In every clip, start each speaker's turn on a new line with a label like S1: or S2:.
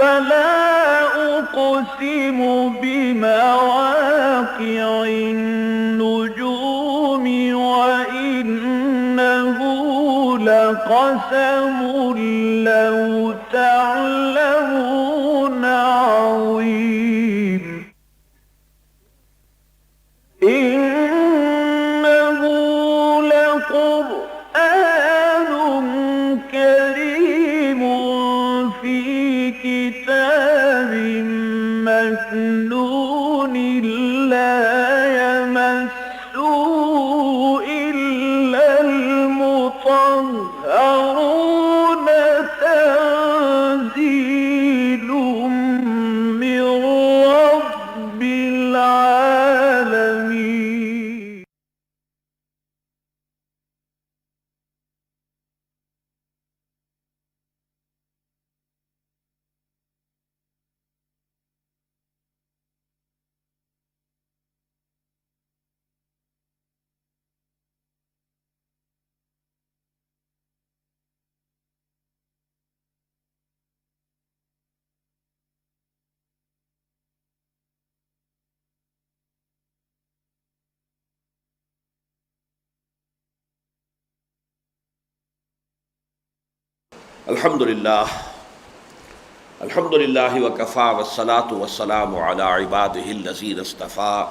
S1: فلا أقسم بمواقع النجوم وإنه لقسم لو تعلمون عظيم إنه لقرآن كريم في كتاب مكنون لا يمسه إلا المطهرون تنزيل من رب العالمين.
S2: الحمد للہ وکفا والصلاة والسلام علی عباده الذین اصطفى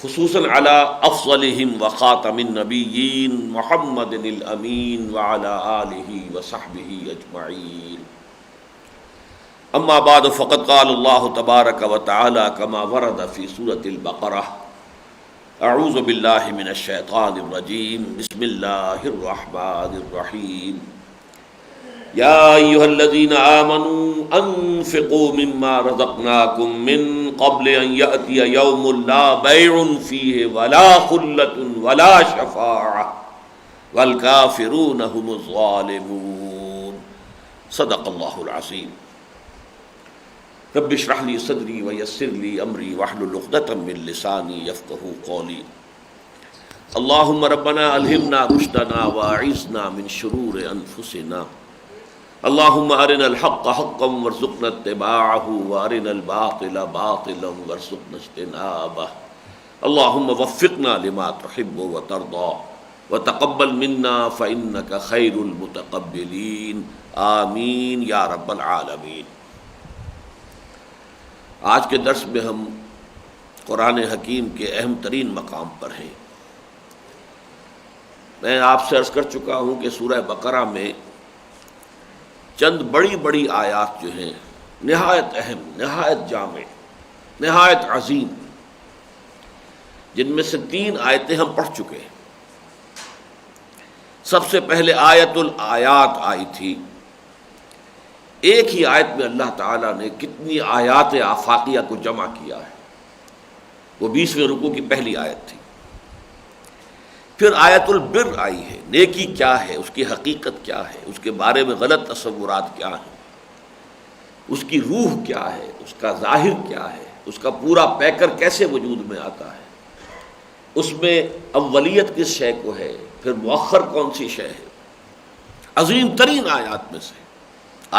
S2: خصوصاً علی افضلهم وخاتم النبیین محمد الامین وعلی آلہ وصحبہ اجمعین. اما بعد فقد قال اللہ تبارک وتعالی کما ورد فی سورة البقرہ اعوذ باللہ من الشیطان الرجیم بسم اللہ الرحمن الرحیم یا ایھا الذین آمنوا انفقوا مما رزقناکم من قبل ان یأتی یوم لا بیع فیہ ولا خلۃ ولا شفاعۃ والکافرون هم الظالمون. صدق اللہ العظیم. رب اشرح لی صدری ویسر لی امری واحلل عقدۃ من لسانی یفقہوا قولی. اللہم ربنا الہمنا رشدنا واعذنا من شرور انفسنا. اللہم ارنا الحق حقا وارزقنا اتباعہ وارنا الباطل باطلا وارزقنا اجتنابہ. اللہم وفقنا لما تحب وترضى وتقبل منا فإنك خیر المتقبلین. آمین یا رب العالمین. آج کے درس میں ہم قرآن حکیم کے اہم ترین مقام پر ہیں. میں آپ سے عرض کر چکا ہوں کہ سورہ بقرہ میں چند بڑی بڑی آیات جو ہیں نہایت اہم، نہایت جامع، نہایت عظیم، جن میں سے 3 آیتیں ہم پڑھ چکے ہیں. سب سے پہلے آیت الآیات آئی تھی. ایک ہی آیت میں اللہ تعالیٰ نے کتنی آیات آفاقیہ کو جمع کیا ہے. وہ 20ویں رکوع کی پہلی آیت تھی. پھر آیت البر آئی ہے. نیکی کیا ہے، اس کی حقیقت کیا ہے، اس کے بارے میں غلط تصورات کیا ہیں، اس کی روح کیا ہے، اس کا ظاہر کیا ہے، اس کا پورا پیکر کیسے وجود میں آتا ہے، اس میں اولیت کس شے کو ہے، پھر مؤخر کون سی شے ہے. عظیم ترین آیات میں سے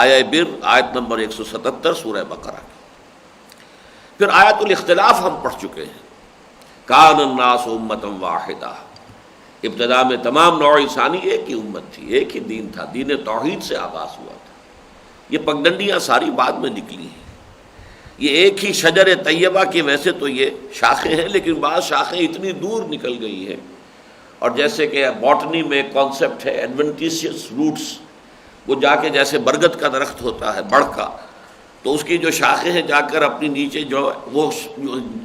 S2: آیہ بر، آیت نمبر 177 سورہ بقرہ کی. پھر آیت الاختلاف ہم پڑھ چکے ہیں. کان الناس امۃ واحدہ. ابتدا میں تمام نوع انسانی ایک ہی امت تھی، ایک ہی دین تھا، دین توحید سے آغاز ہوا تھا. یہ پگڈنڈیاں ساری بعد میں نکلی ہیں. یہ ایک ہی شجر طیبہ کی، ویسے تو یہ شاخیں ہیں لیکن بعض شاخیں اتنی دور نکل گئی ہیں. اور جیسے کہ باٹنی میں کانسیپٹ ہے ایڈوینٹیشیس روٹس، وہ جا کے جیسے برگد کا درخت ہوتا ہے بڑھ کا، تو اس کی جو شاخیں ہیں جا کر اپنی نیچے جو وہ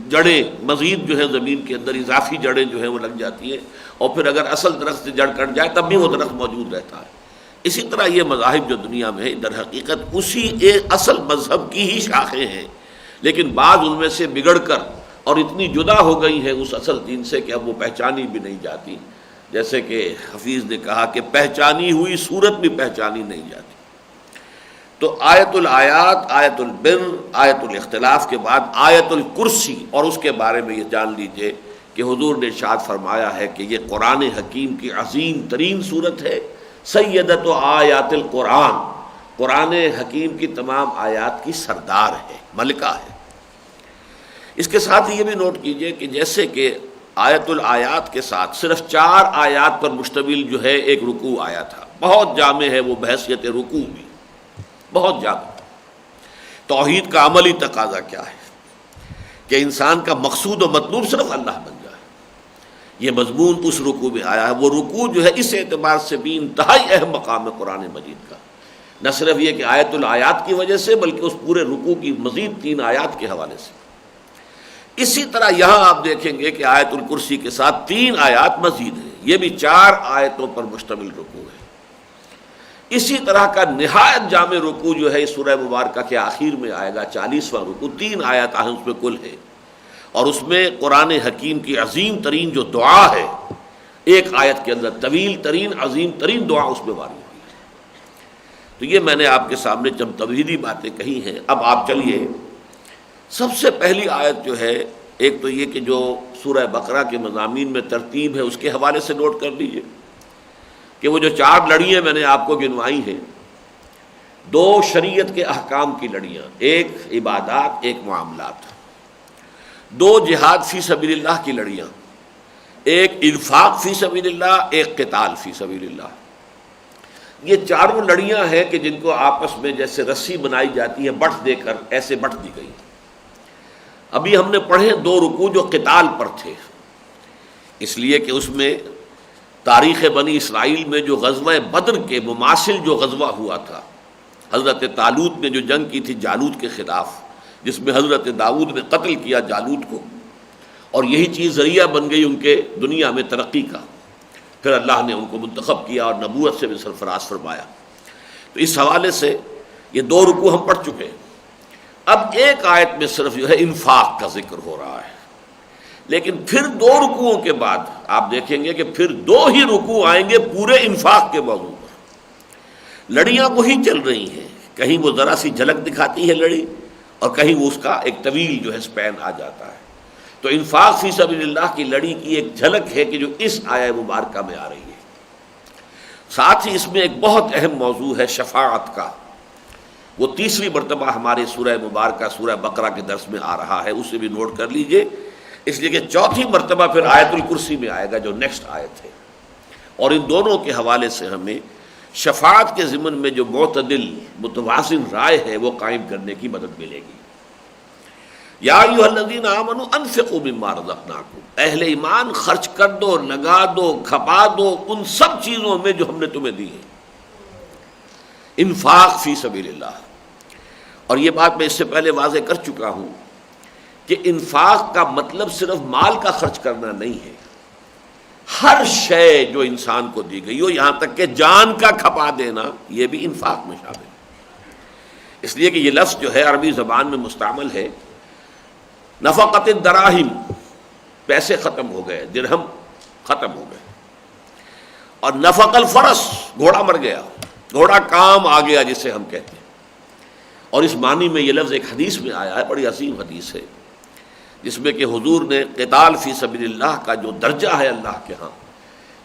S2: جڑیں مزید جو ہے زمین کے اندر اضافی جڑیں جو ہیں وہ لگ جاتی ہیں، اور پھر اگر اصل درخت سے جڑ کٹ جائے تب بھی وہ درخت موجود رہتا ہے. اسی طرح یہ مذاہب جو دنیا میں ہے در حقیقت اسی ایک اصل مذہب کی ہی شاخیں ہیں، لیکن بعض ان میں سے بگڑ کر اور اتنی جدا ہو گئی ہیں اس اصل دین سے کہ اب وہ پہچانی بھی نہیں جاتی. جیسے کہ حفیظ نے کہا کہ پہچانی ہوئی صورت بھی پہچانی نہیں جاتی. تو آیت الآیات، آیت البر، آیت الاختلاف کے بعد آیت الکرسی، اور اس کے بارے میں یہ جان لیجئے کہ حضور نے ارشاد فرمایا ہے کہ یہ قرآن حکیم کی عظیم ترین صورت ہے. سیدۃ آیات القرآن، قرآن حکیم کی تمام آیات کی سردار ہے، ملکہ ہے۔ اس کے ساتھ یہ بھی نوٹ کیجئے کہ جیسے کہ آیت الآیات کے ساتھ صرف 4 آیات پر مشتمل جو ہے ایک رکوع آیا تھا، بہت جامع ہے وہ بحیثیت رکوع بھی، بہت جامع۔ توحید کا عملی تقاضا کیا ہے کہ انسان کا مقصود و مطلوب صرف اللہ بن جائے، یہ مضمون اس رکوع میں آیا ہے۔ وہ رکوع جو ہے اس اعتبار سے بھی انتہائی اہم مقام ہے قرآن مجید کا، نہ صرف یہ کہ آیت الآیات کی وجہ سے بلکہ اس پورے رکوع کی مزید 3 آیات کے حوالے سے۔ اسی طرح یہاں آپ دیکھیں گے کہ آیت الکرسی کے ساتھ 3 آیات مزید ہیں، یہ بھی 4 آیتوں پر مشتمل رکوع ہے۔ اسی طرح کا نہایت جامع رکوع جو ہے اس سورہ مبارکہ کے آخر میں آئے گا، 40واں رکوع، 3 آیات ہیں اس میں کل ہے، اور اس میں قرآن حکیم کی عظیم ترین جو دعا ہے، ایک آیت کے اندر طویل ترین عظیم ترین دعا اس میں وارد ہوئی ہے۔ تو یہ میں نے آپ کے سامنے چند تمہیدی باتیں کہی ہیں۔ اب آپ چلیے، سب سے پہلی آیت جو ہے، ایک تو یہ کہ جو سورہ بقرہ کے مضامین میں ترتیب ہے اس کے حوالے سے نوٹ کر لیجئے کہ وہ جو 4 لڑیاں میں نے آپ کو گنوائی ہیں، 2 شریعت کے احکام کی لڑیاں، ایک عبادات، ایک معاملات، 2 جہاد فی سبیل اللہ کی لڑیاں، ایک انفاق فی سبیل اللہ، ایک قتال فی سبیل اللہ۔ یہ 4 لڑیاں ہیں کہ جن کو آپس میں جیسے رسی بنائی جاتی ہے بٹ دے کر، ایسے بٹ دی گئی۔ ابھی ہم نے پڑھے 2 رکوع جو قتال پر تھے، اس لیے کہ اس میں تاریخ بنی اسرائیل میں جو غزوہ بدر کے مماثل جو غزوہ ہوا تھا، حضرت طالوت نے جو جنگ کی تھی جالوت کے خلاف، جس میں حضرت داؤد نے قتل کیا جالوت کو، اور یہی چیز ذریعہ بن گئی ان کے دنیا میں ترقی کا، پھر اللہ نے ان کو منتخب کیا اور نبوت سے بھی سرفراز فرمایا۔ تو اس حوالے سے یہ 2 رکوع ہم پڑھ چکے ہیں۔ اب ایک آیت میں صرف جو ہے انفاق کا ذکر ہو رہا ہے، لیکن پھر 2 رکوعوں کے بعد آپ دیکھیں گے کہ پھر 2 ہی رکوع آئیں گے پورے انفاق کے موضوع پر۔ لڑیاں وہی چل رہی ہیں، کہیں وہ ذرا سی جھلک دکھاتی ہے لڑی، اور کہیں وہ اس کا ایک طویل جو ہے سپین آ جاتا ہے۔ تو انفاق فی سبیل اللہ کی لڑی کی ایک جھلک ہے کہ جو اس آیہ مبارکہ میں آ رہی ہے۔ ساتھ ہی اس میں ایک بہت اہم موضوع ہے شفاعت کا، وہ 3ری مرتبہ ہمارے سورہ مبارکہ سورہ بقرہ کے درس میں آ رہا ہے، اسے بھی نوٹ کر لیجئے، اس لیے کہ 4تھی مرتبہ پھر آیت الکرسی میں آئے گا جو نیکسٹ آیت ہے، اور ان دونوں کے حوالے سے ہمیں شفاعت کے ضمن میں جو معتدل متوازن رائے ہے وہ قائم کرنے کی مدد ملے گی۔ یا ایھا الذین آمنوا انفقوا مما رزقناکم، اہل ایمان خرچ کر دو، لگا دو، کھپا دو ان سب چیزوں میں جو ہم نے تمہیں دی ہے۔ انفاق فی سبیل اللہ، اور یہ بات میں اس سے پہلے واضح کر چکا ہوں کہ انفاق کا مطلب صرف مال کا خرچ کرنا نہیں ہے، ہر شے جو انسان کو دی گئی ہو، یہاں تک کہ جان کا کھپا دینا، یہ بھی انفاق میں شامل ہے۔ اس لیے کہ یہ لفظ جو ہے عربی زبان میں مستعمل ہے۔ نفقت الدراہم، پیسے ختم ہو گئے، درہم ختم ہو گئے، اور نفق الفرس، گھوڑا مر گیا، گھوڑا کام آ گیا جسے ہم کہتے ہیں۔ اور اس معنی میں یہ لفظ ایک حدیث میں آیا ہے، بڑی عظیم حدیث ہے، جس میں کہ حضور نے قتال فی سبیل اللہ کا جو درجہ ہے اللہ کے ہاں،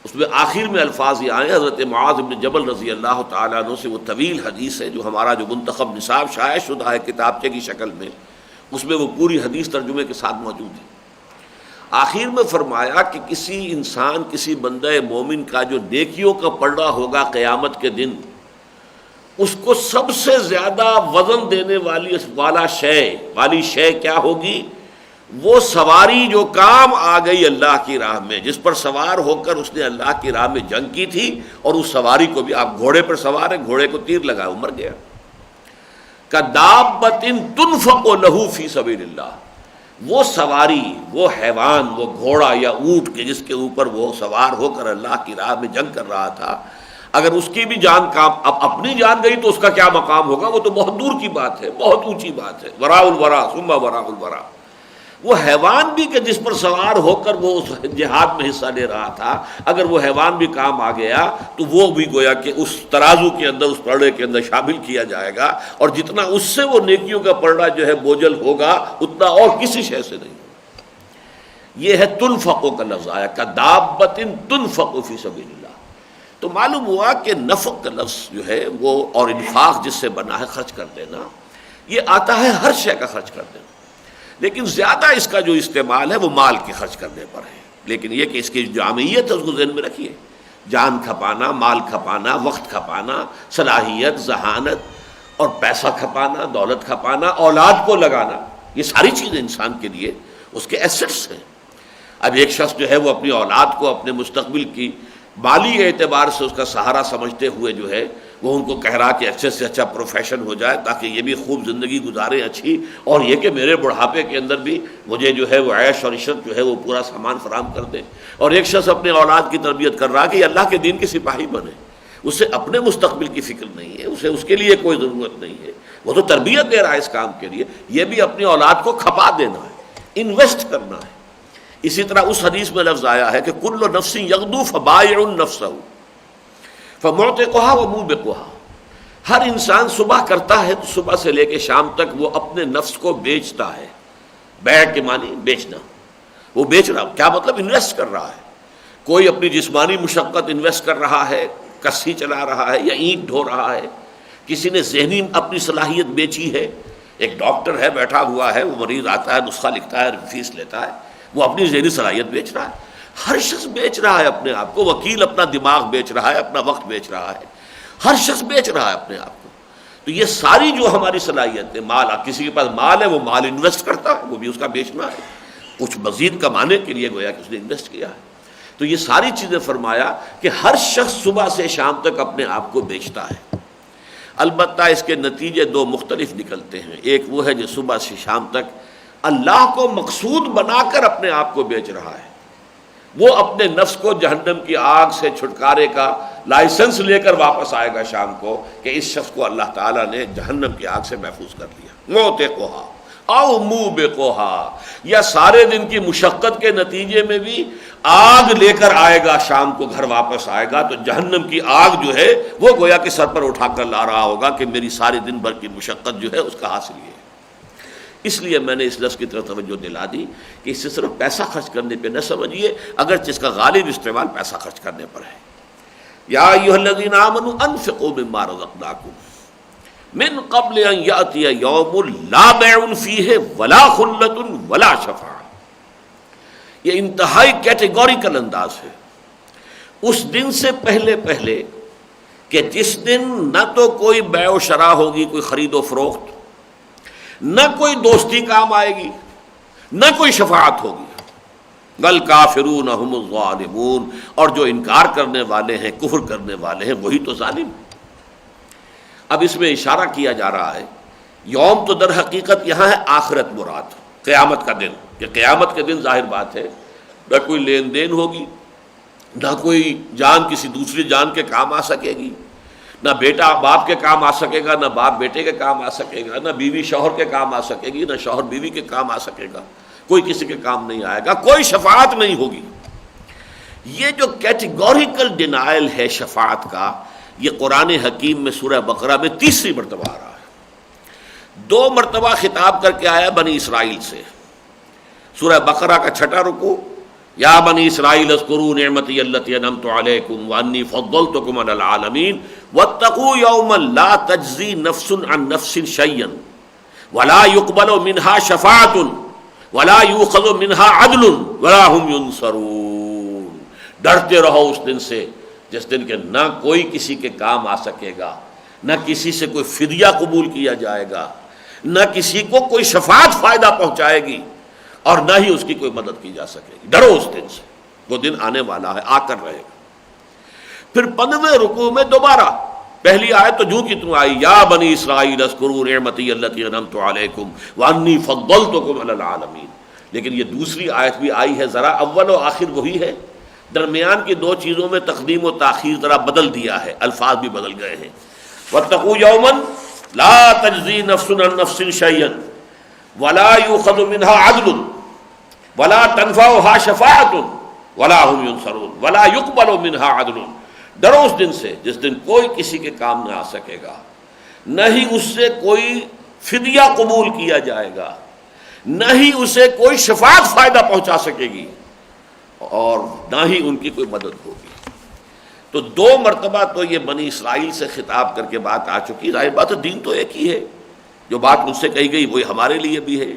S2: اس میں آخر میں الفاظ یہ آئے، حضرت معاذ بن جبل رضی اللہ تعالیٰ عنہ سے وہ طویل حدیث ہے جو ہمارا جو منتخب نصاب شائع شدہ ہے کتابچے کی شکل میں، اس میں وہ پوری حدیث ترجمے کے ساتھ موجود ہے۔ آخر میں فرمایا کہ کسی انسان، کسی بندہ مومن کا جو نیکیوں کا پلڑا ہوگا قیامت کے دن، اس کو سب سے زیادہ وزن دینے والی شے کیا ہوگی؟ وہ سواری جو کام آ گئی اللہ کی راہ میں، جس پر سوار ہو کر اس نے اللہ کی راہ میں جنگ کی تھی، اور اس سواری کو بھی، آپ گھوڑے پر سوار ہیں، گھوڑے کو تیر لگا وہ مر گیا۔ کدابۃ تنفق لہ فی سبیل اللہ، وہ سواری، وہ حیوان، وہ گھوڑا یا اونٹ کے جس کے اوپر وہ سوار ہو کر اللہ کی راہ میں جنگ کر رہا تھا، اگر اس کی بھی جان اب اپنی جان گئی تو اس کا کیا مقام ہوگا؟ وہ تو بہت دور کی بات ہے، بہت اونچی بات ہے۔ وراء الورا ثم وراء الورا، وہ حیوان بھی کہ جس پر سوار ہو کر وہ اس جہاد میں حصہ لے رہا تھا، اگر وہ حیوان بھی کام آ گیا تو وہ بھی گویا کہ اس ترازو کے اندر، اس پلڑے کے اندر شامل کیا جائے گا، اور جتنا اس سے وہ نیکیوں کا پلڑا جو ہے بوجھل ہوگا اتنا اور کسی شے سے نہیں ہوگا۔ یہ ہے تنفق کا لفظ آیا، کدابۃ تنفق فی سبیل اللہ۔ تو معلوم ہوا کہ نفق کا لفظ جو ہے وہ اور انفاق جس سے بنا ہے خرچ کر دینا، یہ آتا ہے ہر شے کا خرچ کر دینا، لیکن زیادہ اس کا جو استعمال ہے وہ مال کے خرچ کرنے پر ہے۔ لیکن یہ کہ اس کی جامعیت ہے اس کو ذہن میں رکھیے، جان کھپانا، مال کھپانا، وقت کھپانا، صلاحیت، ذہانت اور پیسہ کھپانا، دولت کھپانا، اولاد کو لگانا، یہ ساری چیزیں انسان کے لیے اس کے ایسٹس ہیں۔ اب ایک شخص جو ہے وہ اپنی اولاد کو اپنے مستقبل کی مالی اعتبار سے اس کا سہارا سمجھتے ہوئے جو ہے وہ ان کو کہہ رہا کہ اچھے سے اچھا پروفیشن ہو جائے تاکہ یہ بھی خوب زندگی گزارے اچھی، اور یہ کہ میرے بڑھاپے کے اندر بھی مجھے جو ہے وہ عیش اور عشرت جو ہے وہ پورا سامان فراہم کر دے۔ اور ایک شخص اپنے اولاد کی تربیت کر رہا کہ یہ اللہ کے دین کے سپاہی بنے، اسے اپنے مستقبل کی فکر نہیں ہے، اسے اس کے لیے کوئی ضرورت نہیں ہے، وہ تو تربیت دے رہا ہے اس کام کے لیے، یہ بھی اپنی اولاد کو کھپا دینا ہے، انویسٹ کرنا ہے۔ اسی طرح اس حدیث میں لفظ آیا ہے کہ کل نفس یغدو فبائع نفسہ فمعتقها وموبقها، ہر انسان صبح کرتا ہے تو صبح سے لے کے شام تک وہ اپنے نفس کو بیچتا ہے۔ بیع کے معنی بیچنا، وہ بیچ رہا، کیا مطلب؟ انویسٹ کر رہا ہے۔ کوئی اپنی جسمانی مشقت انویسٹ کر رہا ہے، کسی چلا رہا ہے یا اینٹ ڈھو رہا ہے، کسی نے ذہنی اپنی صلاحیت بیچی ہے، ایک ڈاکٹر ہے بیٹھا ہوا ہے، وہ مریض آتا ہے نسخہ لکھتا ہے فیس لیتا ہے، وہ اپنی ذہنی صلاحیت بیچ رہا ہے۔ ہر شخص بیچ رہا ہے اپنے آپ کو، وکیل اپنا دماغ بیچ رہا ہے، اپنا وقت بیچ رہا ہے، ہر شخص بیچ رہا ہے اپنے آپ کو۔ تو یہ ساری جو ہماری صلاحیت ہے، مال، کسی کے پاس مال ہے وہ مال انویسٹ کرتا ہے، وہ بھی اس کا بیچنا ہے، کچھ مزید کمانے کے لیے گویا کہ اس نے انویسٹ کیا ہے۔ تو یہ ساری چیزیں فرمایا کہ ہر شخص صبح سے شام تک اپنے آپ کو بیچتا ہے۔ البتہ اس کے نتیجے دو مختلف نکلتے ہیں، ایک وہ ہے جو صبح سے شام تک اللہ کو مقصود بنا کر اپنے آپ کو بیچ رہا ہے، وہ اپنے نفس کو جہنم کی آگ سے چھٹکارے کا لائسنس لے کر واپس آئے گا شام کو کہ اس شخص کو اللہ تعالیٰ نے جہنم کی آگ سے محفوظ کر لیا۔ موتقوہا او موبقوہا، یا سارے دن کی مشقت کے نتیجے میں بھی آگ لے کر آئے گا، شام کو گھر واپس آئے گا تو جہنم کی آگ جو ہے وہ گویا کہ سر پر اٹھا کر لا رہا ہوگا کہ میری سارے دن بھر کی مشقت جو ہے اس کا حاصل یہ ہے۔ اس لیے میں نے اس لفظ کی طرف توجہ دلا دی کہ اس سے صرف پیسہ خرچ کرنے پہ نہ سمجھیے، اگرچہ اس کا غالب استعمال پیسہ خرچ کرنے پر ہے۔ یا ایھا الذین آمنوا انفقوا مما رزقناکم من قبل ان یأتی یوم لا بیع فیہ ولا خلۃ ولا شفاعۃ، یہ انتہائی کیٹیگوریکل انداز ہے، اس دن سے پہلے پہلے کہ جس دن نہ تو کوئی بیع و شراء ہوگی، کوئی خرید و فروخت، نہ کوئی دوستی کام آئے گی، نہ کوئی شفاعت ہوگی۔ والکافرون هم الظالمون، اور جو انکار کرنے والے ہیں، کفر کرنے والے ہیں، وہی تو ظالم۔ اب اس میں اشارہ کیا جا رہا ہے، یوم تو در حقیقت یہاں ہے آخرت مراد، قیامت کا دن، کہ قیامت کے دن ظاہر بات ہے نہ کوئی لین دین ہوگی، نہ کوئی جان کسی دوسری جان کے کام آ سکے گی، نہ بیٹا باپ کے کام آ سکے گا، نہ باپ بیٹے کے کام آ سکے گا، نہ بیوی شوہر کے کام آ سکے گی، نہ شوہر بیوی کے کام آ سکے گا، کوئی کسی کے کام نہیں آئے گا، کوئی شفاعت نہیں ہوگی۔ یہ جو کیٹیگوریکل ڈینائل ہے شفاعت کا، یہ قرآن حکیم میں سورہ بقرہ میں تیسری مرتبہ آ رہا ہے۔ 2 مرتبہ خطاب کر کے آیا بنی اسرائیل سے، سورہ بقرہ کا 6واں رکوع، یا بنی اسرائیل اذکروا نعمتی التی انعمت علیکم وانی فضلتکم علی العالمین واتقوا یوما لا تجزی نفس عن نفس شیئا ولا يقبل منها شفاعۃ ولا یؤخذ منها عدل ولا هم ينصرون، ڈرتے رہو اس دن سے جس دن کے نہ کوئی کسی کے کام آ سکے گا، نہ کسی سے کوئی فدیہ قبول کیا جائے گا، نہ کسی کو کوئی شفاعت فائدہ پہنچائے گی، اور نہ ہی اس کی کوئی مدد کی جا سکے گی۔ ڈرو اس دن سے، وہ دن آنے والا ہے، آ کر رہے گا۔ پھر 15ویں رکوع میں دوبارہ پہلی آیت تو جو کی تم آئی، یا بنی اسرائیل اذکروا نعمتی التی انعمت علیکم وانی فضلتکم علی العالمین، لیکن یہ دوسری آیت بھی آئی ہے، ذرا اول و آخر وہی ہے، درمیان کی 2 چیزوں میں تقدیم و تاخیر ذرا بدل دیا ہے، الفاظ بھی بدل گئے ہیں۔ واتقوا یوما لا تجزی نفس عن نفس شیئا ولا یؤخذ منها عدل ولا تنفعها شفاعۃ ولا هم ينصرون ولا يقبل منها عدل، ڈرو اس دن سے جس دن کوئی کسی کے کام نہ آ سکے گا، نہ ہی اس سے کوئی فدیہ قبول کیا جائے گا، نہ ہی اسے کوئی شفاعت فائدہ پہنچا سکے گی، اور نہ ہی ان کی کوئی مدد ہوگی۔ تو 2 مرتبہ تو یہ بنی اسرائیل سے خطاب کر کے بات آ چکی. ظاہر بات ہے دین تو ایک ہی ہے، جو بات مجھ سے کہی گئی وہی ہمارے لیے بھی ہے،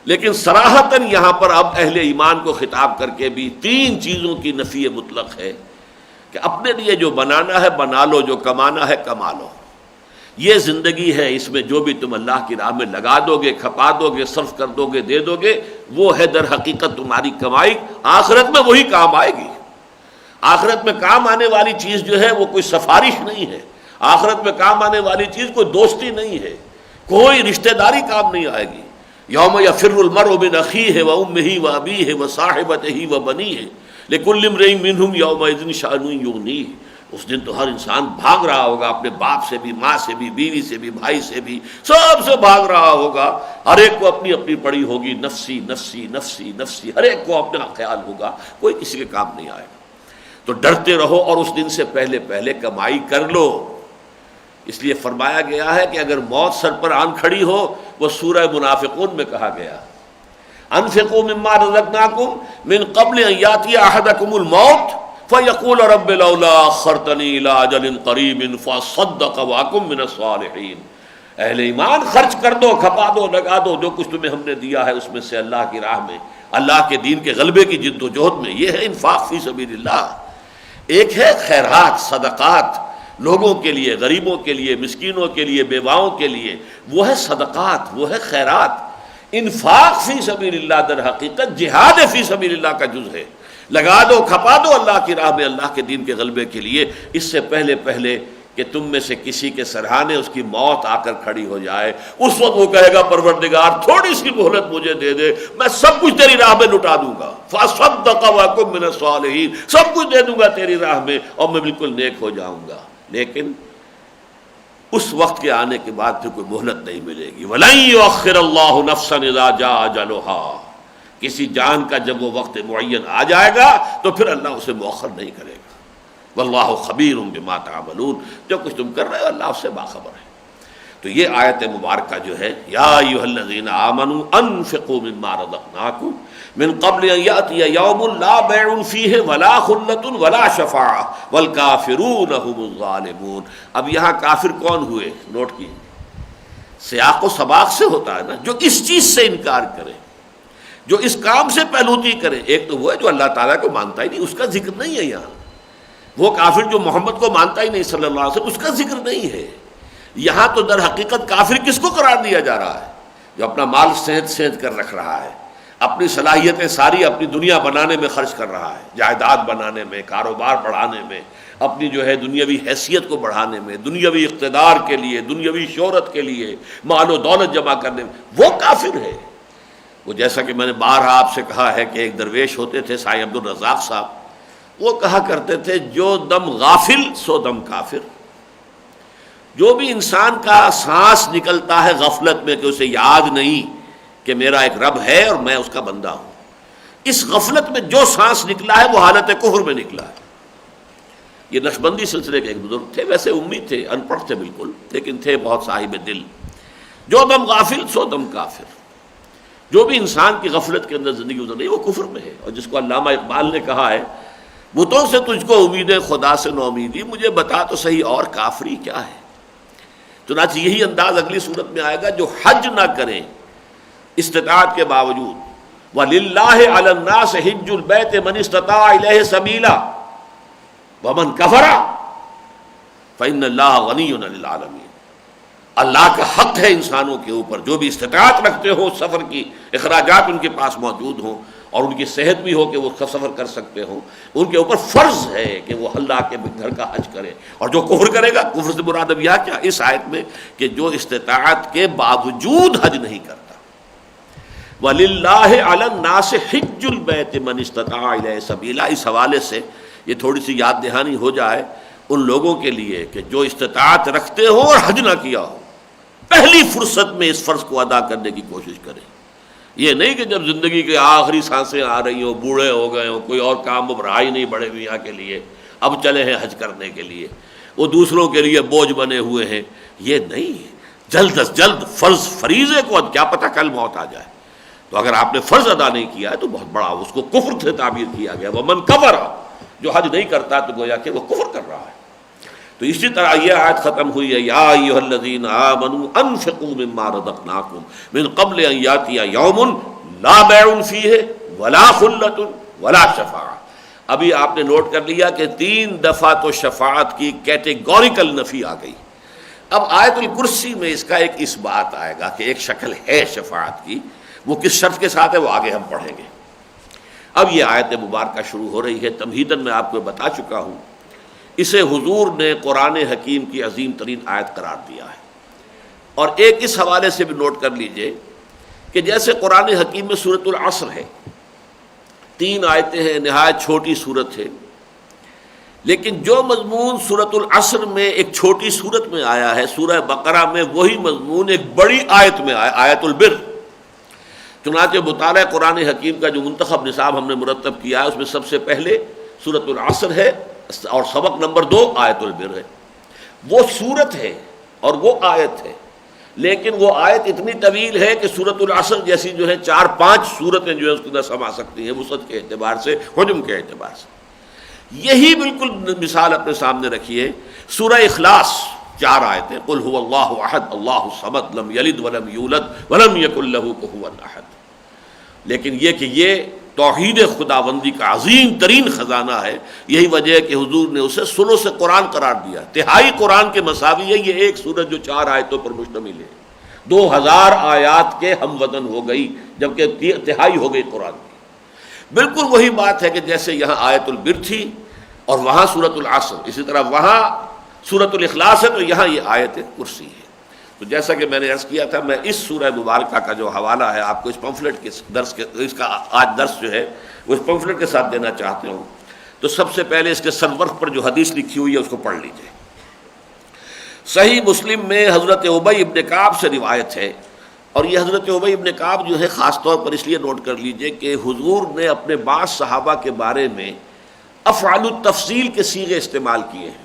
S2: لیکن صراحتاً یہاں پر اب اہل ایمان کو خطاب کر کے بھی 3 چیزوں کی نفی مطلق ہے کہ اپنے لیے جو بنانا ہے بنا لو، جو کمانا ہے کما لو. یہ زندگی ہے، اس میں جو بھی تم اللہ کی راہ میں لگا دو گے، کھپا دو گے، صرف کر دو گے، دے دو گے، وہ ہے در حقیقت تمہاری کمائی. آخرت میں وہی کام آئے گی. آخرت میں کام آنے والی چیز جو ہے وہ کوئی سفارش نہیں ہے. آخرت میں کام آنے والی چیز کوئی دوستی نہیں ہے، کوئی رشتہ داری کام نہیں آئے گی. یوم یفر المرء من اخیہ وامہ وابیہ وصاحبتہ وبنیہ لکل امرئ منہم یومئذ شأن یغنیہ. اس دن تو ہر انسان بھاگ رہا ہوگا، اپنے باپ سے بھی، ماں سے بھی، بیوی سے بھی، بھائی سے بھی، سب سے بھاگ رہا ہوگا. ہر ایک کو اپنی اپنی پڑی ہوگی، نفسی نفسی نفسی نفسی، ہر ایک کو اپنا خیال ہوگا، کوئی کسی کے کام نہیں آئے گا. تو ڈرتے رہو اور اس دن سے پہلے پہلے کمائی کر لو. اس لیے فرمایا گیا ہے کہ اگر موت سر پر آن کھڑی ہو، وہ سورہ منافقون میں کہا گیا انفقوا مما رزقناکم من قبل ان یاتی احدکم الموت فیقول رب لولا اخرتنی الی اجل قریب فاصدق واکن من الصالحین. اہل ایمان خرچ کر دو، کھپا دو، لگا دو جو کچھ تمہیں ہم نے دیا ہے اس میں سے اللہ کی راہ میں، اللہ کے دین کے غلبے کی جد و جہد میں. یہ ہے انفاق فی سبیل اللہ. ایک ہے خیرات، صدقات، لوگوں کے لیے، غریبوں کے لیے، مسکینوں کے لیے، بیواؤں کے لیے، وہ ہے صدقات، وہ ہے خیرات. انفاق فی سبیل اللہ در حقیقت جہاد فی سبیل اللہ کا جز ہے. لگا دو، کھپا دو اللہ کی راہ میں، اللہ کے دین کے غلبے کے لیے. اس سے پہلے پہلے کہ تم میں سے کسی کے سرہانے اس کی موت آ کر کھڑی ہو جائے، اس وقت وہ کہے گا پروردگار تھوڑی سی مہلت مجھے دے دے، میں سب کچھ تیری راہ میں لٹا دوں گا. فاصدق واکن من الصالحین، سب کچھ دے دوں گا تیری راہ میں اور میں بالکل نیک ہو جاؤں گا. لیکن اس وقت کے آنے کے بعد پھر کوئی مہلت نہیں ملے گی. وَلَن يُؤَخِّرَ اللَّهُ نَفْسًا إِذَا جَاءَ أَجَلُهَا. کسی جان کا جب وہ وقت معین آ جائے گا تو پھر اللہ اسے مؤخر نہیں کرے گا. واللہ خبیر بما تعملون، جو کچھ تم کر رہے ہو اللہ اس سے باخبر ہے. تو یہ آیت مبارکہ جو ہے یا ایھا الذین آمنوا انفقوا مما رزقناکم من قبل ان یأتی یوم لا بیع فیہ ولا خلۃ ولا شفاعہ والکافرون هم الظالمون. اب یہاں کافر کون ہوئے؟ نوٹ کیجیے، سیاق و سباق سے ہوتا ہے نا، جو اس چیز سے انکار کرے، جو اس کام سے پہلوتی کرے. ایک تو وہ ہے جو اللہ تعالیٰ کو مانتا ہی نہیں، اس کا ذکر نہیں ہے یہاں. وہ کافر جو محمد کو مانتا ہی نہیں صلی اللہ علیہ وسلم، اس کا ذکر نہیں ہے یہاں. تو در حقیقت کافر کس کو قرار دیا جا رہا ہے؟ جو اپنا مال سینت کر رکھ رہا ہے، اپنی صلاحیتیں ساری اپنی دنیا بنانے میں خرچ کر رہا ہے، جائیداد بنانے میں، کاروبار بڑھانے میں، اپنی جو ہے دنیاوی حیثیت کو بڑھانے میں، دنیاوی اقتدار کے لیے، دنیاوی شہرت کے لیے، مال و دولت جمع کرنے میں. وہ کافر ہے. وہ جیسا کہ میں نے بارہا آپ سے کہا ہے کہ ایک درویش ہوتے تھے سائی عبد الرزاق صاحب، وہ کہا کرتے تھے جو دم غافل سو دم کافر. جو بھی انسان کا سانس نکلتا ہے غفلت میں کہ اسے یاد نہیں کہ میرا ایک رب ہے اور میں اس کا بندہ ہوں، اس غفلت میں جو سانس نکلا ہے وہ حالت کفر میں نکلا ہے. یہ نقشبندی سلسلے کے ایک بزرگ تھے، ویسے امی تھے، ان پڑھ تھے بالکل، لیکن تھے بہت صاحب دل. جو دم غافل سو دم کافر. جو بھی انسان کی غفلت کے اندر زندگی گزر رہی ہے وہ کفر میں ہے. اور جس کو علامہ اقبال نے کہا ہے بتوں سے تجھ کو امید خدا سے نو امیدی، مجھے بتا تو صحیح اور کافری کیا ہے. چنانچہ یہی انداز اگلی صورت میں آئے گا، جو حج نہ کریں استطاعت کے باوجود. وَلِلَّهِ عَلَى النَّاسِ حِجُّ الْبَيْتِ مَنِ اسْتَطَاعَ إِلَيْهِ سَبِيلًا وَمَنْ كَفَرَ فَإِنَّ اللَّهَ غَنِيٌّ عَنِ الْعَالَمِينَ. اللہ کا حق ہے انسانوں کے اوپر جو بھی استطاعت رکھتے ہو، سفر کی اخراجات ان کے پاس موجود ہوں اور ان کی صحت بھی ہو کہ وہ سفر کر سکتے ہوں، ان کے اوپر فرض ہے کہ وہ اللہ کے گھر کا حج کرے. اور جو کفر کرے گا، کفر سے مراد اب یہاں کیا اس آیت میں کہ جو استطاعت کے باوجود حج نہیں کرتا. وَلِلَّهِ عَلَى النَّاسِ حِجُّ الْبَيْتِ مَنِ اسْتَطَاعَ إِلَيْهِ سَبِيلًا. اس حوالے سے یہ تھوڑی سی یاد دہانی ہو جائے ان لوگوں کے لیے کہ جو استطاعت رکھتے ہو اور حج نہ کیا ہو، پہلی فرصت میں اس فرض کو ادا کرنے کی کوشش کریں. یہ نہیں کہ جب زندگی کے آخری سانسیں آ رہی ہوں، بوڑھے ہو گئے ہوں، کوئی اور کام اب رہا ہی نہیں بڑے میاں کے لیے، اب چلے ہیں حج کرنے کے لیے، وہ دوسروں کے لیے بوجھ بنے ہوئے ہیں. یہ نہیں، جلد از جلد فرض فریضے کو، کیا پتہ کل موت آ جائے. تو اگر آپ نے فرض ادا نہیں کیا ہے تو بہت بڑا اس کو کفر سے تعبیر کیا گیا. وَمَنْ كَفَرَ جو حج نہیں کرتا تو گویا کہ وہ کفر کر رہا ہے۔ تو اسی طرح یہ آیت ختم ہوئی ہے، یا ایھا الذین آمنوا انفقوا مما رزقناکم من قبل ان یاتی یوم لا بیع فیہ ولا خلۃ ولا شفاعہ۔ ابھی آپ نے نوٹ کر لیا کہ 3 دفعہ تو شفاعت کی کیٹیگوریکل نفی آ گئی۔ اب آیت الکرسی میں اس کا ایک اس بات آئے گا کہ ایک شکل ہے شفاعت کی، وہ کس شرط کے ساتھ ہے وہ آگے ہم پڑھیں گے۔ اب یہ آیت مبارکہ شروع ہو رہی ہے، تمہیداً میں آپ کو بتا چکا ہوں، اسے حضور نے قرآن حکیم کی عظیم ترین آیت قرار دیا ہے۔ اور ایک اس حوالے سے بھی نوٹ کر لیجئے کہ جیسے قرآن حکیم میں سورۃ العصر ہے، 3 آیتیں ہیں، نہایت چھوٹی سورت ہے، لیکن جو مضمون سورۃ العصر میں ایک چھوٹی سورت میں آیا ہے، سورہ بقرہ میں وہی مضمون ایک بڑی آیت میں آیا، آیت البر۔ چنانچہ مطالعہ قرآن حکیم کا جو منتخب نصاب ہم نے مرتب کیا ہے، اس میں سب سے پہلے سورۃ العصر ہے اور سبق نمبر 2 آیت البر ہے۔ وہ سورت ہے اور وہ آیت ہے، لیکن وہ آیت اتنی طویل ہے کہ سورۃ العصر جیسی جو ہے 4-5 صورتیں جو ہے اس کے اندر سما سکتی ہیں، وسعت کے اعتبار سے، حجم کے اعتبار سے۔ یہی بالکل مثال اپنے سامنے رکھیے سورہ اخلاص، 4 آیتیں، قل هو اللہ احد اللہ الصمد لم یلد ولم یولد ولم یکن لہ کفوا احد۔ لیکن یہ کہ یہ توحید خداوندی کا عظیم ترین خزانہ ہے، یہی وجہ ہے کہ حضور نے اسے ثلث قرآن قرار دیا، تہائی قرآن کے مساوی ہے یہ ایک سورت جو 4 آیتوں پر مشتمل ہے، 2000 آیات کے ہم وزن ہو گئی، جبکہ تہائی ہو گئی قرآن کی۔ بالکل وہی بات ہے کہ جیسے یہاں آیت البر تھی اور وہاں سورۃ العصر، اسی طرح وہاں سورۃ الاخلاص ہے تو یہاں یہ آیت کرسی ہے۔ تو جیسا کہ میں نے عرض کیا تھا، میں اس سورہ مبارکہ کا جو حوالہ ہے آپ کو اس پمفلٹ کے درس کے، اس کا آج درس جو ہے وہ اس پمفلٹ کے ساتھ دینا چاہتے ہوں۔ تو سب سے پہلے اس کے سرورق پر جو حدیث لکھی ہوئی ہے اس کو پڑھ لیجئے۔ صحیح مسلم میں حضرت ابی ابن کعب سے روایت ہے، اور یہ حضرت ابی ابن کعب جو ہے خاص طور پر اس لیے نوٹ کر لیجئے کہ حضور نے اپنے بعض صحابہ کے بارے میں افعال التفضیل کے صیغے استعمال کیے ہیں۔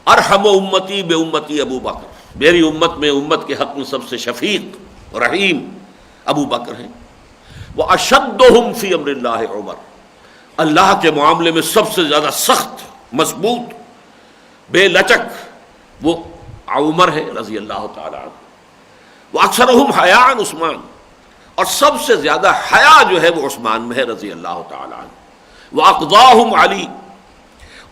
S2: ارحم امتی بے امتی ابو بکر، میری امت میں امت کے حق میں سب سے شفیق رحیم ابو بکر ہیں۔ واشدہم فی امر اللہ عمر، اللہ کے معاملے میں سب سے زیادہ سخت، مضبوط، بے لچک وہ عمر ہے رضی اللہ تعالی عنہ۔ واکثرہم حیاء عثمان، اور سب سے زیادہ حیا جو ہے وہ عثمان میں ہے رضی اللہ تعالی عنہ۔ واقضاہم علی،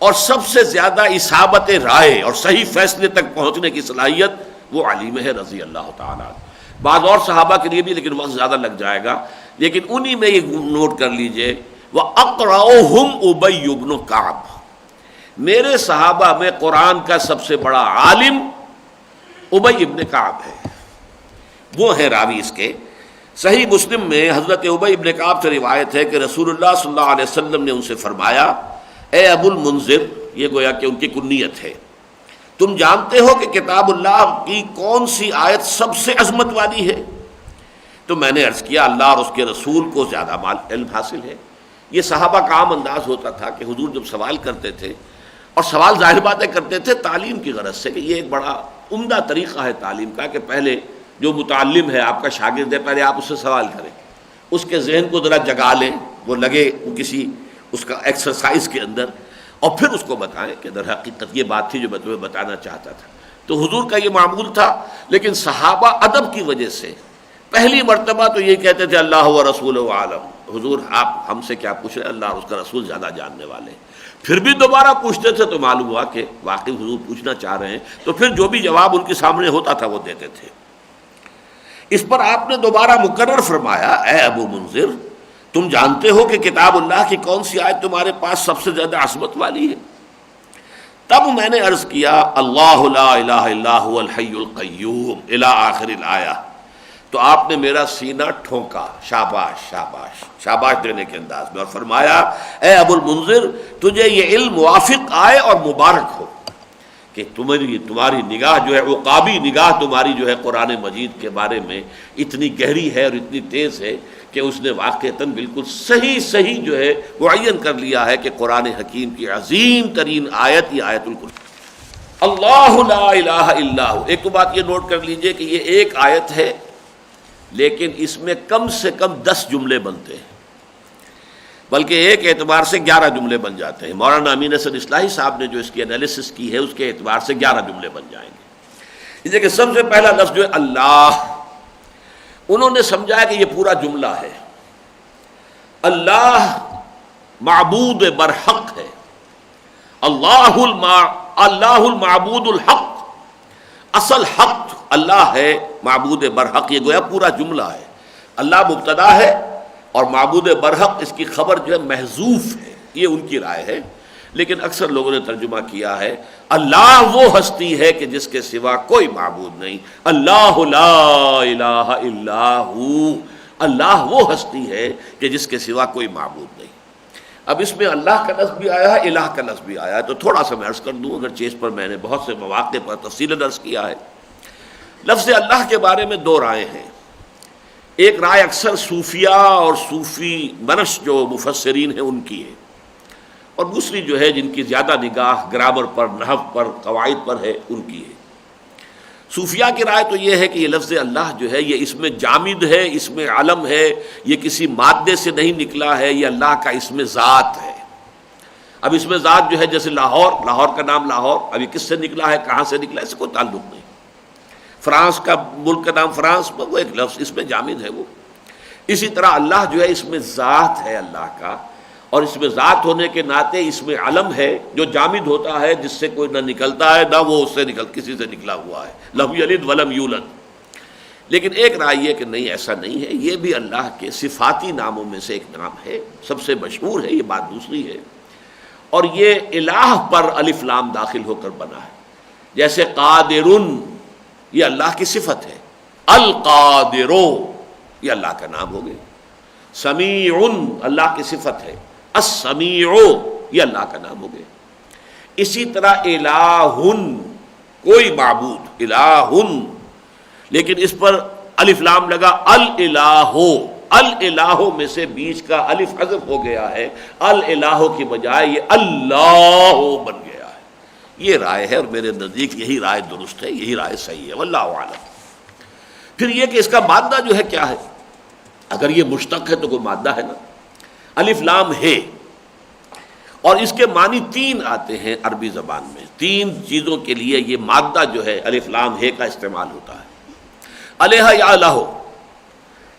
S2: اور سب سے زیادہ اصابت رائے اور صحیح فیصلے تک پہنچنے کی صلاحیت وہ علی میں ہے رضی اللہ تعالی عنہ۔ بعض اور صحابہ کے لیے بھی، لیکن وقت زیادہ لگ جائے گا، لیکن انہی میں یہ نوٹ کر لیجئے وَأَقْرَأُهُمْ أُبَيُّ بْنُ کعب، میرے صحابہ میں قرآن کا سب سے بڑا عالم ابی ابن کعب ہے، وہ ہیں راوی اس کے۔ صحیح مسلم میں حضرت ابی ابن کعب سے روایت ہے کہ رسول اللہ صلی اللہ علیہ وسلم نے ان سے فرمایا، اے ابو المنذر، یہ گویا کہ ان کی کنیت ہے، تم جانتے ہو کہ کتاب اللہ کی کون سی آیت سب سے عظمت والی ہے؟ تو میں نے عرض کیا، اللہ اور اس کے رسول کو زیادہ علم حاصل ہے۔ یہ صحابہ کا عام انداز ہوتا تھا کہ حضور جب سوال کرتے تھے، اور سوال ظاہر باتیں کرتے تھے تعلیم کی غرض سے، کہ یہ ایک بڑا عمدہ طریقہ ہے تعلیم کا کہ پہلے جو متعلم ہے، آپ کا شاگرد ہے، پہلے آپ اس سے سوال کریں، اس کے ذہن کو ذرا جگا لیں، وہ لگے کسی اس کا ایکسرسائز کے اندر، اور پھر اس کو بتائیں کہ در حقیقت یہ بات تھی جو میں تمہیں بتانا چاہتا تھا۔ تو حضور کا یہ معمول تھا، لیکن صحابہ ادب کی وجہ سے پہلی مرتبہ تو یہ کہتے تھے اللہ و رسول عالم، حضور آپ ہم سے کیا پوچھ رہے، اللہ اور اس کا رسول زیادہ جاننے والے۔ پھر بھی دوبارہ پوچھتے تھے تو معلوم ہوا کہ واقعی حضور پوچھنا چاہ رہے ہیں، تو پھر جو بھی جواب ان کے سامنے ہوتا تھا وہ دیتے تھے۔ اس پر آپ نے دوبارہ مکرر فرمایا، اے ابو منذر، تم جانتے ہو کہ کتاب اللہ کی کون سی آیت تمہارے پاس سب سے زیادہ عظمت والی ہے؟ تب میں نے عرض کیا، اللہ لا الہ الا هو الحی القیوم الی آخر الآیہ۔ تو آپ نے میرا سینہ ٹھونکا، شاباش شاباش شاباش دینے کے انداز میں، اور فرمایا، اے ابو المنذر، تجھے یہ علم موافق آئے اور مبارک ہو کہ تمہاری نگاہ جو ہے، عقابی نگاہ تمہاری جو ہے قرآن مجید کے بارے میں اتنی گہری ہے اور اتنی تیز ہے کہ اس نے واقعتاً بالکل صحیح جو ہے معین کر لیا ہے کہ قرآن حکیم کی عظیم ترین آیت یہ آیت الکرسی، اللہ لا الہ الا ہو۔ ایک تو بات یہ نوٹ کر لیجئے کہ یہ ایک آیت ہے، لیکن اس میں کم سے کم 10 جملے بنتے ہیں۔ بلکہ ایک اعتبار سے 11 جملے بن جاتے ہیں۔ مولانا امین حسن اصلاحی صاحب نے جو اس کی انالیسس کی ہے اس کے اعتبار سے 11 جملے بن جائیں گے۔ اس لیے کہ سب سے پہلا لفظ جو ہے اللہ، انہوں نے سمجھا کہ یہ پورا جملہ ہے۔ اللہ معبود برحق ہے، اللہ المعبود الحق، اصل حق اللہ ہے، معبود برحق، یہ گویا پورا جملہ ہے۔ اللہ مبتدا ہے اور معبود برحق اس کی خبر جو ہے محذوف ہے، یہ ان کی رائے ہے، لیکن اکثر لوگوں نے ترجمہ کیا ہے اللہ وہ ہستی ہے کہ جس کے سوا کوئی معبود نہیں، اللہ لا الہ الا ہو، اللہ وہ ہستی ہے کہ جس کے سوا کوئی معبود نہیں۔ اب اس میں اللہ کا لفظ بھی آیا ہے، الہ کا لفظ بھی آیا ہے، تو تھوڑا سا میں عرض کر دوں، اگرچہ اس پر میں نے بہت سے مواقع پر تفصیل عرض کیا ہے۔ لفظ اللہ کے بارے میں دو رائے ہیں، ایک رائے اکثر صوفیہ اور صوفی منش جو مفسرین ہیں ان کی ہے، اور دوسری جو ہے جن کی زیادہ نگاہ گرامر پر، نحو پر، قواعد پر ہے ان کی ہے۔ صوفیہ کی رائے تو یہ ہے کہ یہ لفظ اللہ جو ہے یہ اس میں جامد ہے، اس میں علم ہے، یہ کسی مادے سے نہیں نکلا ہے، یہ اللہ کا اس میں ذات ہے۔ اب اس میں ذات جو ہے جیسے لاہور کا نام لاہور، ابھی کس سے نکلا ہے، کہاں سے نکلا ہے، اس سے کوئی تعلق نہیں۔ فرانس کا ملک کا نام فرانس، وہ ایک لفظ اس میں جامد ہے وہ۔ اسی طرح اللہ جو ہے اس میں ذات ہے اللہ کا، اور اس میں ذات ہونے کے ناطے اس میں علم ہے جو جامد ہوتا ہے، جس سے کوئی نہ نکلتا ہے نہ وہ اس سے کسی سے نکلا ہوا ہے، لم یلد ولم یولد۔ لیکن ایک رائے یہ کہ نہیں، ایسا نہیں ہے، یہ بھی اللہ کے صفاتی ناموں میں سے ایک نام ہے، سب سے مشہور ہے، یہ بات دوسری ہے۔ اور یہ الہ پر الف لام داخل ہو کر بنا ہے، جیسے قادرن یہ اللہ کی صفت ہے، القادرو یہ اللہ کا نام ہو گیا، سمیع اللہ کی صفت ہے، السمیع یہ اللہ کا نام ہو گیا۔ اسی طرح الہن کوئی معبود، الہن، لیکن اس پر الف لام لگا، الالہو، الالہو میں سے بیچ کا الف حذف ہو گیا ہے، الالہو کی بجائے یہ اللہ بن گیا ہے۔ یہ رائے ہے اور میرے نزدیک یہی رائے درست ہے، یہی رائے صحیح ہے، واللہ اعلم۔ پھر یہ کہ اس کا مادہ جو ہے کیا ہے، اگر یہ مشتق ہے تو کوئی مادہ ہے نا، الف لام ہے، اور اس کے معنی 3 آتے ہیں عربی زبان میں، 3 چیزوں کے لیے یہ مادہ جو ہے الف لام ہے کا استعمال ہوتا ہے۔ الہ یا الہو،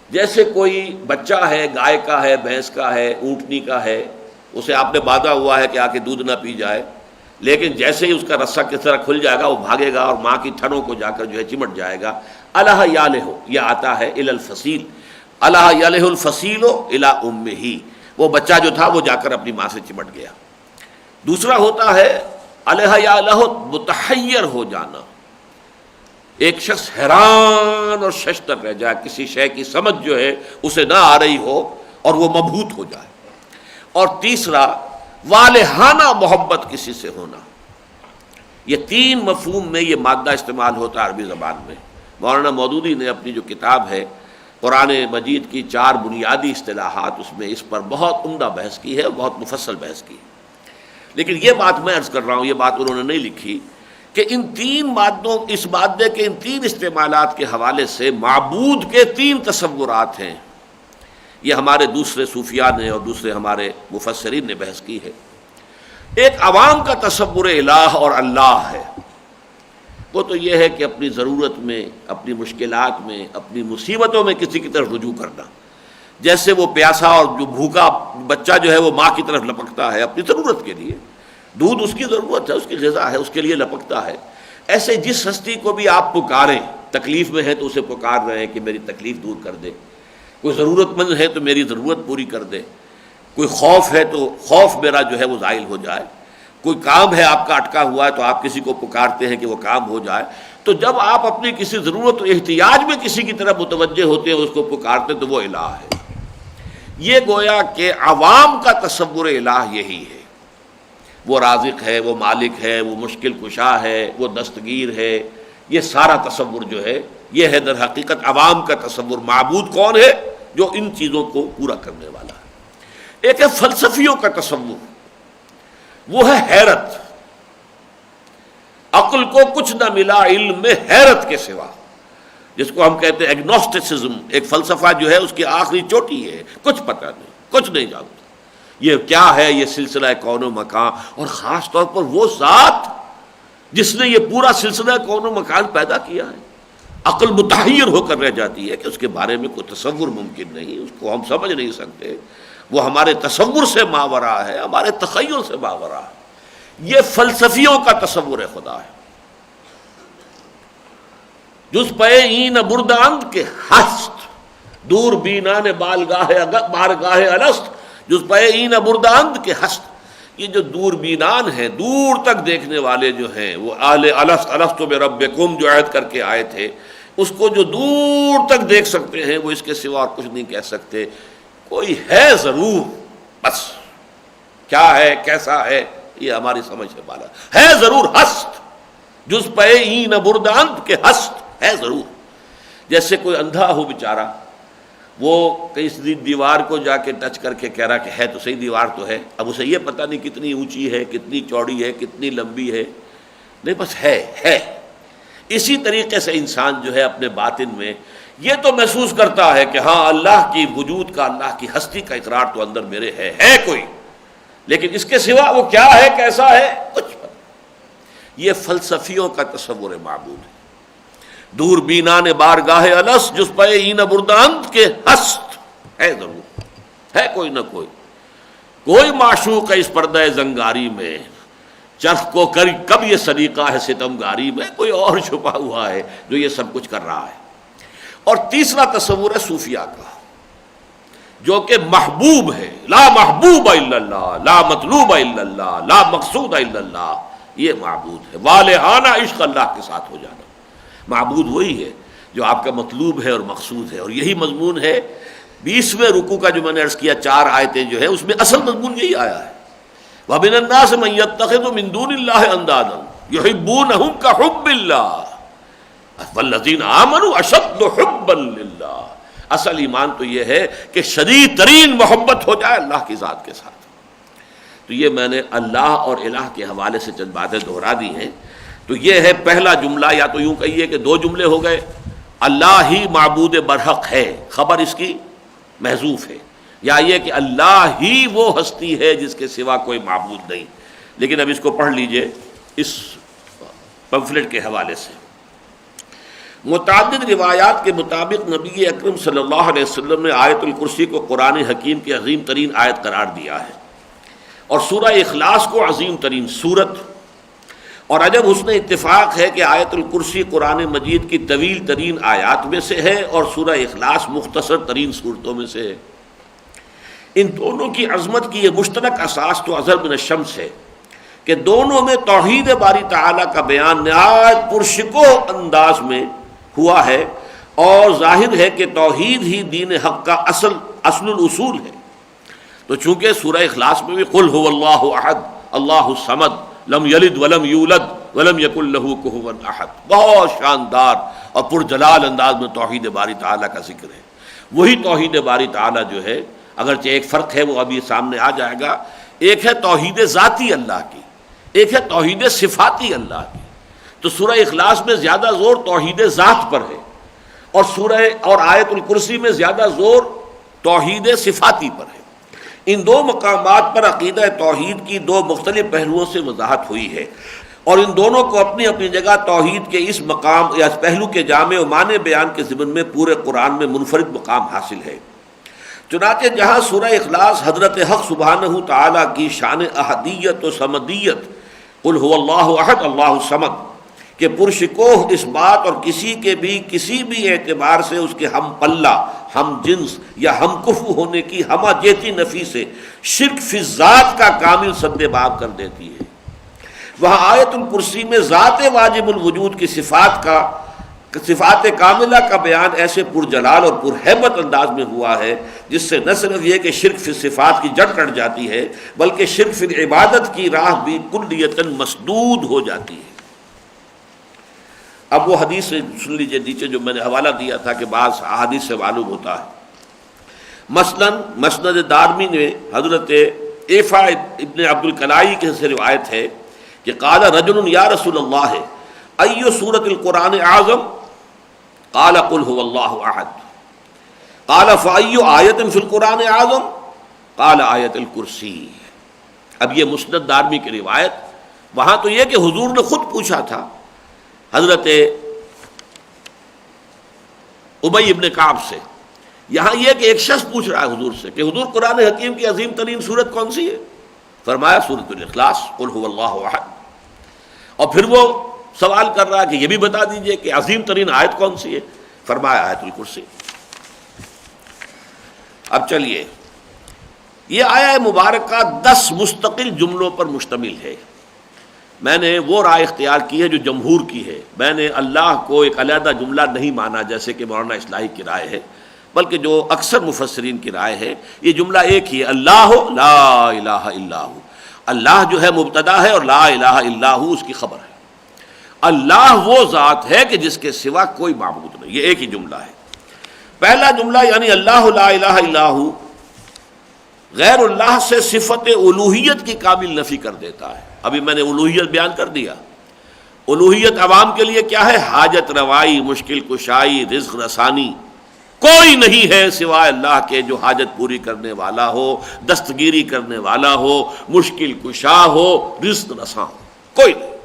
S2: جیسے کوئی بچہ ہے، گائے کا ہے، بھینس کا ہے، اونٹنی کا ہے، اسے آپ نے باندھا ہوا ہے کہ آ کے دودھ نہ پی جائے، لیکن جیسے ہی اس کا رسہ کس طرح کھل جائے گا وہ بھاگے گا اور ماں کی تھنوں کو جا کر جو ہے چمٹ جائے گا۔ الہ یا الہو یہ آتا ہے الی الفصیل، الہ یلہ الفصیل الی امہ، وہ بچہ جو تھا وہ جا کر اپنی ماں سے چمٹ گیا۔ دوسرا ہوتا ہے الہ یا الہ متحیر ہو جانا، ایک شخص حیران اور ششدر رہ جائے، کسی شے کی سمجھ جو ہے اسے نہ آ رہی ہو اور وہ مبہوت ہو جائے۔ اور تیسرا والہانہ محبت کسی سے ہونا۔ یہ 3 مفہوم میں یہ مادہ استعمال ہوتا ہے عربی زبان میں۔ مولانا مودودی نے اپنی جو کتاب ہے قرآن مجید کی 4 بنیادی اصطلاحات، اس میں اس پر بہت عمدہ بحث کی ہے، بہت مفصل بحث کی ہے۔ لیکن یہ بات میں عرض کر رہا ہوں، یہ بات انہوں نے نہیں لکھی کہ ان 3 مادوں، اس مادے کے ان 3 استعمالات کے حوالے سے معبود کے 3 تصورات ہیں۔ یہ ہمارے دوسرے صوفیاء نے اور دوسرے ہمارے مفسرین نے بحث کی ہے۔ ایک عوام کا تصور الہ اور اللہ ہے، وہ تو یہ ہے کہ اپنی ضرورت میں، اپنی مشکلات میں، اپنی مصیبتوں میں کسی کی طرف رجوع کرنا، جیسے وہ پیاسا اور جو بھوکا بچہ جو ہے وہ ماں کی طرف لپکتا ہے اپنی ضرورت کے لیے، دودھ اس کی ضرورت ہے، اس کی غذا ہے، اس کے لیے لپکتا ہے، ایسے جس ہستی کو بھی آپ پکاریں، تکلیف میں ہے تو اسے پکار رہے ہیں کہ میری تکلیف دور کر دے، کوئی ضرورت مند ہے تو میری ضرورت پوری کر دے، کوئی خوف ہے تو خوف میرا جو ہے وہ زائل ہو جائے، کوئی کام ہے آپ کا اٹکا ہوا ہے تو آپ کسی کو پکارتے ہیں کہ وہ کام ہو جائے۔ تو جب آپ اپنی کسی ضرورت و احتیاج میں کسی کی طرف متوجہ ہوتے ہیں، اس کو پکارتے تو وہ الہ ہے۔ یہ گویا کہ عوام کا تصور الہ یہی ہے، وہ رازق ہے، وہ مالک ہے، وہ مشکل کشا ہے، وہ دستگیر ہے، یہ سارا تصور جو ہے یہ ہے در حقیقت عوام کا تصور۔ معبود کون ہے؟ جو ان چیزوں کو پورا کرنے والا ہے۔ ایک ہے فلسفیوں کا تصور، وہ ہے حیرت، عقل کو کچھ نہ ملا علم میں حیرت کے سوا، جس کو ہم کہتے ہیں ایگنوسٹسزم۔ ایک فلسفہ جو ہے اس کی آخری چوٹی ہے، کچھ پتہ نہیں، کچھ نہیں جانتا، یہ کیا ہے یہ سلسلہ کون و مکان، اور خاص طور پر وہ ذات جس نے یہ پورا سلسلہ کون و مکان پیدا کیا ہے، عقل متحیر ہو کر رہ جاتی ہے کہ اس کے بارے میں کوئی تصور ممکن نہیں، اس کو ہم سمجھ نہیں سکتے، وہ ہمارے تصور سے ماورا ہے، ہمارے تخیل سے ماورا ہے۔ یہ فلسفیوں کا تصور خدا ہے۔ جز پہ این برداند کے ہست، دور بینان بارگاہ الست، جز پہ این برداند کے ہست۔ یہ جو دور بینان ہیں، دور تک دیکھنے والے جو ہیں، وہ اہل الست بربکم جو عہد کر کے آئے تھے، اس کو جو دور تک دیکھ سکتے ہیں وہ اس کے سوا اور کچھ نہیں کہہ سکتے۔ کوئی ہے ضرور، بس کیا ہے کیسا ہے یہ ہماری سمجھ سے بالا ہے، ضرور ہست، جز پہ این برداند کے ہست ہے ضرور۔ جیسے کوئی اندھا ہو بیچارہ، وہ کسی دیوار کو جا کے ٹچ کر کے کہہ رہا کہ ہے تو صحیح دیوار تو ہے، اب اسے یہ پتہ نہیں کتنی اونچی ہے، کتنی چوڑی ہے، کتنی لمبی ہے، نہیں بس ہے۔ اسی طریقے سے انسان جو ہے اپنے باطن میں یہ تو محسوس کرتا ہے کہ ہاں اللہ کی وجود کا، اللہ کی ہستی کا اقرار تو اندر میرے ہے کوئی، لیکن اس کے سوا وہ کیا ہے کیسا ہے کچھ پتہ نہیں۔ یہ فلسفیوں کا تصور معبود ہے۔ دور بینان بارگاہ الست، جس پہ این برداند کے ہست ہے ضرور، ہے کوئی نہ کوئی معشوق ہے اس پردہ زنگاری میں، چرخ کو کب یہ سلیقہ ہے ستمگاری میں، کوئی اور چھپا ہوا ہے جو یہ سب کچھ کر رہا ہے۔ اور تیسرا تصور ہے صوفیہ کا، جو کہ محبوب ہے، لا محبوب الا اللہ، لا مطلوب الا اللہ، لا مقصود الا اللہ، یہ معبود ہے۔ والہانہ عشق اللہ کے ساتھ ہو جانا، معبود وہی ہے جو آپ کا مطلوب ہے اور مقصود ہے۔ اور یہی مضمون ہے 20ویں رکوع کا جو میں نے عرض کیا، 4 آیتیں جو ہے اس میں اصل مضمون یہی آیا ہے۔ وَمِنَ النَّاسِ مَن يَتَّخِذُ مِن دُونِ اللَّهِ أَندَادًا يُحِبُّونَهُمْ كَحُبِّ اللَّهِ وَالَّذِينَ آمَنُوا أَشَدُّ حُبًّا لِلَّهِ۔ اصل ایمان تو یہ ہے کہ شدید ترین محبت ہو جائے اللہ کی ذات کے ساتھ۔ تو یہ میں نے اللہ اور الہ کے حوالے سے چند باتیں دہرا دی ہیں۔ تو یہ ہے پہلا جملہ، یا تو یوں کہیے کہ 2 جملے ہو گئے۔ اللہ ہی معبود برحق ہے، خبر اس کی محذوف ہے، یا یہ کہ اللہ ہی وہ ہستی ہے جس کے سوا کوئی معبود نہیں۔ لیکن اب اس کو پڑھ لیجئے اس پمفلٹ کے حوالے سے۔ متعدد روایات کے مطابق نبی اکرم صلی اللہ علیہ وسلم نے آیت الکرسی کو قرآن حکیم کی عظیم ترین آیت قرار دیا ہے، اور سورہ اخلاص کو عظیم ترین سورت۔ اور عجب حسن اتفاق ہے کہ آیت الکرسی قرآن مجید کی طویل ترین آیات میں سے ہے، اور سورہ اخلاص مختصر ترین صورتوں میں سے ہے۔ ان دونوں کی عظمت کی یہ مشترک اساس تو اظہر من الشمس ہے کہ دونوں میں توحید باری تعالیٰ کا بیان نہایت پرشکوہ انداز میں ہوا ہے، اور ظاہر ہے کہ توحید ہی دین حق کا اصل الاصول ہے۔ تو چونکہ سورہ اخلاص میں بھی قل هو اللہ احد اللہ الصمد لم یلد ولم یولد ولم یکن لہ کفوا احد، بہت شاندار اور پرجلال انداز میں توحید باری تعالیٰ کا ذکر ہے۔ وہی توحید باری تعالیٰ جو ہے، اگرچہ ایک فرق ہے وہ ابھی سامنے آ جائے گا، ایک ہے توحید ذاتی اللہ کی، ایک ہے توحید صفاتی اللہ کی۔ تو سورہ اخلاص میں زیادہ زور توحید ذات پر ہے، اور آیت الکرسی میں زیادہ زور توحید صفاتی پر ہے۔ ان 2 مقامات پر عقیدہ توحید کی 2 مختلف پہلوؤں سے وضاحت ہوئی ہے، اور ان دونوں کو اپنی اپنی جگہ توحید کے اس مقام یا اس پہلو کے جامع و معنی بیان کے ضمن میں پورے قرآن میں منفرد مقام حاصل ہے۔ چنانچہ جہاں سورہ اخلاص حضرت حق سبحانہ تعالیٰ کی شان احدیت و صمدیت، قل هو اللہ احد اللہ الصمد، کہ پرشکوہ اس بات اور کسی بھی اعتبار سے اس کے ہم پلہ، ہم جنس یا ہم کفو ہونے کی ہمہ جیتی نفی سے شرک فی ذات کا کامل سد باب کر دیتی ہے۔ وہاں آیت الکرسی میں ذات واجب الوجود کی صفات کاملہ کا بیان ایسے پرجلال اور پرہیبت انداز میں ہوا ہے جس سے نہ صرف یہ کہ شرک فی صفات کی جڑ کٹ جاتی ہے، بلکہ شرک فی عبادت کی راہ بھی کلیتاً مسدود ہو جاتی ہے۔ اب وہ حدیث سن لیجئے نیچے جو میں نے حوالہ دیا تھا کہ بعض احادیث سے معلوم ہوتا ہے۔ مثلا مسند دارمی میں حضرت ایفا ابن عبد الکلائی کے سے روایت ہے کہ قال رجل یا رسول اللہ ای سورۃ القرآن اعظم؟ قال قل هو اللہ احد۔ قال فای آیۃ فی القرآن اعظم؟ قال آیت الکرسی. اب یہ مسند دارمی کی روایت، وہاں تو یہ کہ حضور نے خود پوچھا تھا حضرت ابی ابن کعب سے، یہاں یہ کہ ایک شخص پوچھ رہا ہے حضور سے کہ حضور قرآن حکیم کی عظیم ترین سورت کون سی ہے؟ فرمایا سورۃ الاخلاص، قل هو اللہ احد. اور پھر وہ سوال کر رہا ہے کہ یہ بھی بتا دیجئے کہ عظیم ترین آیت کون سی ہے؟ فرمایا آیت الکرسی. اب چلیے، یہ آیہ مبارکہ 10 مستقل جملوں پر مشتمل ہے. میں نے وہ رائے اختیار کی ہے جو جمہور کی ہے. میں نے اللہ کو ایک علیحدہ جملہ نہیں مانا جیسے کہ مولانا اصلاحی کی رائے ہے، بلکہ جو اکثر مفسرین کی رائے ہے یہ جملہ ایک ہی ہے، اللہ لا الہ الا ہو. اللہ جو ہے مبتدا ہے اور لا الہ الا ہو اس کی خبر ہے. اللہ وہ ذات ہے کہ جس کے سوا کوئی معبود نہیں. یہ ایک ہی جملہ ہے. پہلا جملہ یعنی اللہ لا الہ الا ہو غیر اللہ سے صفت الوہیت کی کامل نفی کر دیتا ہے. ابھی میں نے الوہیت بیان کر دیا. الوہیت عوام کے لیے کیا ہے؟ حاجت روائی، مشکل کشائی، رزق رسانی. کوئی نہیں ہے سوائے اللہ کے جو حاجت پوری کرنے والا ہو، دستگیری کرنے والا ہو، مشکل کشا ہو، رزق رساں ہو. کوئی نہیں.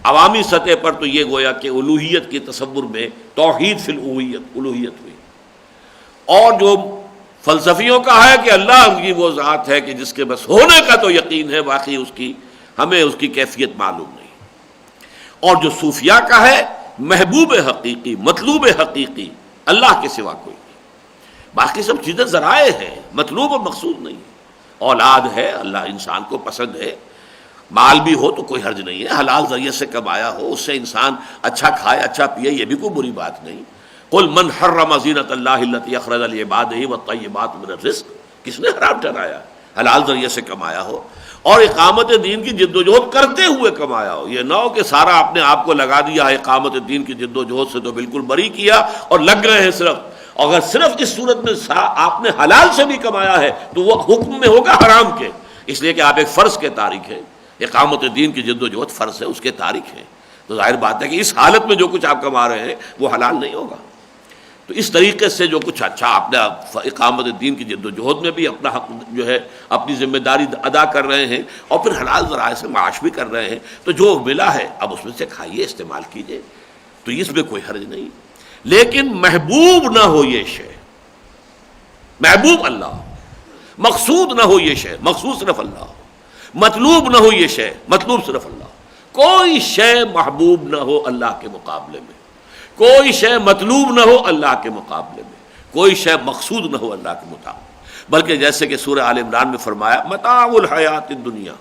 S2: عوامی سطح پر تو یہ گویا کہ الوہیت کے تصور میں توحید فی الالوہیت الوہیت ہوئی. اور جو فلسفیوں کا ہے کہ اللہ کی وہ ذات ہے کہ جس کے بس ہونے کا تو یقین ہے، باقی ہمیں اس کی کیفیت معلوم نہیں. اور جو صوفیاء کا ہے محبوب حقیقی، مطلوب حقیقی اللہ کے سوا کوئی نہیں. باقی سب چیزیں ذرائع ہیں، مطلوب اور مقصود نہیں. اولاد ہے، اللہ انسان کو پسند ہے. مال بھی ہو تو کوئی حرج نہیں ہے، حلال ذریعے سے کمایا ہو، اس سے انسان اچھا کھائے اچھا پیے، یہ بھی کوئی بری بات نہیں. قل من حرم زینت اللہ التی اخرج لعبادہ والطیبات من الرزق. کس نے حرام ٹھہرایا؟ حلال ذریعے سے کمایا ہو اور اقامت دین کی جد و جہد کرتے ہوئے کمایا ہو. یہ نہ ہو کہ سارا اپنے آپ کو لگا دیا ہے اقامت دین کی جد و جہد سے تو بالکل بری کیا اور لگ گئے ہیں صرف. اگر صرف اس صورت میں آپ نے حلال سے بھی کمایا ہے تو وہ حکم میں ہوگا حرام کے، اس لیے کہ آپ ایک فرض کے تارک ہیں. اقامت دین کی جد و جہد فرض ہے، اس کے تارک ہیں. تو ظاہر بات ہے کہ اس حالت میں جو کچھ آپ کما رہے ہیں وہ حلال نہیں ہوگا. تو اس طریقے سے جو کچھ اچھا اپنے اقامت دین کی جد و جہد میں بھی اپنا حق جو ہے اپنی ذمہ داری ادا کر رہے ہیں اور پھر حلال ذرائع سے معاش بھی کر رہے ہیں، تو جو ملا ہے اب اس میں سے کھائیے، استعمال کیجیے، تو اس میں کوئی حرج نہیں. لیکن محبوب نہ ہو یہ شے، محبوب اللہ ہو. مقصود نہ ہو یہ شے، مقصود صرف اللہ ہو. مطلوب نہ ہو یہ شے، مطلوب صرف اللہ ہو. کوئی شے محبوب نہ ہو اللہ کے مقابلے میں، کوئی شے مطلوب نہ ہو اللہ کے مقابلے میں، کوئی شے مقصود نہ ہو اللہ کے مطابق. بلکہ جیسے کہ سورہ آل عمران میں فرمایا متاع الحیات الدنیا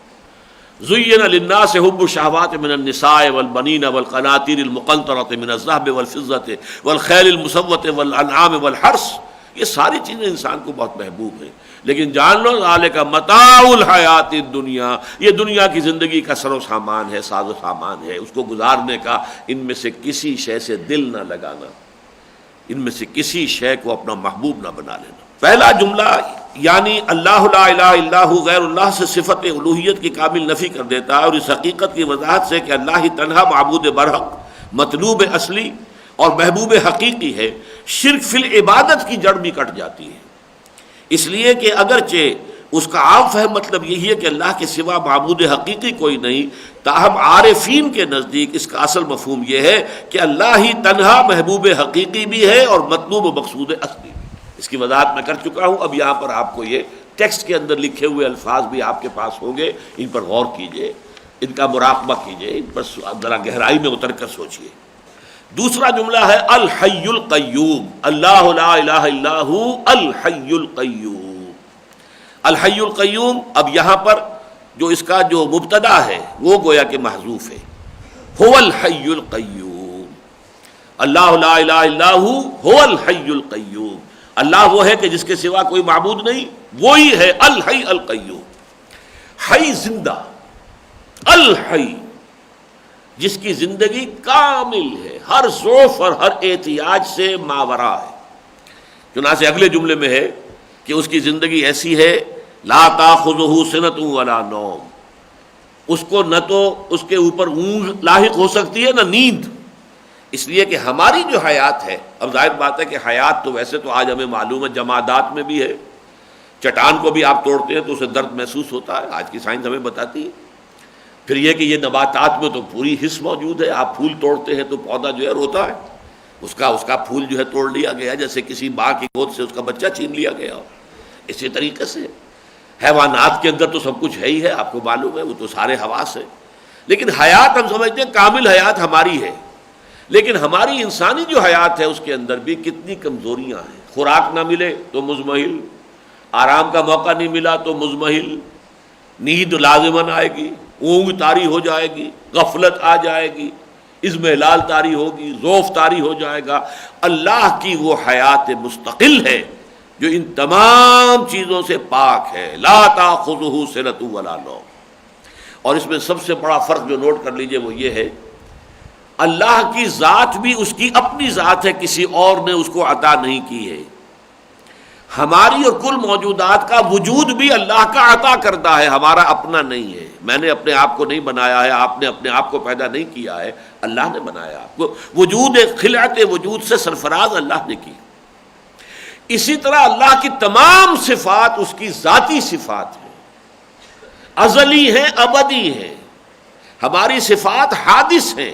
S2: زین للناس حب الشہوات من النساء والبنین والقناطیر المقنطرۃ من الذہب والفضۃ والخیل المسومۃ والانعام والحرث. یہ ساری چیزیں انسان کو بہت محبوب ہیں، لیکن جان لو ذالک متاع الحیات الدنیا، یہ دنیا کی زندگی کا سر و سامان ہے، ساز و سامان ہے، اس کو گزارنے کا. ان میں سے کسی شے سے دل نہ لگانا، ان میں سے کسی شے کو اپنا محبوب نہ بنا لینا. پہلا جملہ یعنی اللہ لا الہ الا ہو غیر اللہ سے صفت الوہیت کی کامل نفی کر دیتا ہے، اور اس حقیقت کی وضاحت سے کہ اللہ ہی تنہا معبود برحق، مطلوب اصلی اور محبوب حقیقی ہے. شرک فی العبادت کی جڑ بھی کٹ جاتی ہے، اس لیے کہ اگرچہ اس کا عام فہم مطلب یہی ہے کہ اللہ کے سوا معبود حقیقی کوئی نہیں، تاہم عارفین کے نزدیک اس کا اصل مفہوم یہ ہے کہ اللہ ہی تنہا محبوب حقیقی بھی ہے اور مطلوب و مقصود اصلی بھی. اس کی وضاحت میں کر چکا ہوں. اب یہاں پر آپ کو یہ ٹیکسٹ کے اندر لکھے ہوئے الفاظ بھی آپ کے پاس ہوں گے، ان پر غور کیجئے، ان کا مراقبہ کیجئے، ان پر ذرا گہرائی میں اتر کر سوچئے. دوسرا جملہ ہے الحی القیوم. اللہ لا الہ الا ہو الحی القیوم. الحی القیوم. اب یہاں پر جو اس کا جو مبتدا ہے وہ گویا کہ محذوف ہے. هو الحی القیوم. اللہ لا الہ الا ہو هو الحی القیوم. اللہ وہ ہے کہ جس کے سوا کوئی معبود نہیں، وہی ہے الحی القیوم. حی زندہ، الحی جس کی زندگی کامل ہے، ہر ضعف اور ہر احتیاج سے ماورا ہے. چنانچہ اگلے جملے میں ہے کہ اس کی زندگی ایسی ہے لا تاخذہ سنۃ ولا نوم. اس کو نہ تو اس کے اوپر اونگ لاحق ہو سکتی ہے نہ نیند. اس لیے کہ ہماری جو حیات ہے، اب ظاہر بات ہے کہ حیات تو ویسے تو آج ہمیں معلوم ہے جمادات میں بھی ہے، چٹان کو بھی آپ توڑتے ہیں تو اسے درد محسوس ہوتا ہے، آج کی سائنس ہمیں بتاتی ہے۔ پھر یہ کہ یہ نباتات میں تو پوری حس موجود ہے، آپ پھول توڑتے ہیں تو پودا جو ہے روتا ہے، اس کا پھول جو ہے توڑ لیا گیا جیسے کسی ماں کی گود سے اس کا بچہ چھین لیا گیا ہو۔ اسی طریقے سے حیوانات کے اندر تو سب کچھ ہے ہی ہے، آپ کو معلوم ہے، وہ تو سارے حواس ہیں، لیکن حیات ہم سمجھتے ہیں کامل حیات ہماری ہے، لیکن ہماری انسانی جو حیات ہے اس کے اندر بھی کتنی کمزوریاں ہیں۔ خوراک نہ ملے تو مزمحل، آرام کا موقع نہیں ملا تو مزمحل، نیند لازماً آئے گی، اونگ طاری ہو جائے گی، غفلت آ جائے گی، اضمحلال طاری ہوگی، ذوف طاری ہو جائے گا۔ اللہ کی وہ حیات مستقل ہے جو ان تمام چیزوں سے پاک ہے، لا تاخذہ سنۃ ولا نوم۔ اور اس میں سب سے بڑا فرق جو نوٹ کر لیجئے وہ یہ ہے، اللہ کی ذات بھی اس کی اپنی ذات ہے، کسی اور نے اس کو عطا نہیں کی ہے۔ ہماری اور کل موجودات کا وجود بھی اللہ کا عطا کردہ ہے، ہمارا اپنا نہیں ہے۔ میں نے اپنے آپ کو نہیں بنایا ہے، آپ نے اپنے آپ کو پیدا نہیں کیا ہے، اللہ نے بنایا آپ کو۔ وجود خلعت وجود سے سرفراز اللہ نے کی۔ اسی طرح اللہ کی تمام صفات اس کی ذاتی صفات ہیں، ازلی ہیں، ابدی ہیں۔ ہماری صفات حادث ہیں،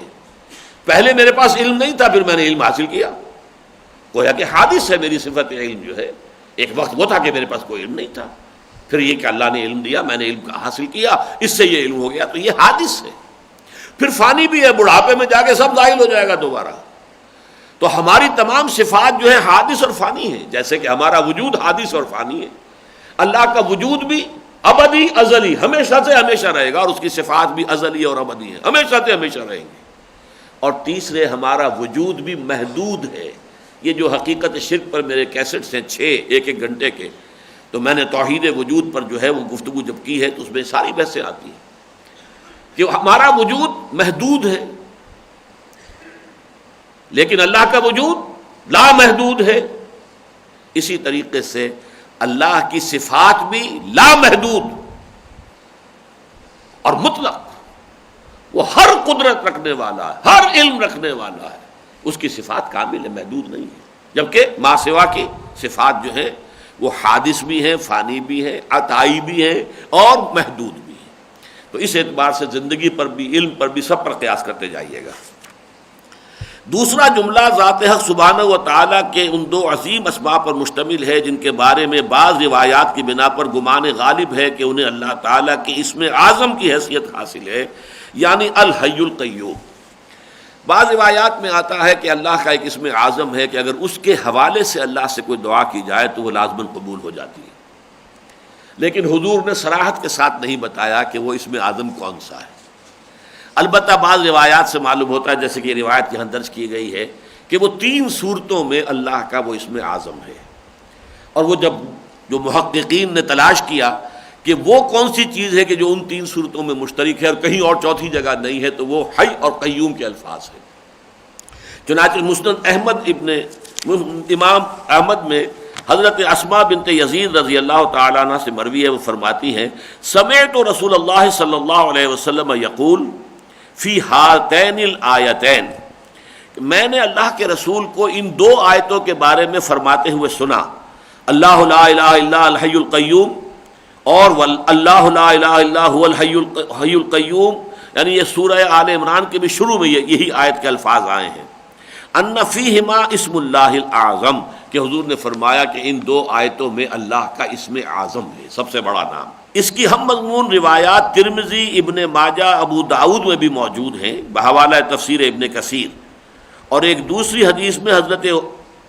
S2: پہلے میرے پاس علم نہیں تھا، پھر میں نے علم حاصل کیا، گویا کہ حادث ہے میری صفت علم جو ہے۔ ایک وقت وہ تھا کہ میرے پاس کوئی علم نہیں تھا، پھر یہ کہ اللہ نے علم دیا، میں نے علم حاصل کیا، اس سے یہ علم ہو گیا، تو یہ حادث ہے۔ پھر فانی بھی ہے، بڑھاپے میں جا کے سب زائل ہو جائے گا دوبارہ۔ تو ہماری تمام صفات جو ہے حادث اور فانی ہیں، جیسے کہ ہمارا وجود حادث اور فانی ہے، اللہ کا وجود بھی ابدی ازلی ہمیشہ سے ہمیشہ رہے گا، اور اس کی صفات بھی ازلی اور ابدی ہیں، ہمیشہ سے ہمیشہ رہیں گے۔ اور تیسرے ہمارا وجود بھی محدود ہے۔ یہ جو حقیقت شرک پر میرے کیسٹس ہیں 6 ایک گھنٹے کے، تو میں نے توحید وجود پر جو ہے وہ گفتگو جب کی ہے تو اس میں ساری بحثیں آتی ہیں کہ ہمارا وجود محدود ہے، لیکن اللہ کا وجود لامحدود ہے۔ اسی طریقے سے اللہ کی صفات بھی لامحدود اور مطلق، وہ ہر قدرت رکھنے والا ہے، ہر علم رکھنے والا ہے، اس کی صفات کامل ہے، محدود نہیں ہے۔ جبکہ ما سوا کی صفات جو ہیں وہ حادث بھی ہیں، فانی بھی ہیں، عطائی بھی ہیں اور محدود بھی ہیں۔ تو اس اعتبار سے زندگی پر بھی، علم پر بھی، سب پر قیاس کرتے جائیے گا۔ دوسرا جملہ ذات حق سبحانہ و تعالیٰ کے ان 2 عظیم اسماء پر مشتمل ہے جن کے بارے میں بعض روایات کی بنا پر گمان غالب ہے کہ انہیں اللہ تعالیٰ کے اسم اعظم کی حیثیت حاصل ہے، یعنی الحی القیوم۔ بعض روایات میں آتا ہے کہ اللہ کا ایک اسم اعظم ہے کہ اگر اس کے حوالے سے اللہ سے کوئی دعا کی جائے تو وہ لازماً قبول ہو جاتی ہے، لیکن حضور نے صراحت کے ساتھ نہیں بتایا کہ وہ اسم اعظم کون سا ہے۔ البتہ بعض روایات سے معلوم ہوتا ہے، جیسے کہ یہ روایت یہاں درج کی گئی ہے، کہ وہ 3 صورتوں میں اللہ کا وہ اسم اعظم ہے۔ اور وہ جو محققین نے تلاش کیا کہ وہ کون سی چیز ہے کہ جو ان 3 صورتوں میں مشترک ہے اور کہیں اور چوتھی جگہ نہیں ہے، تو وہ حی اور قیوم کے الفاظ ہیں۔ چنانچہ مسند احمد امام احمد میں حضرت اسماء بنت یزید رضی اللہ تعالیٰ عنہ سے مروی ہے، وہ فرماتی ہیں سمعت رسول اللہ صلی اللہ علیہ وسلم یقول فی ہاتین الآیتین، میں نے اللہ کے رسول کو ان 2 آیتوں کے بارے میں فرماتے ہوئے سنا، اللہ لا الہ الا الحی القیوم اور اللہ لا الہ الا هو الحی القیوم، یعنی یہ سورہ آل عمران کے بھی شروع میں یہی آیت کے الفاظ آئے ہیں، ان فیہما اسم اللہ الاعظم، کہ حضور نے فرمایا کہ ان 2 آیتوں میں اللہ کا اسم اعظم ہے، سب سے بڑا نام۔ اس کی ہم مضمون روایات ترمذی، ابن ماجہ، ابو داؤد میں بھی موجود ہیں بحوالہ تفسیر ابن کثیر، اور ایک دوسری حدیث میں حضرت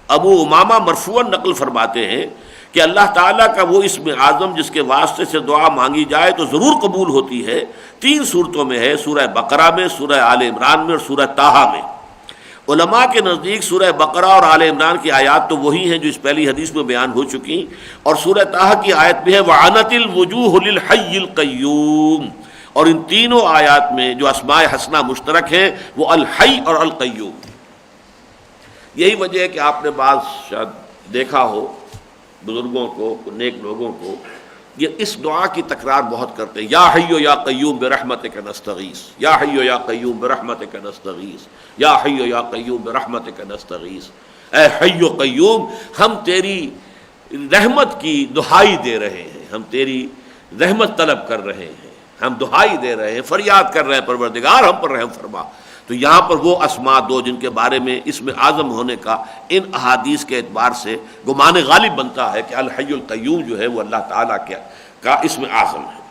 S2: ابو امامہ مرفوعاً نقل فرماتے ہیں کہ اللہ تعالیٰ کا وہ اسم اعظم جس کے واسطے سے دعا مانگی جائے تو ضرور قبول ہوتی ہے، 3 صورتوں میں ہے، سورہ بقرہ میں، سورہ آل عمران میں اور سورہ طٰہٰ میں۔ علماء کے نزدیک سورہ بقرہ اور آل عمران کی آیات تو وہی ہیں جو اس پہلی حدیث میں بیان ہو چکی، اور سورہ طٰہٰ کی آیت بھی ہے وَعَنَتِ الْوُجُوهُ لِلْحَيِّ الْقَيُّومِ، اور ان تینوں آیات میں جو اسماء حسنہ مشترک ہیں وہ الحی اور القیوم۔ یہی وجہ ہے کہ آپ نے بعض شاید دیکھا ہو بزرگوں کو، نیک لوگوں کو، یہ اس دعا کی تکرار بہت کرتے ہیں، یا حی یا قیوم برحمتک نستغیث، یا حی یا قیوم برحمتک نستغیث، یا حی یا قیوم برحمتک نستغیث، اے حی و قیوم ہم تیری رحمت کی دہائی دے رہے ہیں، ہم تیری رحمت طلب کر رہے ہیں، ہم دہائی دے رہے ہیں، فریاد کر رہے ہیں پروردگار ہم پر رحم فرما۔ تو یہاں پر وہ اسماء دو جن کے بارے میں اسم اعظم ہونے کا ان احادیث کے اعتبار سے گمان غالب بنتا ہے کہ الحی القیوم جو ہے وہ اللہ تعالیٰ کا اسم اعظم ہے۔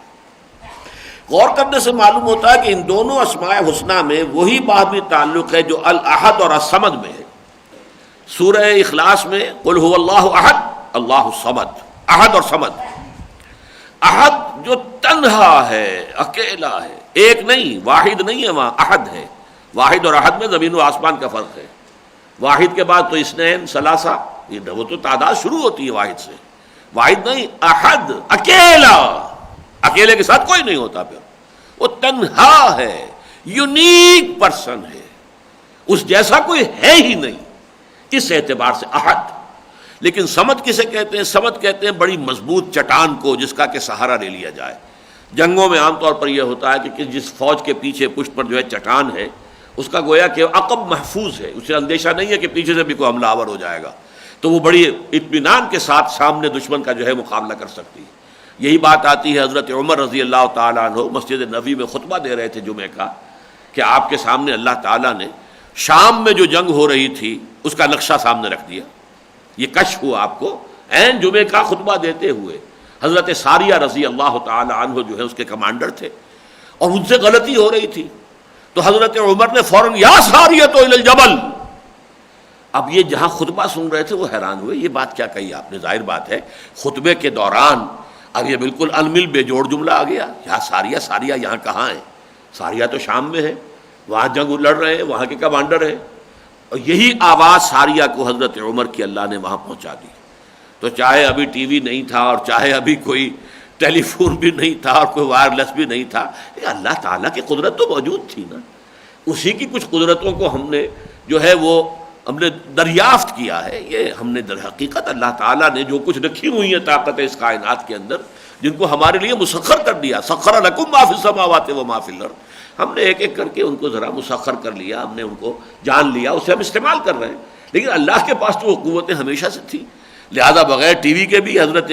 S2: غور کرنے سے معلوم ہوتا ہے کہ ان دونوں اسماء حسنہ میں وہی باہمی تعلق ہے جو الاحد اور الصمد میں ہے۔ سورہ اخلاص میں قل هو اللہ احد اللہ الصمد، احد اور صمد۔ احد جو تنہا ہے، اکیلا ہے، ایک نہیں، واحد نہیں ہے، وہاں احد ہے۔ واحد اور احد میں زمین و آسمان کا فرق ہے۔ واحد کے بعد تو اثنین، ثلاثہ، وہ تو تعداد شروع ہوتی ہے واحد سے۔ واحد نہیں، احد، اکیلا، اکیلے کے ساتھ کوئی نہیں ہوتا، پھر وہ تنہا ہے، یونیک پرسن ہے، اس جیسا کوئی ہے ہی نہیں، اس اعتبار سے احد۔ لیکن صمد کسے کہتے ہیں؟ صمد کہتے ہیں بڑی مضبوط چٹان کو جس کا کہ سہارا لے لیا جائے۔ جنگوں میں عام طور پر یہ ہوتا ہے کہ جس فوج کے پیچھے پشت پر جو ہے چٹان ہے، اس کا گویا کہ عقب محفوظ ہے، اسے اندیشہ نہیں ہے کہ پیچھے سے بھی کوئی حملہ آور ہو جائے گا، تو وہ بڑی اطمینان کے ساتھ سامنے دشمن کا جو ہے مقابلہ کر سکتی ہے۔ یہی بات آتی ہے حضرت عمر رضی اللہ تعالیٰ عنہ مسجد نبوی میں خطبہ دے رہے تھے جمعہ کا، کہ آپ کے سامنے اللہ تعالیٰ نے شام میں جو جنگ ہو رہی تھی اس کا نقشہ سامنے رکھ دیا۔ یہ کشف ہوا آپ کو عین جمعہ کا خطبہ دیتے ہوئے۔ حضرت ساریہ رضی اللہ تعالیٰ عنہ جو ہے اس کے کمانڈر تھے، اور ان سے غلطی ہو رہی تھی، تو حضرت عمر نے فوراً یا ساریۃ الی الجبل۔ اب یہ جہاں خطبہ سن رہے تھے وہ حیران ہوئے، یہ بات کیا کہی آپ نے؟ ظاہر بات ہے خطبے کے دوران اب یہ بالکل انمل بے جوڑ جملہ آ گیا، یا ساریہ، ساریہ یہاں کہاں ہے؟ ساریہ تو شام میں ہے، وہاں جنگ لڑ رہے ہیں، وہاں کے کمانڈر ہیں۔ اور یہی آواز ساریہ کو حضرت عمر کی اللہ نے وہاں پہنچا دی۔ تو چاہے ابھی ٹی وی نہیں تھا، اور چاہے ابھی کوئی ٹیلی فون بھی نہیں تھا، اور کوئی وائرلیس بھی نہیں تھا، اللہ تعالیٰ کی قدرت تو موجود تھی نا۔ اسی کی کچھ قدرتوں کو ہم نے جو ہے وہ ہم نے دریافت کیا ہے۔ یہ ہم نے در حقیقت اللہ تعالیٰ نے جو کچھ رکھی ہوئی ہیں طاقت اس کائنات کے اندر، جن کو ہمارے لیے مسخر کر دیا، سخر لکم ما فی السماوات و ما فی الارض، ہم نے ایک ایک کر کے ان کو ذرا مسخر کر لیا، ہم نے ان کو جان لیا، اسے ہم استعمال کر رہے ہیں۔ لیکن اللہ کے پاس تو وہ قوتیں ہمیشہ سے تھی، لہذا بغیر ٹی وی کے بھی حضرت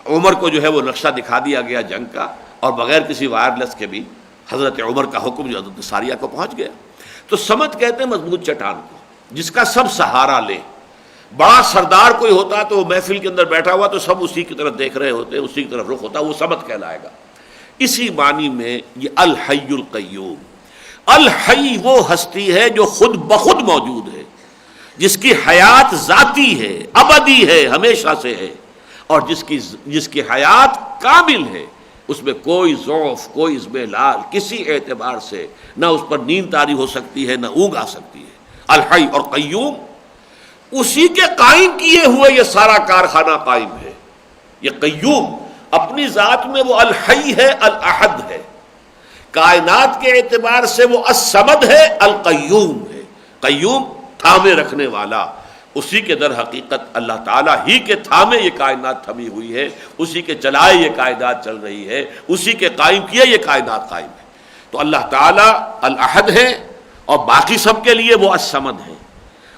S2: عمر کو جو ہے وہ نقشہ دکھا دیا گیا جنگ کا، اور بغیر کسی وائرلیس کے بھی حضرت عمر کا حکم جو حضرت ساریہ کو پہنچ گیا۔ تو سمت کہتے ہیں مضبوط چٹان کو جس کا سب سہارا لے۔ بڑا سردار کوئی ہوتا تو وہ محفل کے اندر بیٹھا ہوا تو سب اسی کی طرف دیکھ رہے ہوتے، اسی کی طرف رخ ہوتا، وہ سمت کہلائے گا۔ اسی معنی میں یہ الحی القیوم، الحی وہ ہستی ہے جو خود بخود موجود ہے، جس کی حیات ذاتی ہے، ابدی ہے، ہمیشہ سے ہے، اور جس کی حیات کامل ہے، اس میں کوئی ضعف، کوئی اضمحلال کسی اعتبار سے نہ اس پر نیند طاری ہو سکتی ہے، نہ اونگ آ سکتی ہے۔ الحی اور قیوم اسی کے قائم کیے ہوئے یہ سارا کارخانہ قائم ہے۔ یہ قیوم اپنی ذات میں وہ الحی ہے، الاحد ہے، کائنات کے اعتبار سے وہ الصمد ہے، القیوم ہے۔ قیوم تھامے رکھنے والا، اسی کے در حقیقت اللہ تعالیٰ ہی کے تھامے یہ کائنات تھمی ہوئی ہے، اسی کے چلائے یہ کائنات چل رہی ہے، اسی کے قائم کیے یہ کائنات قائم ہے۔ تو اللہ تعالیٰ الاحد ہے، اور باقی سب کے لیے وہ الصمد ہے۔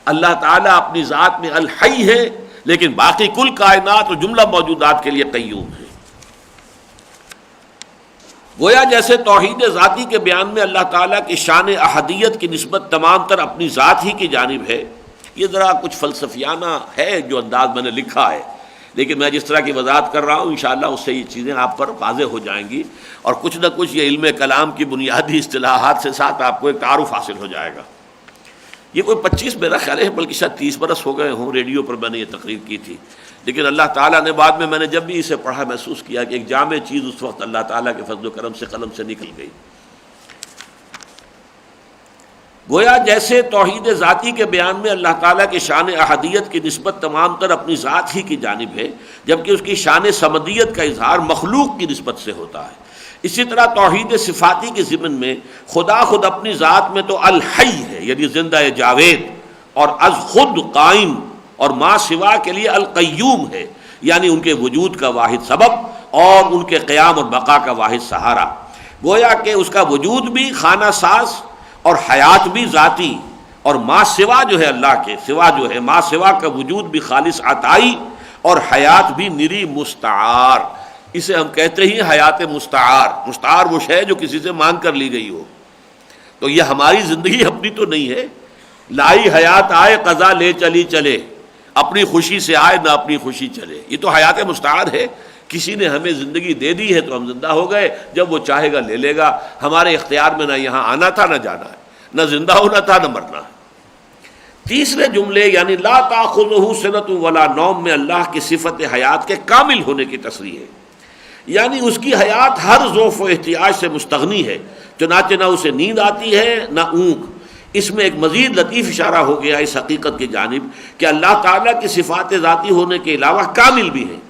S2: اللہ تعالیٰ اپنی ذات میں الحی ہے، لیکن باقی کل کائنات اور جملہ موجودات کے لیے قیوم ہے۔ گویا جیسے توحید ذاتی کے بیان میں اللہ تعالیٰ کی شان احدیت کی نسبت تمام تر اپنی ذات ہی کی جانب ہے، یہ ذرا کچھ فلسفیانہ ہے جو انداز میں نے لکھا ہے، لیکن میں جس طرح کی وضاحت کر رہا ہوں انشاءاللہ اس سے یہ چیزیں آپ پر واضح ہو جائیں گی، اور کچھ نہ کچھ یہ علم کلام کی بنیادی اصطلاحات سے ساتھ آپ کو ایک تعارف حاصل ہو جائے گا۔ یہ کوئی 25 میرا خیال ہے بلکہ شاید 30 برس ہو گئے ہوں، ریڈیو پر میں نے یہ تقریر کی تھی، لیکن اللہ تعالیٰ نے بعد میں نے جب بھی اسے پڑھا محسوس کیا کہ ایک جامع چیز اس وقت اللہ تعالیٰ کے فضل و کرم سے قلم سے نکل گئی۔ گویا جیسے توحید ذاتی کے بیان میں اللہ تعالیٰ کی شان احدیت کی نسبت تمام تر اپنی ذات ہی کی جانب ہے، جبکہ اس کی شان صمدیت کا اظہار مخلوق کی نسبت سے ہوتا ہے، اسی طرح توحید صفاتی کے ضمن میں خدا خود اپنی ذات میں تو الحی ہے، یعنی زندہ جاوید، اور از خود قائم، اور ما سوا کے لیے القیوم ہے، یعنی ان کے وجود کا واحد سبب اور ان کے قیام اور بقا کا واحد سہارا۔ گویا کہ اس کا وجود بھی خانہ ساز اور حیات بھی ذاتی، اور ما سوا جو ہے اللہ کے سوا جو ہے ما سوا کا وجود بھی خالص عطائی اور حیات بھی نری مستعار، اسے ہم کہتے ہیں حیات مستعار۔ مستعار وہ شے جو کسی سے مانگ کر لی گئی ہو، تو یہ ہماری زندگی اپنی تو نہیں ہے۔ لائی حیات آئے قضا لے چلی چلے، اپنی خوشی سے آئے نہ اپنی خوشی چلے، یہ تو حیات مستعار ہے۔ کسی نے ہمیں زندگی دے دی ہے تو ہم زندہ ہو گئے، جب وہ چاہے گا لے لے گا۔ ہمارے اختیار میں نہ یہاں آنا تھا نہ جانا ہے، نہ زندہ ہونا تھا نہ مرنا ہے۔ تیسرے جملے یعنی لا تاخذہ سنۃ ولا نوم میں اللہ کی صفت حیات کے کامل ہونے کی تصریح ہے، یعنی اس کی حیات ہر ذوف و احتیاج سے مستغنی ہے، چنانچہ نہ اسے نیند آتی ہے نہ اونگ۔ اس میں ایک مزید لطیف اشارہ ہو گیا اس حقیقت کی جانب کہ اللہ تعالیٰ کی صفات ذاتی ہونے کے علاوہ کامل بھی ہیں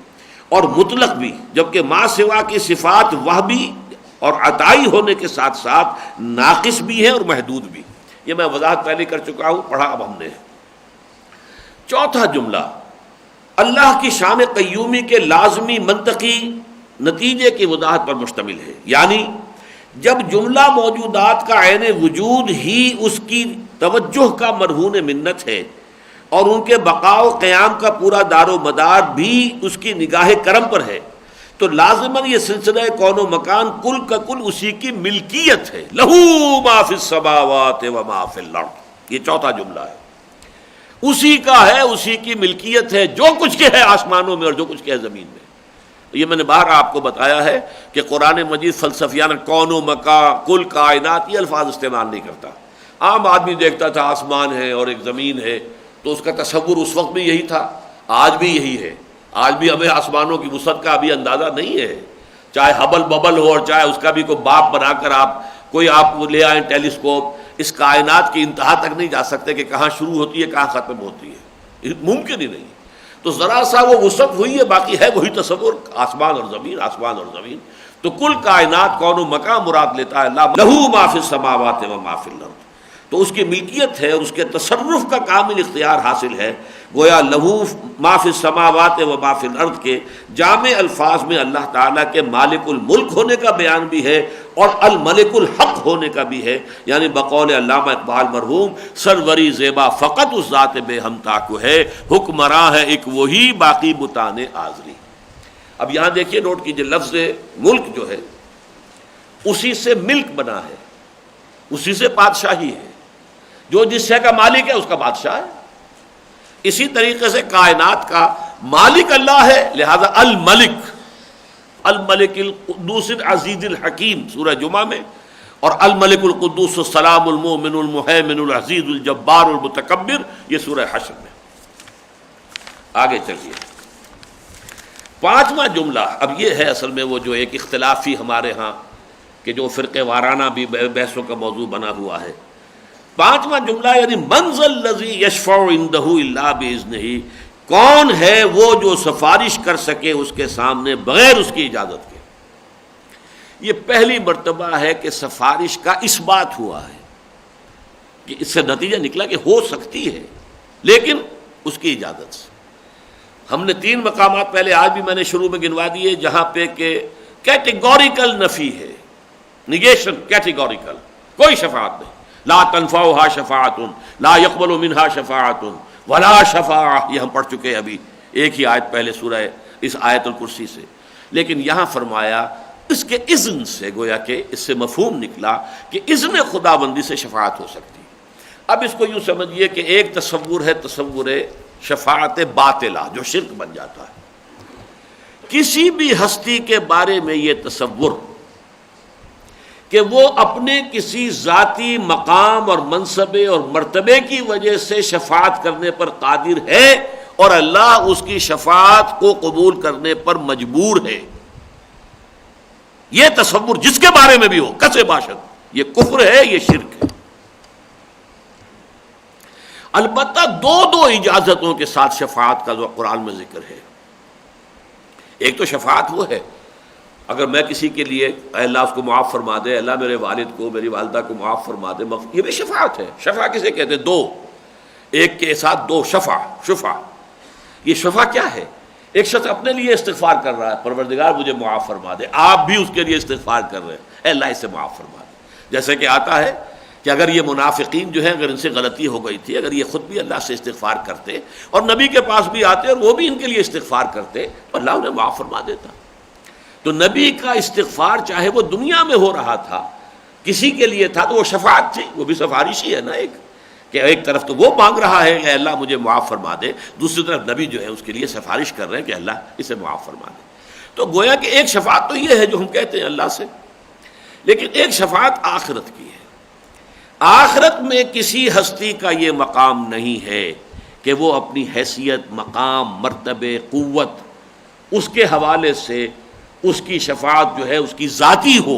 S2: اور مطلق بھی، جبکہ ما سوا کی صفات وہبی اور عطائی ہونے کے ساتھ ساتھ ناقص بھی ہیں اور محدود بھی۔ یہ میں وضاحت پہلے کر چکا ہوں، پڑھا اب ہم نے۔ چوتھا جملہ اللہ کی شان قیومی کے لازمی منطقی نتیجے کی وضاحت پر مشتمل ہے، یعنی جب جملہ موجودات کا عین وجود ہی اس کی توجہ کا مرہون منت ہے اور ان کے بقاء و قیام کا پورا دار و مدار بھی اس کی نگاہ کرم پر ہے، تو لازماً یہ سلسلہ کون و مکان کل کا کل اسی کی ملکیت ہے۔ لہو ما فی السماوات و ما فی الارض، یہ چوتھا جملہ ہے، اسی کا ہے، اسی کی ملکیت ہے جو کچھ کے ہے آسمانوں میں اور جو کچھ کے ہے زمین میں۔ یہ میں نے باہر آپ کو بتایا ہے کہ قرآن مجید فلسفیانہ کون و مکان کل کائنات یہ الفاظ استعمال نہیں کرتا۔ عام آدمی دیکھتا تھا آسمان ہے اور ایک زمین ہے تو اس کا تصور اس وقت بھی یہی تھا، آج بھی یہی ہے۔ آج بھی ہمیں آسمانوں کی وسعت کا ابھی اندازہ نہیں ہے، چاہے ہبل ببل ہو اور چاہے اس کا بھی کوئی باپ بنا کر آپ لے آئیں ٹیلیسکوپ، اس کائنات کی انتہا تک نہیں جا سکتے کہ کہاں شروع ہوتی ہے کہاں ختم ہوتی ہے، ممکن ہی نہیں۔ تو ذرا سا وہ وسعت ہوئی ہے، باقی ہے وہی تصور، آسمان اور زمین، آسمان اور زمین۔ تو کل کائنات کون و مکان مراد لیتا ہے اللہ، لہو ما فی السماوات و ما فی الارض، تو اس کی ملکیت ہے اور اس کے تصرف کا کامل اختیار حاصل ہے۔ گویا لہو ما فی السماوات و ما فی الارض کے جامع الفاظ میں اللہ تعالیٰ کے مالک الملک ہونے کا بیان بھی ہے اور الملک الحق ہونے کا بھی ہے، یعنی بقول علامہ اقبال مرحوم، سروری زیبا فقط اس ذات بے ہم تاکو ہے، حکمراں ہے ایک وہی باقی بتان آزری۔ اب یہاں دیکھیے نوٹ کیجیے، لفظ ملک جو ہے اسی سے ملک بنا ہے، اسی سے بادشاہی ہے، جو جس شے کا مالک ہے اس کا بادشاہ ہے۔ اسی طریقے سے کائنات کا مالک اللہ ہے، لہذا الملک، الملک القدوس العزیز الحکیم سورہ جمعہ میں، اور الملک القدوس السلام المؤمن المہیمن العزیز الجبار المتکبر یہ سورہ حشر میں۔ آگے چلیے، پانچواں جملہ اب یہ ہے اصل میں وہ جو ایک اختلافی ہمارے ہاں کہ جو فرقے وارانہ بھی بحثوں کا موضوع بنا ہوا ہے۔ پانچواں جملہ یعنی من ذا الذی یشفع عندہ الا باذنہ، کون ہے وہ جو سفارش کر سکے اس کے سامنے بغیر اس کی اجازت کے۔ یہ پہلی مرتبہ ہے کہ سفارش کا اس بات ہوا ہے کہ اس سے نتیجہ نکلا کہ ہو سکتی ہے لیکن اس کی اجازت سے۔ ہم نے 3 مقامات پہلے آج بھی میں نے شروع میں گنوا دیے جہاں پہ کہ کیٹیگوریکل نفی ہے، نگیشن کیٹیگوریکل، کوئی شفاعت نہیں، لا تنفعها شفاعت لا يقبل منها شفاعت ولا شفاعہ، یہ ہم پڑھ چکے ہیں ابھی ایک ہی آیت پہلے سورہ اس آیت الکرسی سے۔ لیکن یہاں فرمایا اس کے اذن سے، گویا کہ اس سے مفہوم نکلا کہ اذن خداوندی سے شفاعت ہو سکتی ہے۔ اب اس کو یوں سمجھیے کہ ایک تصور ہے تصور شفاعت باطلہ جو شرک بن جاتا ہے۔ کسی بھی ہستی کے بارے میں یہ تصور کہ وہ اپنے کسی ذاتی مقام اور منصبے اور مرتبے کی وجہ سے شفاعت کرنے پر قادر ہے اور اللہ اس کی شفاعت کو قبول کرنے پر مجبور ہے، یہ تصور جس کے بارے میں بھی ہو کسے باشد، یہ کفر ہے، یہ شرک ہے۔ البتہ دو اجازتوں کے ساتھ شفاعت کا جو قرآن میں ذکر ہے۔ ایک تو شفاعت وہ ہے اگر میں کسی کے لیے اے اللہ اس کو معاف فرما دے، اللہ میرے والد کو میری والدہ کو معاف فرما دے، یہ بھی شفاعت ہے۔ شفاعت کسے کہتے ہیں؟ دو، ایک کے ساتھ دو، شفع۔ یہ شفع کیا ہے؟ ایک شخص اپنے لیے استغفار کر رہا ہے، پروردگار مجھے معاف فرما دے، آپ بھی اس کے لیے استغفار کر رہے ہیں، اے اللہ اسے معاف فرما دے۔ جیسے کہ آتا ہے کہ اگر یہ منافقین جو ہیں اگر ان سے غلطی ہو گئی تھی، اگر یہ خود بھی اللہ سے استغفار کرتے اور نبی کے پاس بھی آتے اور وہ بھی ان کے لیے استغفار کرتے تو اللہ انہیں معاف فرما دیتا۔ تو نبی کا استغفار چاہے وہ دنیا میں ہو رہا تھا، کسی کے لیے تھا تو وہ شفاعت تھی، وہ بھی سفارش ہی ہے نا، کہ ایک طرف تو وہ مانگ رہا ہے کہ اللہ مجھے معاف فرما دے، دوسری طرف نبی جو ہے اس کے لیے سفارش کر رہے ہیں کہ اللہ اسے معاف فرما دے۔ تو گویا کہ ایک شفاعت تو یہ ہے جو ہم کہتے ہیں اللہ سے، لیکن ایک شفاعت آخرت کی ہے۔ آخرت میں کسی ہستی کا یہ مقام نہیں ہے کہ وہ اپنی حیثیت، مقام، مرتبے، قوت اس کے حوالے سے اس کی شفاعت جو ہے اس کی ذاتی ہو،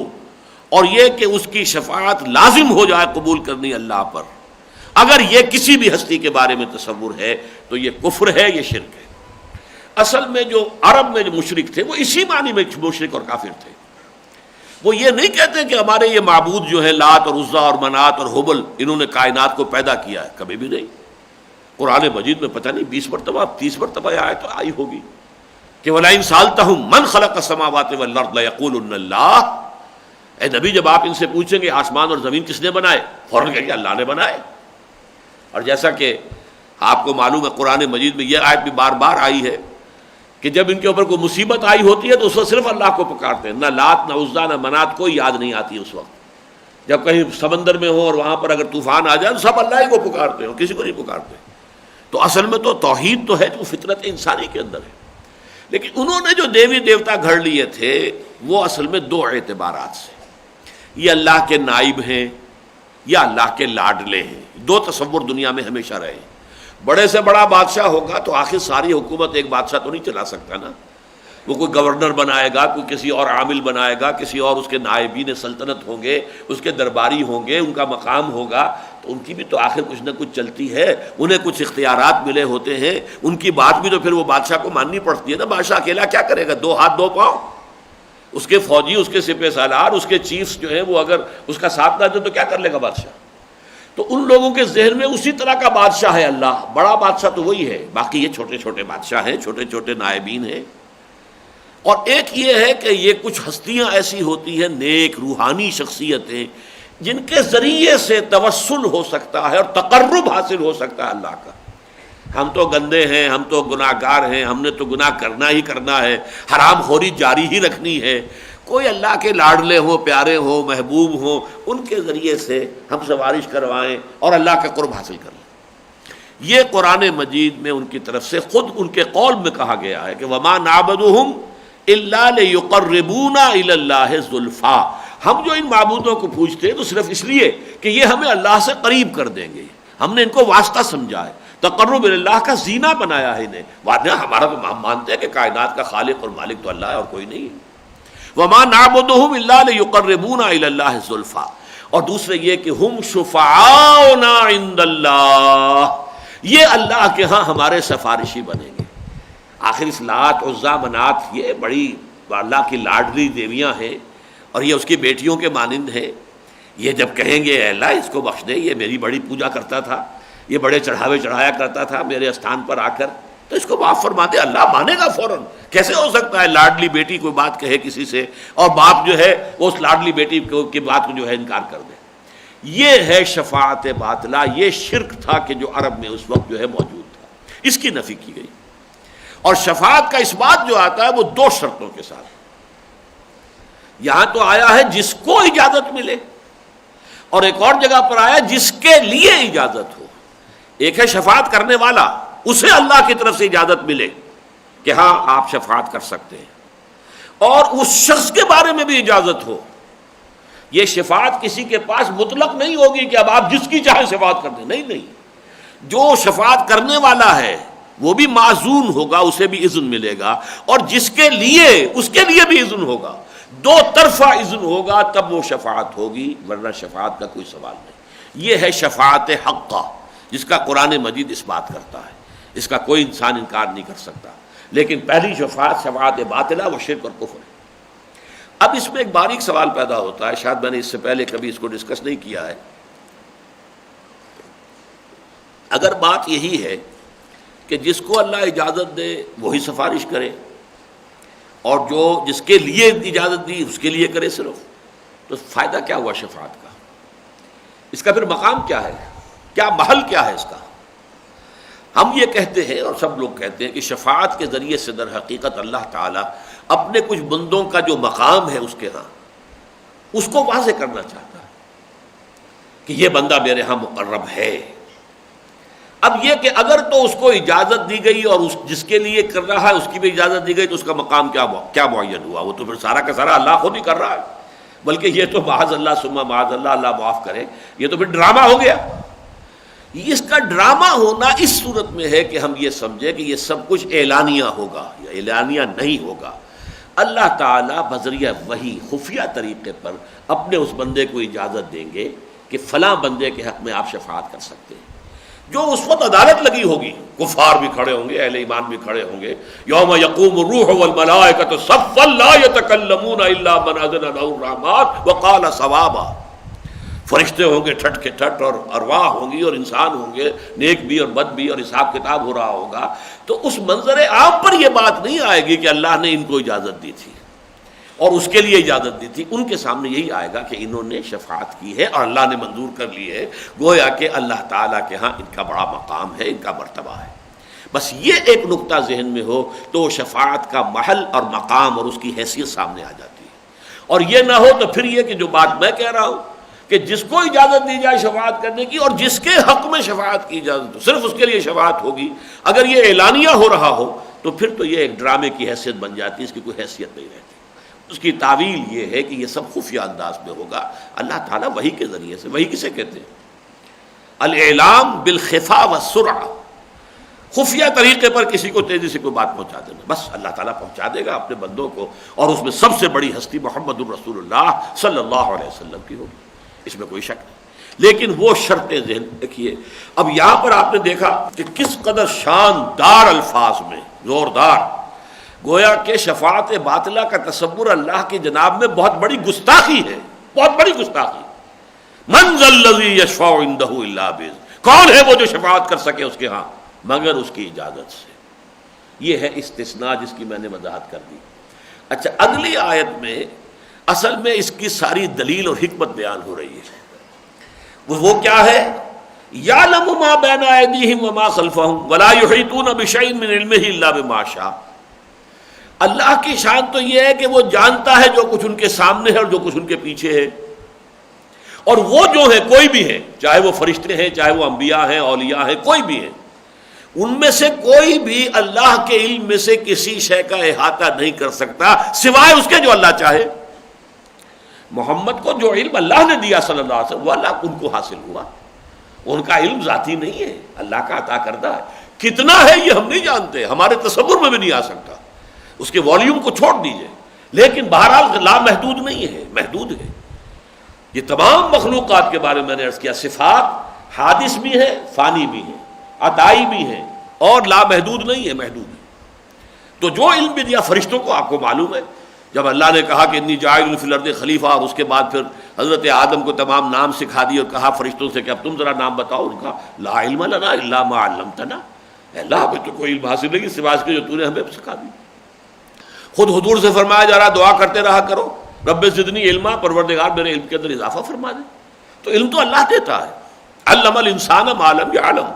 S2: اور یہ کہ اس کی شفاعت لازم ہو جائے قبول کرنی اللہ پر۔ اگر یہ کسی بھی ہستی کے بارے میں تصور ہے تو یہ کفر ہے، یہ شرک ہے۔ اصل میں جو عرب میں جو مشرک تھے وہ اسی معنی میں مشرک اور کافر تھے۔ وہ یہ نہیں کہتے کہ ہمارے یہ معبود جو ہیں لات اور عزا اور منات اور حبل انہوں نے کائنات کو پیدا کیا ہے، کبھی بھی نہیں۔ قرآن مجید میں پتہ نہیں 20 مرتبہ 30 مرتبہ یہ آیت آئی ہوگی کہ وَلَئِن سَأَلْتَهُم مَّنْ خَلَقَ السَّمَاوَاتِ وَالْأَرْضَ لَيَقُولُنَّ اللَّهُ۔ اے نبی جب آپ ان سے پوچھیں گے آسمان اور زمین کس نے بنائے، فوراً کہیں گے اللہ نے بنائے۔ اور جیسا کہ آپ کو معلوم ہے قرآن مجید میں یہ آیت بھی بار بار آئی ہے کہ جب ان کے اوپر کوئی مصیبت آئی ہوتی ہے تو اس وقت صرف اللہ کو پکارتے ہیں، نہ لات نہ عزا نہ منات کوئی یاد نہیں آتی اس وقت۔ جب کہیں سمندر میں ہو اور وہاں پر اگر طوفان آ جائے تو سب اللہ ہی کو پکارتے ہیں اور کسی کو نہیں پکارتے۔ تو اصل میں تو توحید تو ہے جو فطرت انسانی کے اندر ہے، لیکن انہوں نے جو دیوی دیوتا گھڑ لیے تھے وہ اصل میں دو اعتبارات سے، یہ اللہ کے نائب ہیں یا اللہ کے لاڈلے ہیں۔ دو تصور دنیا میں ہمیشہ رہے ہیں۔ بڑے سے بڑا بادشاہ ہوگا تو آخر ساری حکومت ایک بادشاہ تو نہیں چلا سکتا نا، وہ کوئی گورنر بنائے گا، کوئی کسی اور عامل بنائے گا، کسی اور اس کے نائبین سلطنت ہوں گے، اس کے درباری ہوں گے، ان کا مقام ہوگا، تو ان کی بھی تو آخر کچھ نہ کچھ چلتی ہے، انہیں کچھ اختیارات ملے ہوتے ہیں، ان کی بات بھی تو پھر وہ بادشاہ کو ماننی پڑتی ہے نا۔ بادشاہ اکیلا کیا کرے گا، 2 ہاتھ 2 پاؤں، اس کے فوجی، اس کے سپہ سالار، اس کے چیفز جو ہیں وہ اگر اس کا ساتھ نہ دیں تو کیا کر لے گا بادشاہ۔ تو ان لوگوں کے ذہن میں اسی طرح کا بادشاہ ہے اللہ، بڑا بادشاہ تو وہی ہے، باقی یہ چھوٹے چھوٹے بادشاہ ہیں، چھوٹے چھوٹے نائبین ہیں۔ اور ایک یہ ہے کہ یہ کچھ ہستیاں ایسی ہوتی ہیں، نیک روحانی شخصیتیں، جن کے ذریعے سے توسل ہو سکتا ہے اور تقرب حاصل ہو سکتا ہے اللہ کا۔ ہم تو گندے ہیں، ہم تو گناہ گار ہیں، ہم نے تو گناہ کرنا ہی کرنا ہے، حرام خوری جاری ہی رکھنی ہے۔ کوئی اللہ کے لاڈلے ہوں، پیارے ہوں، محبوب ہوں، ان کے ذریعے سے ہم سفارش کروائیں اور اللہ کا قرب حاصل کر لیں۔ یہ قرآن مجید میں ان کی طرف سے خود ان کے قول میں کہا گیا ہے کہ وَمَا نَعْبُدُهُمْ إِلَّا لِيُقَرِّبُونَا إِلَى اللَّهِ زُلْفَىٰ۔ ہم جو ان معبودوں کو پوجتے ہیں تو صرف اس لیے کہ یہ ہمیں اللہ سے قریب کر دیں گے، ہم نے ان کو واسطہ سمجھا ہے، تقرب اللہ کا زینہ بنایا ہے انہیں، ورنہ ہمارا تو ہم مانتے ہیں کہ کائنات کا خالق اور مالک تو اللہ ہے اور کوئی نہیں ہے۔ وَمَا نَعْبُدُهُمْ إِلَّا لِيُقَرِّبُونَا إِلَى اللَّهِ زُلْفَىٰ۔ اور دوسرے یہ کہ ہم شفعاؤنا عند اللہ، یہ اللہ کے ہاں ہمارے سفارشی بنیں گے۔ آخر اس لات عزا منات یہ بڑی اللہ کی لاڈلی دیویاں ہیں اور یہ اس کی بیٹیوں کے مانند ہیں۔ یہ جب کہیں گے اے اللہ اس کو بخش دے، یہ میری بڑی پوجا کرتا تھا، یہ بڑے چڑھاوے چڑھایا کرتا تھا میرے استھان پر آ کر، تو اس کو معاف فرما دے، اللہ مانے گا فوراً۔ کیسے ہو سکتا ہے لاڈلی بیٹی کوئی بات کہے کسی سے اور باپ جو ہے وہ اس لاڈلی بیٹی کی بات کو جو ہے انکار کر دے؟ یہ ہے شفاعت باطلہ، یہ شرک تھا کہ جو عرب میں اس وقت جو ہے موجود تھا، اس کی نفی کی گئی۔ اور شفاعت کا اس بات جو آتا ہے وہ 2 شرطوں کے ساتھ۔ یہاں تو آیا ہے جس کو اجازت ملے، اور ایک اور جگہ پر آیا جس کے لیے اجازت ہو۔ ایک ہے شفاعت کرنے والا، اسے اللہ کی طرف سے اجازت ملے کہ ہاں آپ شفاعت کر سکتے ہیں، اور اس شخص کے بارے میں بھی اجازت ہو۔ یہ شفاعت کسی کے پاس مطلق نہیں ہوگی کہ اب آپ جس کی چاہیں شفاعت کر دیں، نہیں، جو شفاعت کرنے والا ہے وہ بھی معذون ہوگا، اسے بھی اذن ملے گا، اور جس کے لیے اس کے لیے بھی اذن ہوگا، 2 طرفہ اذن ہوگا، تب وہ شفاعت ہوگی، ورنہ شفاعت کا کوئی سوال نہیں۔ یہ ہے شفاعت حقہ جس کا قرآن مجید اس بات کرتا ہے، اس کا کوئی انسان انکار نہیں کر سکتا۔ لیکن پہلی شفاعت شفاعت باطلہ وہ شرک اور کفر ہے۔ اب اس میں ایک باریک سوال پیدا ہوتا ہے، شاید میں نے اس سے پہلے کبھی اس کو ڈسکس نہیں کیا ہے۔ اگر بات یہی ہے کہ جس کو اللہ اجازت دے وہی سفارش کرے، اور جو جس کے لیے اجازت دی اس کے لیے کرے صرف، تو فائدہ کیا ہوا شفاعت کا؟ اس کا پھر مقام کیا ہے، کیا محل کیا ہے اس کا؟ ہم یہ کہتے ہیں اور سب لوگ کہتے ہیں کہ شفاعت کے ذریعے سے در حقیقت اللہ تعالیٰ اپنے کچھ بندوں کا جو مقام ہے اس کے ہاں، اس کو واضح کرنا چاہتا ہے کہ یہ بندہ میرے ہاں مقرب ہے۔ اب یہ کہ اگر تو اس کو اجازت دی گئی اور جس کے لیے کر رہا ہے اس کی بھی اجازت دی گئی تو اس کا مقام کیا معین ہوا؟ وہ تو پھر سارا کا سارا اللہ خود ہی کر رہا ہے، بلکہ یہ تو معاذ اللہ ثم معاذ اللہ، اللہ معاف کرے، یہ تو پھر ڈرامہ ہو گیا۔ اس کا ڈرامہ ہونا اس صورت میں ہے کہ ہم یہ سمجھے کہ یہ سب کچھ اعلانیہ ہوگا یا اعلانیہ نہیں ہوگا۔ اللہ تعالیٰ بذریعہ وحی خفیہ طریقے پر اپنے اس بندے کو اجازت دیں گے کہ فلاں بندے کے حق میں آپ شفاعت کر سکتے ہیں۔ جو اس وقت عدالت لگی ہوگی، کفار بھی کھڑے ہوں گے، اہل ایمان بھی کھڑے ہوں گے، یوم یقوم الروح والملائکۃ صفا لا یتکلمون الا من اذن له الرحمن وقال صوابا، فرشتے ہوں گے ٹھٹ کے ٹھٹ، اور ارواح ہوں گی اور انسان ہوں گے، نیک بھی اور بد بھی، اور حساب کتاب ہو رہا ہوگا۔ تو اس منظر عام پر یہ بات نہیں آئے گی کہ اللہ نے ان کو اجازت دی تھی اور اس کے لیے اجازت دی تھی، ان کے سامنے یہی آئے گا کہ انہوں نے شفاعت کی ہے اور اللہ نے منظور کر لی ہے، گویا کہ اللہ تعالیٰ کے ہاں ان کا بڑا مقام ہے، ان کا مرتبہ ہے۔ بس یہ ایک نقطہ ذہن میں ہو تو شفاعت کا محل اور مقام اور اس کی حیثیت سامنے آ جاتی ہے، اور یہ نہ ہو تو پھر یہ کہ جو بات میں کہہ رہا ہوں کہ جس کو اجازت دی جائے شفاعت کرنے کی اور جس کے حق میں شفاعت کی اجازت ہو صرف اس کے لیے شفاعت ہوگی، اگر یہ اعلانیہ ہو رہا ہو تو پھر تو یہ ایک ڈرامے کی حیثیت بن جاتی ہے، اس کی کوئی حیثیت نہیں رہتی۔ اس کی تعویل یہ ہے کہ یہ سب خفیہ انداز میں ہوگا، اللہ تعالیٰ وحی کے ذریعے سے۔ وحی کسے کہتے ہیں؟ الاعلام بالخفا والسرعہ، خفیہ طریقے پر کسی کو تیزی سے کوئی بات پہنچا دینا، بس اللہ تعالیٰ پہنچا دے گا اپنے بندوں کو، اور اس میں سب سے بڑی ہستی محمد الرسول اللہ صلی اللہ علیہ وسلم کی ہوگی، اس میں کوئی شک نہیں۔ لیکن وہ شرطیں ذہن دیکھیے، اب یہاں پر آپ نے دیکھا کہ کس قدر شاندار الفاظ میں، زوردار، گویا کہ شفاعت باطلہ کا تصور اللہ کی جناب میں بہت بڑی گستاخی ہے، بہت بڑی گستاخی۔ من ذا الذی یشفع عندہ الا باذنہ، کون ہے وہ جو شفاعت کر سکے اس کے ہاں مگر اس کی اجازت سے؟ یہ ہے استثناء جس کی میں نے وضاحت کر دی۔ اچھا، اگلی آیت میں اصل میں اس کی ساری دلیل اور حکمت بیان ہو رہی ہے۔ وہ کیا ہے؟ یعلم ما بین ایدیہم وما خلفہم ولا یحیطون بشیء من علمہ الا بما شاء۔ اللہ کی شان تو یہ ہے کہ وہ جانتا ہے جو کچھ ان کے سامنے ہے اور جو کچھ ان کے پیچھے ہے، اور وہ جو ہے کوئی بھی ہے، چاہے وہ فرشتے ہیں، چاہے وہ انبیاء ہیں، اولیاء ہیں، کوئی بھی ہے، ان میں سے کوئی بھی اللہ کے علم میں سے کسی شے کا احاطہ نہیں کر سکتا سوائے اس کے جو اللہ چاہے۔ محمد کو جو علم اللہ نے دیا صلی اللہ علیہ وسلم وہ اللہ ان کو حاصل ہوا، ان کا علم ذاتی نہیں ہے، اللہ کا عطا کردہ ہے۔ کتنا ہے یہ ہم نہیں جانتے، ہمارے تصور میں بھی نہیں آ سکتا، اس کے والیوم کو چھوڑ دیجئے، لیکن بہرحال لامحدود نہیں ہے، محدود ہے۔ یہ تمام مخلوقات کے بارے میں نے عرض کیا، صفات حادث بھی ہے، فانی بھی ہے، عطائی بھی ہے، اور لامحدود نہیں ہے، محدود ہے۔ تو جو علم بھی دیا فرشتوں کو، آپ کو معلوم ہے جب اللہ نے کہا کہ انی جاعل فی الارض خلیفہ، اور اس کے بعد پھر حضرت آدم کو تمام نام سکھا دی اور کہا فرشتوں سے کہ اب تم ذرا نام بتاؤ، ان کا لا علم لنا الا ما علمتنا، اللہ ہمیں تو کوئی علم حاصل نہیں سوائے اس کے جو تو نے ہمیں سکھا دی۔ خود حضور سے فرمایا جا رہا دعا کرتے رہا کرو، رب زدنی علما، پروردگار میرے علم کے اندر اضافہ فرما دے۔ تو علم تو اللہ دیتا ہے، علم الانسان ما لم یعلم،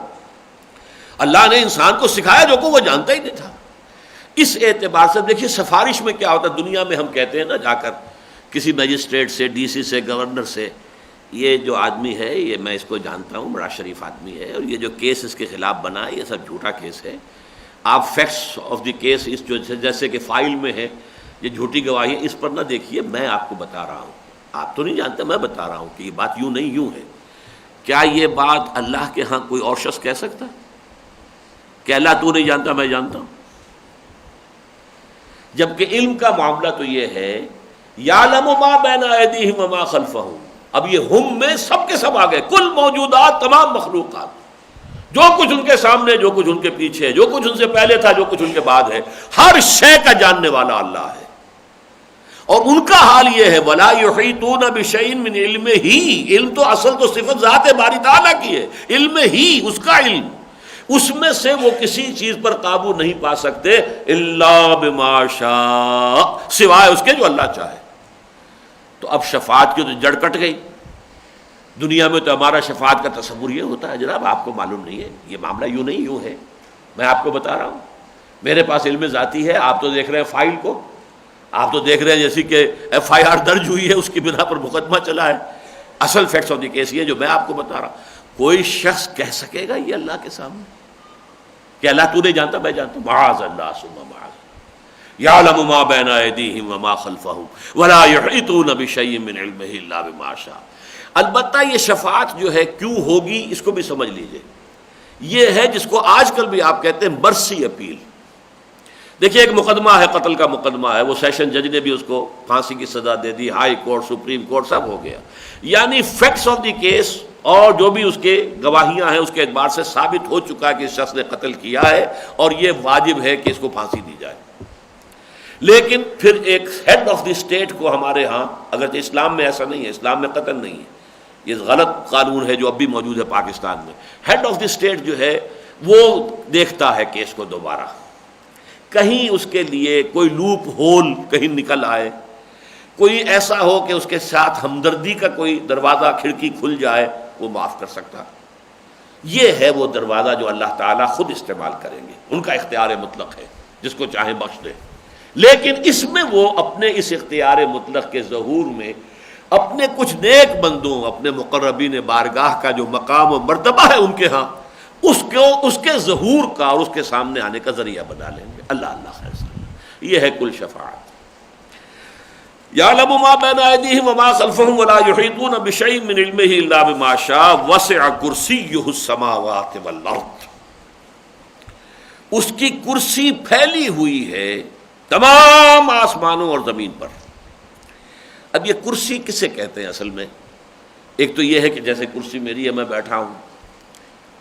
S2: اللہ نے انسان کو سکھایا جو کو وہ جانتا ہی نہیں تھا۔ اس اعتبار سے دیکھیے سفارش میں کیا ہوتا ہے، دنیا میں ہم کہتے ہیں نا جا کر کسی مجسٹریٹ سے، ڈی سی سے، گورنر سے، یہ جو آدمی ہے یہ میں اس کو جانتا ہوں، بڑا شریف آدمی ہے، اور یہ جو کیس اس کے خلاف بنا ہے یہ سب جھوٹا کیس ہے، آپ فیکٹس آف دی کیس اس جو جیسے کہ فائل میں ہے یہ جھوٹی گواہی ہے، اس پر نہ دیکھیے، میں آپ کو بتا رہا ہوں، آپ تو نہیں جانتے، میں بتا رہا ہوں کہ یہ بات یوں نہیں یوں ہے۔ کیا یہ بات اللہ کے ہاں کوئی اور شخص کہہ سکتا کہ اللہ تو نہیں جانتا میں جانتا ہوں؟ جبکہ علم کا معاملہ تو یہ ہے یعلم ما بین ایدیہم وما خلفہم، اب یہ ہم میں سب کے سب آ گئے، کل موجودات، تمام مخلوقات، جو کچھ ان کے سامنے، جو کچھ ان کے پیچھے، جو کچھ ان سے پہلے تھا، جو کچھ ان کے بعد ہے، ہر شے کا جاننے والا اللہ ہے۔ اور ان کا حال یہ ہے ولا یحیطون بشیء من علمہ، علم تو اصل تو صفت ذات باری تعالیٰ کی ہے، علم ہی اس کا علم، اس میں سے وہ کسی چیز پر قابو نہیں پا سکتے الا بما شاء، سوائے اس کے جو اللہ چاہے۔ تو اب شفاعت کی تو جڑ کٹ گئی، دنیا میں تو ہمارا شفاعت کا تصور یہ ہوتا ہے جناب آپ کو معلوم نہیں ہے، یہ معاملہ یوں نہیں یوں ہے، میں آپ کو بتا رہا ہوں، میرے پاس علم ذاتی ہے، آپ تو دیکھ رہے ہیں فائل کو، آپ تو دیکھ رہے ہیں جیسی کہ ایف آئی آر درج ہوئی ہے اس کی بنا پر مقدمہ چلا ہے، اصل فیکٹس آف دی کیس یہ جو میں آپ کو بتا رہا ہوں۔ کوئی شخص کہہ سکے گا یہ اللہ کے سامنے کہ اللہ تو نہیں جانتا میں جانتا ہوں؟ معاذ اللہ ثم معاذ، یعلم ما بین ایدیہم وما خلفہم ولا یحیطون بشیء من علمہ الا بما شاء۔ البتہ یہ شفاعت جو ہے کیوں ہوگی اس کو بھی سمجھ لیجئے، یہ ہے جس کو آج کل بھی آپ کہتے ہیں مرسی اپیل۔ دیکھیے ایک مقدمہ ہے، قتل کا مقدمہ ہے، وہ سیشن جج نے بھی اس کو پھانسی کی سزا دے دی، ہائی کورٹ سپریم کورٹ سب ہو گیا، یعنی فیکٹس آف دی کیس اور جو بھی اس کے گواہیاں ہیں اس کے اعتبار سے ثابت ہو چکا ہے کہ اس شخص نے قتل کیا ہے اور یہ واجب ہے کہ اس کو پھانسی دی جائے۔ لیکن پھر ایک ہیڈ آف دی اسٹیٹ کو ہمارے ہاں، اگرچہ اسلام میں ایسا نہیں ہے، اسلام میں قتل نہیں ہے، یہ غلط قانون ہے جو اب بھی موجود ہے پاکستان میں، ہیڈ آف دی اسٹیٹ جو ہے وہ دیکھتا ہے کیس کو دوبارہ، کہیں اس کے لیے کوئی لوپ ہول کہیں نکل آئے، کوئی ایسا ہو کہ اس کے ساتھ ہمدردی کا کوئی دروازہ کھڑکی کھل جائے، وہ معاف کر سکتا۔ یہ ہے وہ دروازہ جو اللہ تعالیٰ خود استعمال کریں گے، ان کا اختیار مطلق ہے، جس کو چاہیں بخش دے۔ لیکن اس میں وہ اپنے اس اختیار مطلق کے ظہور میں اپنے کچھ نیک بندوں، اپنے مقربین بارگاہ کا جو مقام و مرتبہ ہے ان کے ہاں، اس کے ظہور کا اور اس کے سامنے آنے کا ذریعہ بنا لیں گے۔ اللہ خیر سے، یہ ہے کل شفاعت۔ یعلم ما بین ایدیہم وما خلفہم ولا یحیطون بشیء من علمہ الا بما شاء وسع کرسیہ السماوات والارض۔ اس کی کرسی پھیلی ہوئی ہے تمام آسمانوں اور زمین پر۔ اب یہ کرسی کسے کہتے ہیں اصل میں؟ ایک تو یہ ہے کہ جیسے کرسی میری ہے میں بیٹھا ہوں،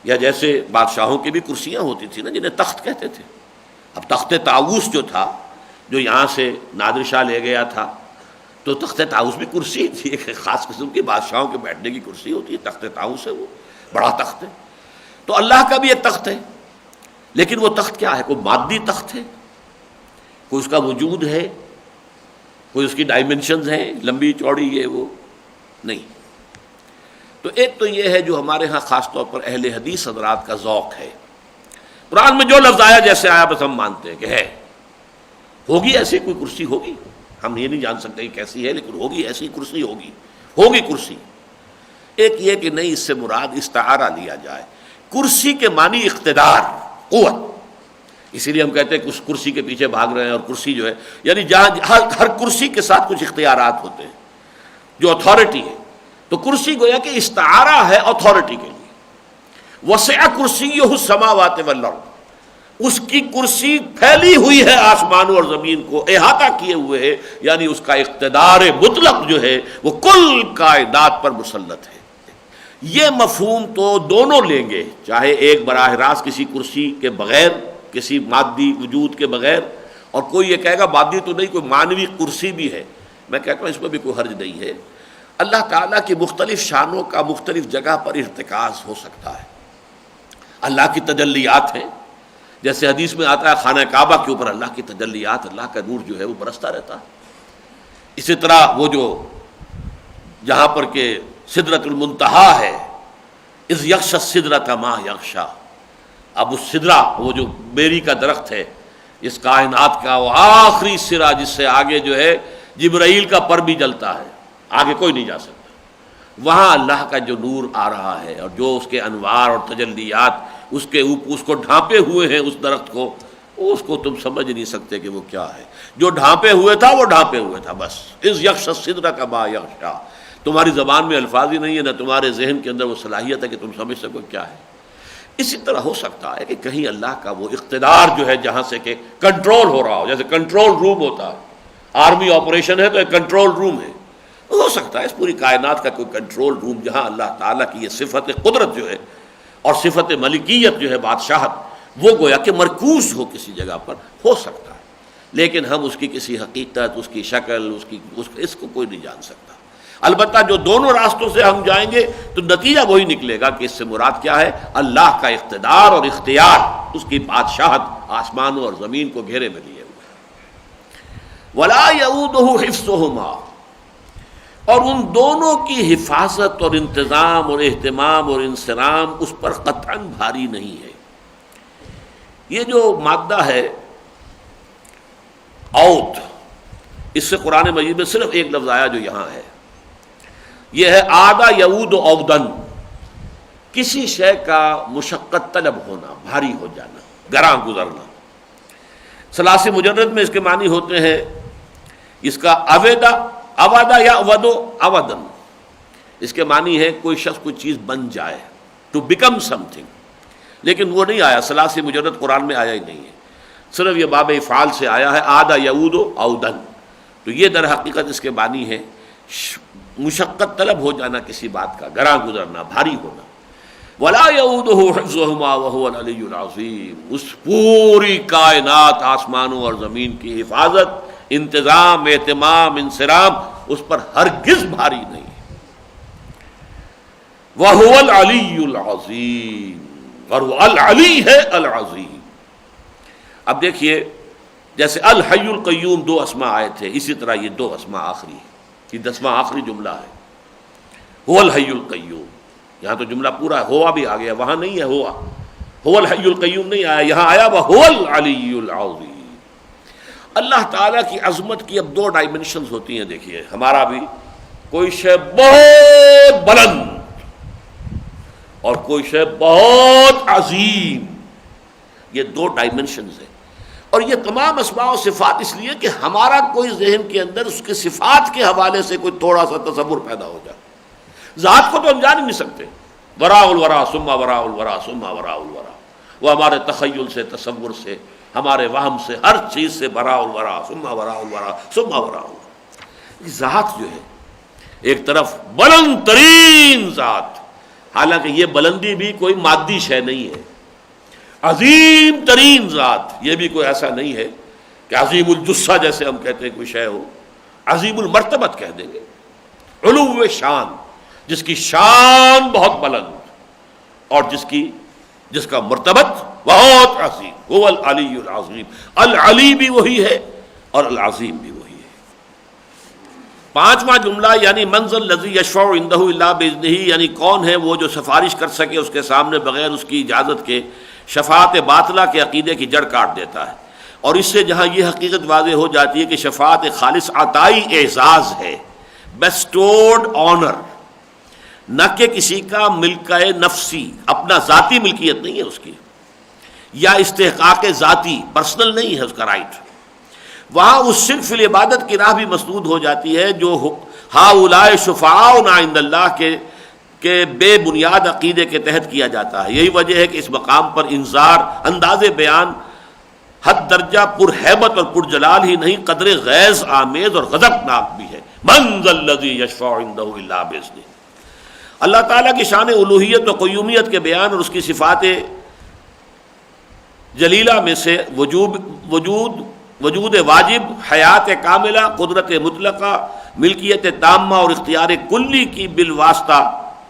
S2: یا جیسے بادشاہوں کی بھی کرسیاں ہوتی تھی نا جنہیں تخت کہتے تھے۔ اب تخت طاؤس جو تھا، جو یہاں سے نادر شاہ لے گیا تھا، تو تخت طاؤس بھی کرسی تھی، ایک خاص قسم کی بادشاہوں کے بیٹھنے کی کرسی ہوتی ہے، تخت طاؤس ہے، وہ بڑا تخت ہے۔ تو اللہ کا بھی ایک تخت ہے، لیکن وہ تخت کیا ہے؟ کوئی مادی تخت ہے، کوئی اس کا وجود ہے، کوئی اس کی ڈائمنشنز ہیں لمبی چوڑی یہ وہ نہیں۔ تو ایک تو یہ ہے جو ہمارے ہاں خاص طور پر اہل حدیث حضرات کا ذوق ہے، قرآن میں جو لفظ آیا جیسے آیا بس ہم مانتے ہیں کہ ہے، ہوگی ایسی کوئی کرسی ہوگی، ہم یہ نہیں جان سکتے کہ کیسی ہے، لیکن ہوگی ایسی کرسی، ہوگی کرسی۔ ایک یہ کہ نہیں، اس سے مراد استعارہ لیا جائے، کرسی کے معنی اقتدار، قوت، اسی لیے ہم کہتے ہیں کہ اس کرسی کے پیچھے بھاگ رہے ہیں، اور کرسی جو ہے یعنی جہاں ہر کرسی کے ساتھ کچھ اختیارات ہوتے ہیں، جو اتھارٹی ہے، تو کرسی گویا کہ استعارہ ہے اتھارٹی کے لیے۔ وسع کرسیہ السماوات والارض، اس کی کرسی پھیلی ہوئی ہے آسمانوں اور زمین کو احاطہ کیے ہوئے ہے، یعنی اس کا اقتدار مطلق جو ہے وہ کل کائنات پر مسلط ہے۔ یہ مفہوم تو دونوں لیں گے، چاہے ایک براہ راست کسی کرسی کے بغیر، کسی مادی وجود کے بغیر، اور کوئی یہ کہے گا مادی تو نہیں، کوئی مانوی کرسی بھی ہے، میں کہتا ہوں اس میں بھی کوئی حرج نہیں ہے۔ اللہ تعالیٰ کی مختلف شانوں کا مختلف جگہ پر ارتکاز ہو سکتا ہے، اللہ کی تجلیات ہیں، جیسے حدیث میں آتا ہے خانہ کعبہ کے اوپر اللہ کی تجلیات، اللہ کا نور جو ہے وہ برستا رہتا ہے۔ اسی طرح وہ جو جہاں پر کہ سدرۃ المنتہا ہے، اذ یغشی السدرۃ ما یغشی، اب اس سدرہ وہ جو بیری کا درخت ہے اس کائنات کا، وہ آخری سرا جس سے آگے جو ہے جبرائیل کا پر بھی جلتا ہے، آگے کوئی نہیں جا سکتا، وہاں اللہ کا جو نور آ رہا ہے اور جو اس کے انوار اور تجلیات اس کے اوپر اس کو ڈھانپے ہوئے ہیں، اس درخت کو، اس کو تم سمجھ نہیں سکتے کہ وہ کیا ہے۔ جو ڈھانپے ہوئے تھا وہ ڈھانپے ہوئے تھا، بس اذ یغشی السدرۃ ما یغشی۔ تمہاری زبان میں الفاظ ہی نہیں ہے، نہ تمہارے ذہن کے اندر وہ صلاحیت ہے کہ تم سمجھ سکو کیا ہے۔ اسی طرح ہو سکتا ہے کہ کہیں اللہ کا وہ اقتدار جو ہے جہاں سے کہ کنٹرول ہو رہا ہو، جیسے کنٹرول روم ہوتا ہے، آرمی آپریشن ہے تو ایک کنٹرول روم ہے، ہو سکتا ہے اس پوری کائنات کا کوئی کنٹرول روم جہاں اللہ تعالیٰ کی یہ صفت قدرت جو ہے اور صفت ملکیت جو ہے بادشاہت، وہ گویا کہ مرکوز ہو کسی جگہ پر، ہو سکتا ہے، لیکن ہم اس کی کسی حقیقت، اس کی شکل، اس کو کوئی نہیں جان سکتا۔ البتہ جو دونوں راستوں سے ہم جائیں گے تو نتیجہ وہی نکلے گا کہ اس سے مراد کیا ہے؟ اللہ کا اقتدار اور اختیار، اس کی بادشاہت آسمانوں اور زمین کو گھیرے میں لیے ہوئے۔ وَلَا يَئُودُهُ حِفْظُهُمَا، اور ان دونوں کی حفاظت اور انتظام اور اہتمام اور انصرام اس پر قطعاً بھاری نہیں ہے۔ یہ جو مادہ ہے اوت، اس سے قرآن مجید میں صرف ایک لفظ آیا جو یہاں ہے، یہ ہے آدھا یعود عودن، کسی شے کا مشقت طلب ہونا، بھاری ہو جانا، گراں گزرنا۔ ثلاثی مجرد میں اس کے معنی ہوتے ہیں، اس کا اودا یا اودو اودن، اس کے معنی ہے کوئی شخص کوئی چیز بن جائے، ٹو بیکم سم تھنگ، لیکن وہ نہیں آیا، ثلاثی مجرد قرآن میں آیا ہی نہیں ہے، صرف یہ باب افعال سے آیا ہے آدھا یعود عودن۔ تو یہ در حقیقت اس کے معنی ہے مشقت طلب ہو جانا کسی بات کا، گراں گزرنا، بھاری ہونا۔ ولا یعودہ حفظہما وہو العلی العظیم، اس پوری کائنات آسمانوں اور زمین کی حفاظت، انتظام، اہتمام، انصرام اس پر ہرگز بھاری نہیں۔ وہو العلی العظیم، اور وہ العلی ہے العظیم۔ اب دیکھیے جیسے الحی القیوم دو اسماء آئے تھے، اسی طرح یہ دو اسماء آخری ہے، یہ 10واں آخری جملہ ہے، هو الحی القیوم۔ یہاں تو جملہ پورا ہے، ہوا بھی آ گیا، وہاں نہیں ہے ہوا، هو الحی القیوم نہیں آیا، یہاں آیا وهو العلی العظیم۔ اللہ تعالیٰ کی عظمت کی اب دو ڈائمنشنز ہوتی ہیں، دیکھیے ہمارا بھی کوئی شے بہت بلند اور کوئی شے بہت عظیم، یہ دو ڈائمنشنز ہیں، اور یہ تمام اسماء و صفات اس لیے کہ ہمارا کوئی ذہن کے اندر اس کے صفات کے حوالے سے کوئی تھوڑا سا تصور پیدا ہو جائے۔ ذات کو تو ہم جان ہی نہیں سکتے، وراء الورا ثم وراء الورا ثم وراء الورا، وہ ہمارے تخیل سے، تصور سے، ہمارے وہم سے، ہر چیز سے وراء الورا ثم وراء الورا ثم وراء الورا۔ ذات جو ہے ایک طرف بلند ترین ذات، حالانکہ یہ بلندی بھی کوئی مادی شے نہیں ہے، عظیم ترین ذات، یہ بھی کوئی ایسا نہیں ہے کہ عظیم الجثہ جیسے ہم کہتے ہیں کوئی شے ہو، عظیم المرتبت کہہ دیں گے، علو شان، جس کی شان بہت بلند اور جس کا مرتبت بہت عظیم، وہ العلی العظیم۔ العلی بھی وہی ہے اور العظیم بھی وہی ہے۔ پانچواں جملہ یعنی من ذا الذی یشفع عندہ الا باذنہ، یعنی کون ہے وہ جو سفارش کر سکے اس کے سامنے بغیر اس کی اجازت کے، شفاعت باطلہ کے عقیدے کی جڑ کاٹ دیتا ہے۔ اور اس سے جہاں یہ حقیقت واضح ہو جاتی ہے کہ شفاعت خالص عطائی اعزاز ہے، بیسٹورڈ آنر، نہ کہ کسی کا ملکہ نفسی، اپنا ذاتی ملکیت نہیں ہے اس کی، یا استحقاق ذاتی، پرسنل نہیں ہے اس کا رائٹ۔ وہاں اس صرف العبادت کی راہ بھی مسدود ہو جاتی ہے جو ہؤلاء شفعاؤنا عند اللہ کے بے بنیاد عقیدے کے تحت کیا جاتا ہے۔ یہی وجہ ہے کہ اس مقام پر انذار، انداز بیان حد درجہ پر ہیبت اور پر جلال ہی نہیں، قدر غیظ آمیز اور غضبناک بھی ہے۔ من ذا الذی یشفع عندہ الا باذنہ۔ اللہ تعالیٰ کی شان الوہیت و قیومیت کے بیان اور اس کی صفات جلیلہ میں سے وجود واجب، حیات کاملہ، قدرت مطلقہ، ملکیت تامہ اور اختیار کلی کی بالواسطہ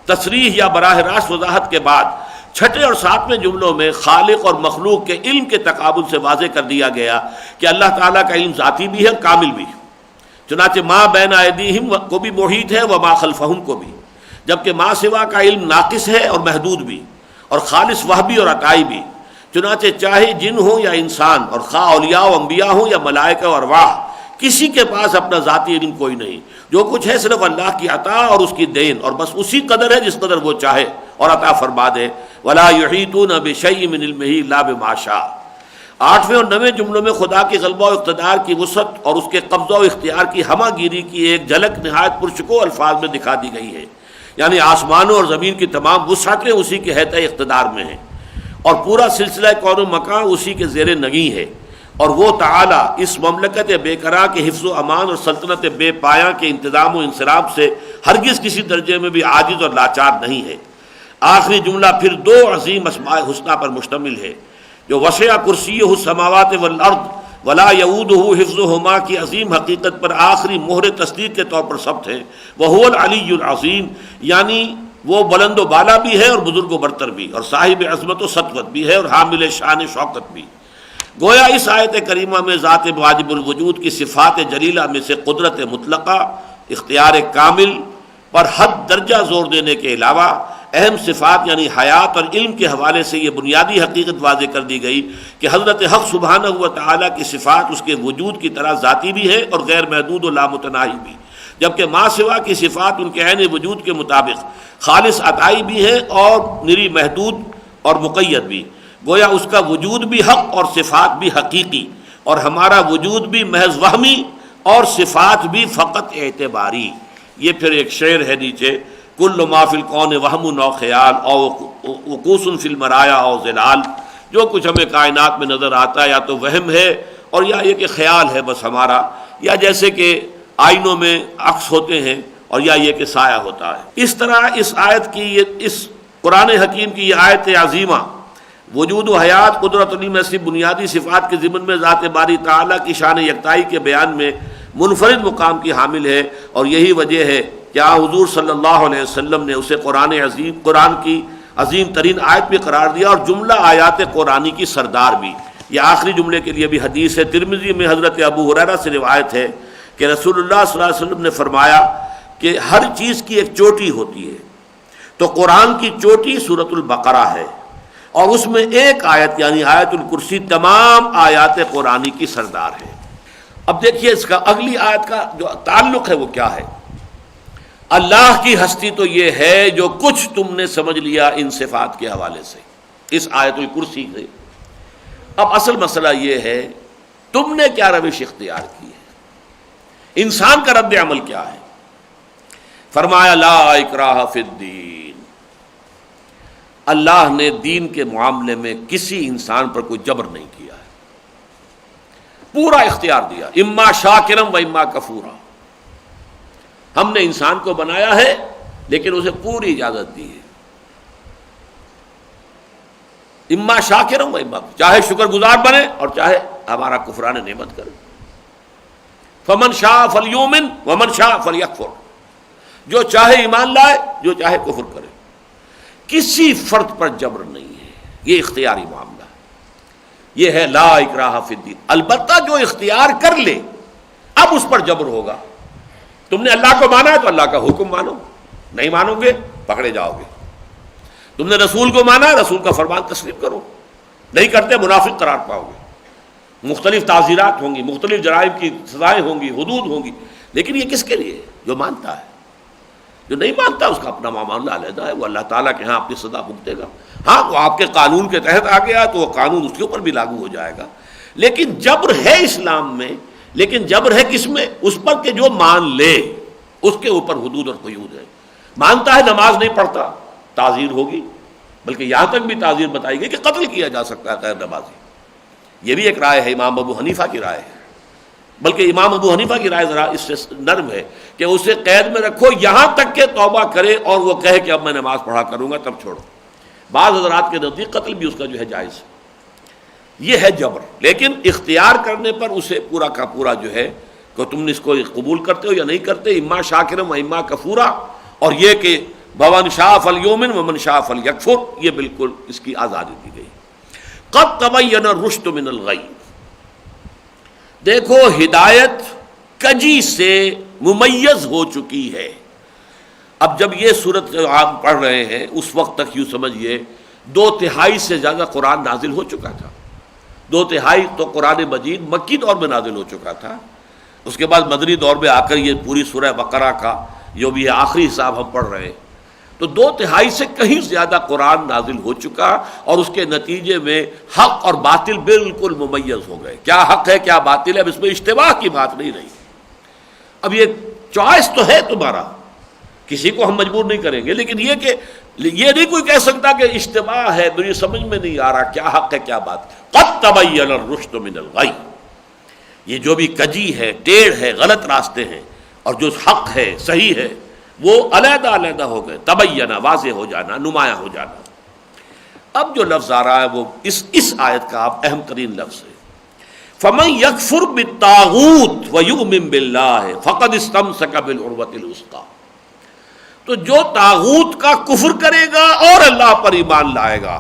S2: تصریح یا براہ راست وضاحت کے بعد چھٹے اور ساتویں جملوں میں خالق اور مخلوق کے علم کے تقابل سے واضح کر دیا گیا کہ اللہ تعالیٰ کا علم ذاتی بھی ہے، کامل بھی، چنانچہ ما بین ایدیہم کو بھی محیط ہے وما خلفہم کو بھی، جبکہ ما سوا کا علم ناقص ہے اور محدود بھی، اور خالص وہبی اور عطائی بھی، چنانچہ چاہے جن ہوں یا انسان، اور خواہ اولیاء و انبیاء ہوں یا ملائکہ اور ارواح، کسی کے پاس اپنا ذاتی علم کوئی نہیں، جو کچھ ہے صرف اللہ کی عطا اور اس کی دین، اور بس اسی قدر ہے جس قدر وہ چاہے اور عطا فرما دے۔ ولا یحیطون بشیء من علمہ الا بما شاء۔ 8ویں اور 9ویں جملوں میں خدا کے غلبہ و اقتدار کی وسعت اور اس کے قبضہ و اختیار کی ہمہ گیری کی ایک جھلک نہایت پرشکوہ الفاظ میں دکھا دی گئی ہے، یعنی آسمانوں اور زمین کی تمام وسعتیں اسی کے حیطۂ اقتدار میں ہیں، اور پورا سلسلہ کون و مکان اسی کے زیر نگیں ہے، اور وہ تعالیٰ اس مملکت بے قرار کے حفظ و امان اور سلطنت بے پایاں کے انتظام و انصراف سے ہرگز کسی درجے میں بھی عاجز اور لاچار نہیں ہے۔ آخری جملہ پھر دو عظیم اسماء حسنہ پر مشتمل ہے جو وسع کرسیہ السماوات والارض ولا یعودہ حفظہما کی عظیم حقیقت پر آخری مہر تصدیق کے طور پر ثبت ہے۔ وہو العلی العظیم، یعنی وہ بلند و بالا بھی ہے اور بزرگ و برتر بھی، اور صاحب عظمت و سطوت بھی ہے اور حامل شان شوکت بھی۔ گویا اس آیت کریمہ میں ذات واجب الوجود کی صفات جلیلہ میں سے قدرت مطلقہ اختیار کامل پر حد درجہ زور دینے کے علاوہ اہم صفات یعنی حیات اور علم کے حوالے سے یہ بنیادی حقیقت واضح کر دی گئی کہ حضرت حق سبحانہ و تعالیٰ کی صفات اس کے وجود کی طرح ذاتی بھی ہے اور غیر محدود و لامتناہی بھی، جبکہ ما سوا کی صفات ان کے عین وجود کے مطابق خالص عطائی بھی ہے اور نری محدود اور مقید بھی، گویا اس کا وجود بھی حق اور صفات بھی حقیقی، اور ہمارا وجود بھی محض وہمی اور صفات بھی فقط اعتباری۔ یہ پھر ایک شعر ہے نیچے، کل ما فی الکون وہم او خیال او وقوس فی المرایا او ظلال، جو کچھ ہمیں کائنات میں نظر آتا ہے یا تو وہم ہے اور یا یہ کہ خیال ہے بس ہمارا، یا جیسے کہ آئینوں میں عکس ہوتے ہیں، اور یا یہ کہ سایہ ہوتا ہے۔ اس طرح اس آیت کی اس قرآن حکیم کی یہ آیت عظیمہ وجود و حیات، قدرت علیم ایسی بنیادی صفات کے ضمن میں ذات باری تعالیٰ کی شان یکتائی کے بیان میں منفرد مقام کی حامل ہے، اور یہی وجہ ہے کہ حضور صلی اللہ علیہ وسلم نے اسے قرآن کی عظیم ترین آیت بھی قرار دیا، اور جملہ آیات قرآنی کی سردار بھی۔ یہ آخری جملے کے لیے بھی حدیث ہے، ترمذی میں حضرت ابو ہریرہ سے روایت ہے کہ رسول اللہ صلی اللہ علیہ وسلم نے فرمایا کہ ہر چیز کی ایک چوٹی ہوتی ہے، تو قرآن کی چوٹی سورۃ البقرہ ہے، اور اس میں ایک آیت یعنی آیت الکرسی تمام آیات قرآنی کی سردار ہے۔ اب دیکھیے اس کا اگلی آیت کا جو تعلق ہے وہ کیا ہے۔ اللہ کی ہستی تو یہ ہے جو کچھ تم نے سمجھ لیا ان صفات کے حوالے سے، اس آیت الکرسی سے۔ اب اصل مسئلہ یہ ہے تم نے کیا روش اختیار کی ہے، انسان کا رد عمل کیا ہے۔ فرمایا لا اکراہ فی الدین، اللہ نے دین کے معاملے میں کسی انسان پر کوئی جبر نہیں کیا ہے، پورا اختیار دیا، اما شاکرم و اما کفورا۔ ہم نے انسان کو بنایا ہے لیکن اسے پوری اجازت دی ہے، اما شاکرم و اما، چاہے شکر گزار بنے اور چاہے ہمارا کفران نعمت کرے۔ فمن شاء فلیؤمن ومن شاء فلیکفر، جو چاہے ایمان لائے جو چاہے کفر کرے، کسی فرد پر جبر نہیں ہے، یہ اختیاری معاملہ ہے، یہ ہے لا اکراہ فی الدین۔ البتہ جو اختیار کر لے اب اس پر جبر ہوگا۔ تم نے اللہ کو مانا ہے تو اللہ کا حکم مانو، نہیں مانو گے پکڑے جاؤ گے۔ تم نے رسول کو مانا ہے، رسول کا فرمان تسلیم کرو، نہیں کرتے منافق قرار پاؤ گے، مختلف تعزیرات ہوں گی، مختلف جرائم کی سزائیں ہوں گی، حدود ہوں گی، لیکن یہ کس کے لیے؟ جو مانتا ہے۔ جو نہیں مانتا اس کا اپنا معاملہ علیحدہ ہے، وہ اللہ تعالیٰ کے ہاں اپنی سزا بھگتے گا۔ ہاں وہ آپ کے قانون کے تحت آ گیا تو وہ قانون اس کے اوپر بھی لاگو ہو جائے گا، لیکن جبر ہے اسلام میں، لیکن جبر ہے کس میں؟ اس پر کہ جو مان لے، اس کے اوپر حدود اور قیود ہے۔ مانتا ہے نماز نہیں پڑھتا، تعزیر ہوگی، بلکہ یہاں تک بھی تعزیر بتائی گئی کہ قتل کیا جا سکتا ہے غیر نمازی۔ یہ بھی ایک رائے ہے، امام ابو حنیفہ کی رائے ہے، بلکہ امام ابو حنیفہ کی رائے ذرا اس سے نرم ہے کہ اسے قید میں رکھو یہاں تک کہ توبہ کرے اور وہ کہے کہ اب میں نماز پڑھا کروں گا تب چھوڑو۔ بعض حضرات کے نزدیک قتل بھی اس کا جو ہے جائز ہے۔ یہ ہے جبر، لیکن اختیار کرنے پر اسے پورا کا پورا جو ہے کہ تم نے اس کو قبول کرتے ہو یا نہیں کرتے، اما شاکرم و اما کفورا، اور یہ کہ ومن شاء فلیؤمن ومن شاء فلیکفر، یہ بالکل اس کی آزادی دی گئی۔ قد تبین الرشد من الغی، دیکھو ہدایت کجی سے ممیز ہو چکی ہے۔ اب جب یہ صورت آپ پڑھ رہے ہیں اس وقت تک یوں سمجھیے 2/3 سے زیادہ قرآن نازل ہو چکا تھا۔ 2/3 تو قرآن مجید مکی دور میں نازل ہو چکا تھا، اس کے بعد مدنی دور میں آ کر یہ پوری سورہ بقرہ کا جو بھی آخری حساب ہم پڑھ رہے ہیں، تو 2/3 سے کہیں زیادہ قرآن نازل ہو چکا، اور اس کے نتیجے میں حق اور باطل بالکل ممیز ہو گئے۔ کیا حق ہے کیا باطل ہے، اب اس میں اشتباہ کی بات نہیں رہی۔ اب یہ چوائس تو ہے تمہارا، کسی کو ہم مجبور نہیں کریں گے، لیکن یہ کہ یہ نہیں کوئی کہہ سکتا کہ اشتباہ ہے، مجھے سمجھ میں نہیں آ رہا کیا حق ہے کیا بات۔ قد تبین الرشد من الغی، یہ جو بھی کجی ہے، ٹیڑھ ہے، غلط راستے ہیں، اور جو حق ہے صحیح ہے وہ علیحدہ علیحدہ ہو گئے۔ تبینہ، واضح ہو جانا، نمایاں ہو جانا۔ اب جو لفظ آ رہا ہے وہ اس آیت کا اہم ترین لفظ ہے، فَمَن يَكْفُرْ بِالطَّاغُوتِ وَيُؤْمِن بِاللَّهِ فَقَدِ اسْتَمْسَكَ بِالْعُرْوَةِ الْوُثْقَىٰ، تو جو طاغوت کا کفر کرے گا اور اللہ پر ایمان لائے گا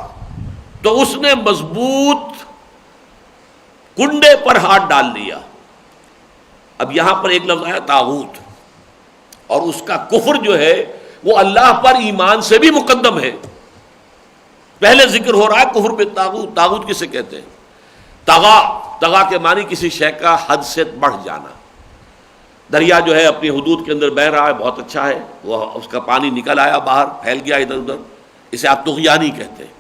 S2: تو اس نے مضبوط کنڈے پر ہاتھ ڈال لیا۔ اب یہاں پر ایک لفظ آیا طاغوت، اور اس کا کفر جو ہے وہ اللہ پر ایمان سے بھی مقدم ہے. پہلے ذکر ہو رہا ہے کفر بالطاغوت. طاغوت کسے کہتے ہیں؟ طغا کے معنی کسی شے کا حد سے بڑھ جانا. دریا جو ہے اپنی حدود کے اندر بہہ رہا ہے، بہت اچھا ہے، وہ اس کا پانی نکل آیا باہر، پھیل گیا ادھر ادھر، اسے آپ طغیانی کہتے ہیں.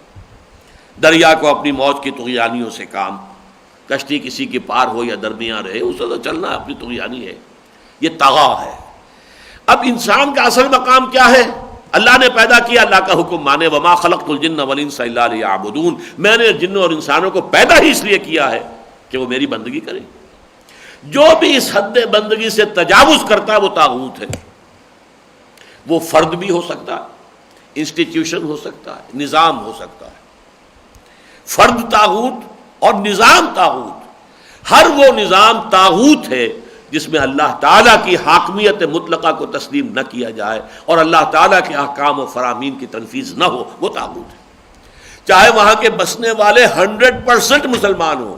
S2: دریا کو اپنی موج کی طغیانیوں سے کام، کشتی کسی کی پار ہو یا درمیان رہے اسے تو چلنا اپنی طغیانی ہے، یہ طغا ہے. اب انسان کا اصل مقام کیا ہے؟ اللہ نے پیدا کیا، اللہ کا حکم مانے. وما خلقت الجن والانس الا لیعبدون، میں نے جنوں اور انسانوں کو پیدا ہی اس لیے کیا ہے کہ وہ میری بندگی کریں. جو بھی اس حد بندگی سے تجاوز کرتا ہے وہ طاغوت ہے. وہ فرد بھی ہو سکتا ہے، انسٹیٹیوشن ہو سکتا ہے، نظام ہو سکتا ہے. فرد طاغوت اور نظام طاغوت. ہر وہ نظام طاغوت ہے جس میں اللہ تعالیٰ کی حاکمیت مطلقہ کو تسلیم نہ کیا جائے اور اللہ تعالیٰ کے احکام و فرامین کی تنفیذ نہ ہو، وہ طاغوت ہے. چاہے وہاں کے بسنے والے 100% مسلمان ہوں.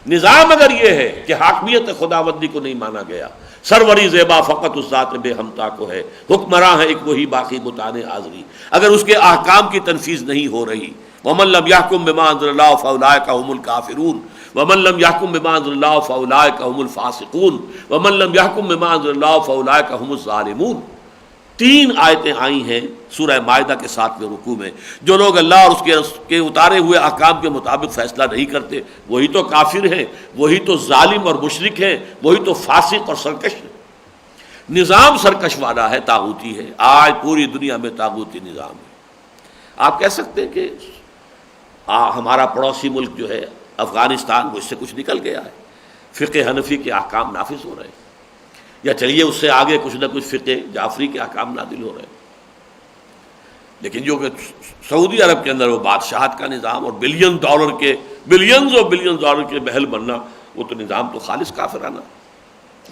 S2: نظام اگر یہ ہے کہ حاکمیت خداوندی کو نہیں مانا گیا، سروری زیبا فقط اس ذات بے ہمتا کو ہے، حکمراں ہے ایک وہی باقی بتانے حاضری، اگر اس کے احکام کی تنفیذ نہیں ہو رہی، ومن لم يحكم بما انزل الله فاولئك هم الكافرون ومن لم يحكم بما انزل الله فاولئك هم الفاسقون ومن لم يحكم بما انزل الله فاولئك هم الظالمون. 3 آیتیں آئی ہیں سورہ مائدہ کے 7ویں رکوع میں. جو لوگ اللہ اور اس کے اتارے ہوئے احکام کے مطابق فیصلہ نہیں کرتے وہی تو کافر ہیں، وہی تو ظالم اور مشرک ہیں، وہی تو فاسق اور سرکش ہیں. نظام سرکش والا ہے، طاغوتی ہے. آج پوری دنیا میں طاغوتی نظام ہے. آپ کہہ سکتے ہیں کہ ہمارا پڑوسی ملک جو ہے افغانستان وہ اس سے کچھ نکل گیا ہے، فقہ حنفی کے احکام نافذ ہو رہے ہیں، یا چلیے اس سے آگے کچھ نہ کچھ فقہ جعفری کے احکام نازل ہو رہے ہیں. لیکن جو کہ سعودی عرب کے اندر وہ بادشاہت کا نظام اور بلینز اور بلینز ڈالر کے محل بننا، وہ تو نظام تو خالص کافرانہ.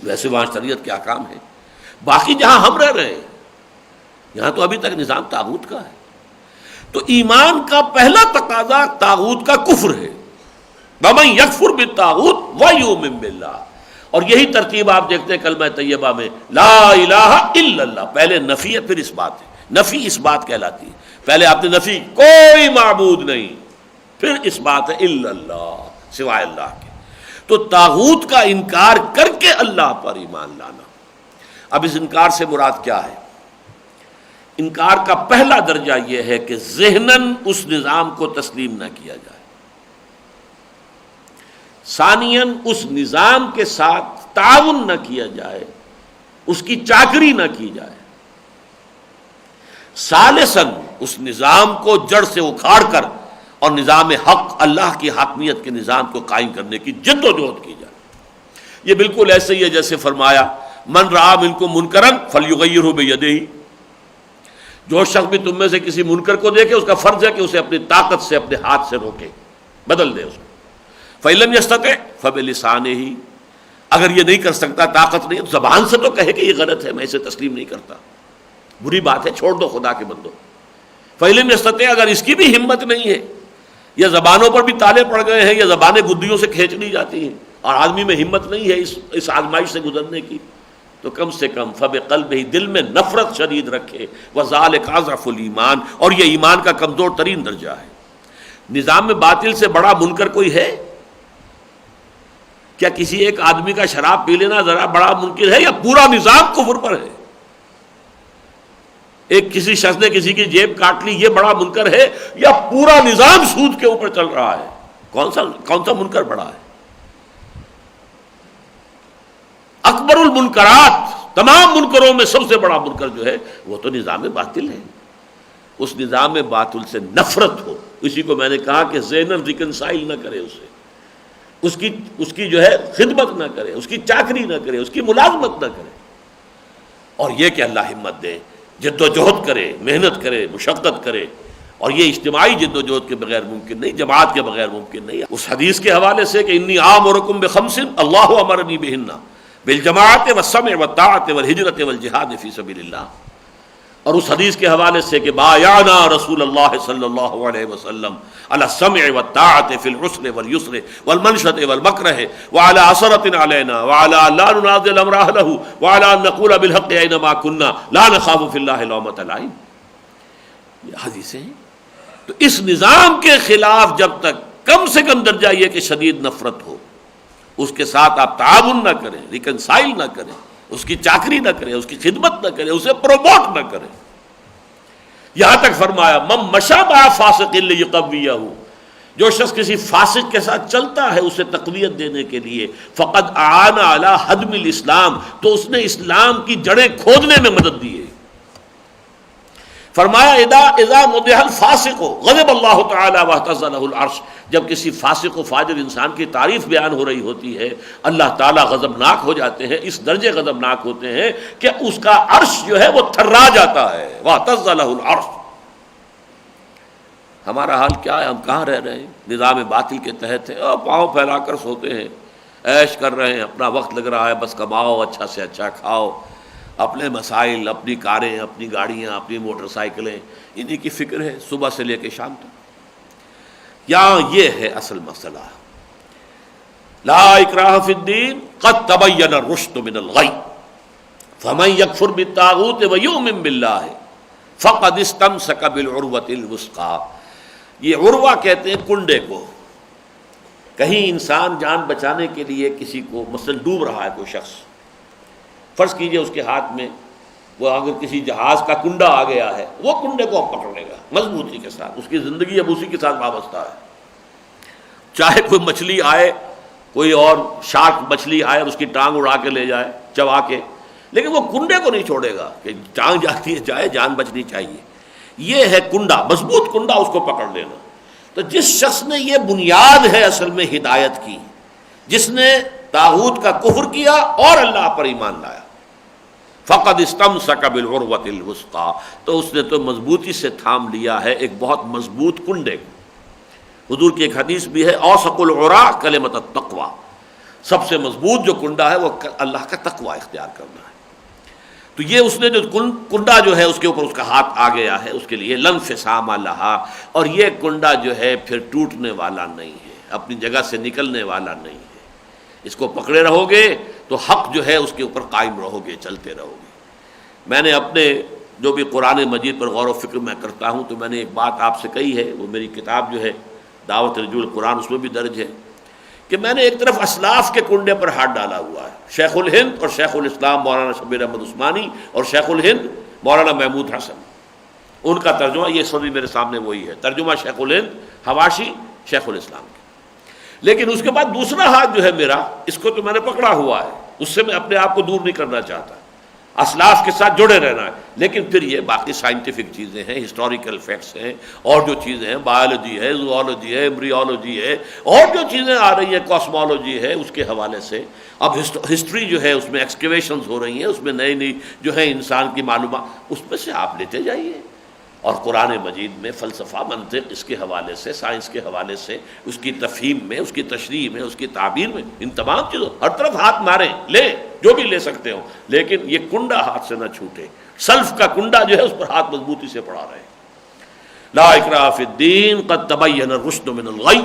S2: ویسے وہاں شریعت کے احکام ہیں. باقی جہاں ہم رہ رہے ہیں یہاں تو ابھی تک نظام طاغوت کا ہے. تو ایمان کا پہلا تقاضا طاغوت کا کفر ہے. وَمَن يَكْفُرْ بِالطَّاغُوتِ وَيُؤْمِن بِاللَّهِ. اور یہی ترتیب آپ دیکھتے ہیں کلمہ طیبہ میں، لا الہ الا اللہ. پہلے نفی ہے پھر اس بات ہے. نفی اس بات کہلاتی ہے. پہلے آپ نے نفی کوئی معبود نہیں، پھر اس بات ہے الا اللہ، سوائے اللہ کے. تو طاغوت کا انکار کر کے اللہ پر ایمان لانا. اب اس انکار سے مراد کیا ہے؟ انکار کا پہلا درجہ یہ ہے کہ ذہناً اس نظام کو تسلیم نہ کیا جائے. ثانیاً اس نظام کے ساتھ تعاون نہ کیا جائے، اس کی چاکری نہ کی جائے. ثالثاً اس نظام کو جڑ سے اکھاڑ کر اور نظام حق اللہ کی حاکمیت کے نظام کو قائم کرنے کی جد و جہد کی جائے. یہ بالکل ایسے ہی ہے جیسے فرمایا من رآ منکم منکرا فلیغیرہ بیدہ. جو شخص بھی تم میں سے کسی منکر کو دیکھے اس کا فرض ہے کہ اسے اپنی طاقت سے اپنے ہاتھ سے روکے، بدل دے اس کو. فَإِن لَمْ يَسْتَطِعْ فَبِلِسَانِهِ. اگر یہ نہیں کر سکتا، طاقت نہیں، تو زبان سے تو کہے کہ یہ غلط ہے، میں اسے تسلیم نہیں کرتا، بری بات ہے، چھوڑ دو خدا کے بندو. فَإِن لَمْ يَسْتَطِعْ. اگر اس کی بھی ہمت نہیں ہے، یا زبانوں پر بھی تالے پڑ گئے ہیں، یا زبانیں گدیوں سے کھینچ لی جاتی ہیں اور آدمی میں ہمت نہیں ہے اس آزمائش سے گزرنے کی، تو کم سے کم فبقلبہ، دل میں نفرت شدید رکھے. وذالک اضعف الایمان. اور یہ ایمان کا کمزور ترین درجہ ہے. نظام میں باطل سے بڑا منکر کوئی ہے؟ کیا کسی ایک آدمی کا شراب پی لینا ذرا بڑا منکر ہے، یا پورا نظام کفر پر ہے؟ ایک کسی شخص نے کسی کی جیب کاٹ لی، یہ بڑا منکر ہے، یا پورا نظام سود کے اوپر چل رہا ہے؟ کون سا منکر بڑا ہے؟ اکبر المنکرات، تمام منکروں میں سب سے بڑا منکر جو ہے وہ تو نظام باطل ہے. اس نظام باطل سے نفرت ہو. اسی کو میں نے کہا کہ ذہناً ریکنسائل نہ کرے اسے، اس کی جو ہے خدمت نہ کرے، اس کی چاکری نہ کرے، اس کی ملازمت نہ کرے. اور یہ کہ اللہ ہمت دے، جد و جہد کرے، محنت کرے، مشقت کرے. اور یہ اجتماعی جد و جہد کے بغیر ممکن نہیں، جماعت کے بغیر ممکن نہیں. اس حدیث کے حوالے سے کہ انی آمرکم بخمس اللہ امرنی بہن بالجماعت والسمع والطاعت والہجرت والجہاد فی سبیل اللہ. اور اس حدیث کے حوالے سے کہ بایعنا رسول اللہ صلی اللہ علیہ وسلم علی السمع والطاعۃ فی العسر والیسر والمنشۃ والمکرہ وعلی عثرۃ علینا وعلی لا ننازع الامر اہلہ وعلی ان نقول بالحق اینما کنا لا نخاف فی اللہ لومۃ لائم. یہ حدیثیں ہیں. تو اس نظام کے خلاف جب تک کم سے کم درجہ یہ کہ شدید نفرت ہو، اس کے ساتھ آپ تعاون نہ کریں، ریکنسائل نہ کریں، اس کی چاکری نہ کریں، اس کی خدمت نہ کریں، اسے پروموٹ نہ کریں. یہاں تک فرمایا من مشى مع فاسق لیقویہ، جو شخص کسی فاسق کے ساتھ چلتا ہے اسے تقویت دینے کے لیے، فقد اعان علی ہدم الاسلام، تو اس نے اسلام کی جڑیں کھودنے میں مدد دی ہے. فرمایا اذا مدح الفاسق غضب اللہ تعالی واہتز له العرش، جب کسی فاسق و فاجر انسان کی تعریف بیان ہو رہی ہوتی ہے اللہ تعالیٰ غضبناک ہو جاتے ہیں، اس درجے غضبناک ہوتے ہیں کہ اس کا عرش جو ہے وہ تھرا جاتا ہے. واہتز له العرش. ہمارا حال کیا ہے؟ ہم کہاں رہ رہے ہیں؟ نظام باطل کے تحت ہے، پاؤں پھیلا کر سوتے ہیں، عیش کر رہے ہیں، اپنا وقت لگ رہا ہے، بس کماؤ، اچھا سے اچھا کھاؤ، اپنے مسائل، اپنی کاریں، اپنی گاڑیاں، اپنی موٹر سائیکلیں، انہی کی فکر ہے صبح سے لے کے شام تک. یہاں یہ ہے اصل مسئلہ. لا اکراہ فی الدین قد تبین الرشد من الغی فمن یکفر بالطاغوت ویؤمن باللہ فقد استمسک بالعروۃ الوثقی. یہ عروہ کہتے ہیں کنڈے کو. کہیں انسان جان بچانے کے لیے کسی کو مثلا ڈوب رہا ہے کوئی شخص، فرض کیجئے اس کے ہاتھ میں وہ اگر کسی جہاز کا کنڈا آ گیا ہے، وہ کنڈے کو اب پکڑ لے گا مضبوطی کے ساتھ، اس کی زندگی اب اسی کے ساتھ وابستہ ہے. چاہے کوئی مچھلی آئے، کوئی اور شارک مچھلی آئے اور اس کی ٹانگ اڑا کے لے جائے چبا کے، لیکن وہ کنڈے کو نہیں چھوڑے گا کہ ٹانگ جاتی ہے جائے، جان بچنی چاہیے. یہ ہے کنڈا، مضبوط کنڈا، اس کو پکڑ لینا. تو جس شخص نے یہ بنیاد ہے اصل میں ہدایت کی، جس نے طاغوت کا کفر کیا اور اللہ پر ایمان لایا، فقد استمسک بالعروۃ الوثقی، تو اس نے تو مضبوطی سے تھام لیا ہے ایک بہت مضبوط کنڈے کو. حضور کی ایک حدیث بھی ہے اوثق العراء کلمۃ التقوی، سب سے مضبوط جو کنڈا ہے وہ اللہ کا تقوی اختیار کرنا ہے. تو یہ اس نے جو کنڈا جو ہے اس کے اوپر اس کا ہاتھ آ گیا ہے، اس کے لیے لن انفصام لہا، اور یہ کنڈا جو ہے پھر ٹوٹنے والا نہیں ہے، اپنی جگہ سے نکلنے والا نہیں ہے. اس کو پکڑے رہو گے تو حق جو ہے اس کے اوپر قائم رہو گے، چلتے رہو گے. میں نے اپنے جو بھی قرآن مجید پر غور و فکر میں کرتا ہوں تو میں نے ایک بات آپ سے کہی ہے، وہ میری کتاب جو ہے دعوت رجوع القرآن، اس میں بھی درج ہے کہ میں نے ایک طرف اسلاف کے کنڈے پر ہاتھ ڈالا ہوا ہے، شیخ الہند اور شیخ الاسلام مولانا شبیر احمد عثمانی اور شیخ الہند مولانا محمود حسن، ان کا ترجمہ یہ سبھی میرے سامنے وہی ہے، ترجمہ شیخ الہند، حواشی شیخ الاسلام کی. لیکن اس کے بعد دوسرا ہاتھ جو ہے میرا، اس کو تو میں نے پکڑا ہوا ہے، اس سے میں اپنے آپ کو دور نہیں کرنا چاہتا، اسلاف کے ساتھ جڑے رہنا ہے. لیکن پھر یہ باقی سائنٹیفک چیزیں ہیں، ہسٹوریکل فیکٹس ہیں، اور جو چیزیں ہیں بایولوجی ہے، زوالوجی ہے، ایمبریولوجی ہے، اور جو چیزیں آ رہی ہیں کاسمولوجی ہے، اس کے حوالے سے اب ہسٹری جو ہے اس میں ایکسکیویشنز ہو رہی ہیں، اس میں نئی نئی جو ہے انسان کی معلومات، اس میں سے آپ لیتے جائیے. اور قرآن مجید میں فلسفہ، منطق، اس کے حوالے سے، سائنس کے حوالے سے، اس کی تفہیم میں، اس کی تشریح میں، اس کی تعبیر میں، ان تمام چیزوں ہر طرف ہاتھ ماریں، لیں جو بھی لے سکتے ہو، لیکن یہ کنڈا ہاتھ سے نہ چھوٹے. سلف کا کنڈا جو ہے اس پر ہاتھ مضبوطی سے پڑا رہے. لا اکراہ فی الدین قد تبین الرشد من الغی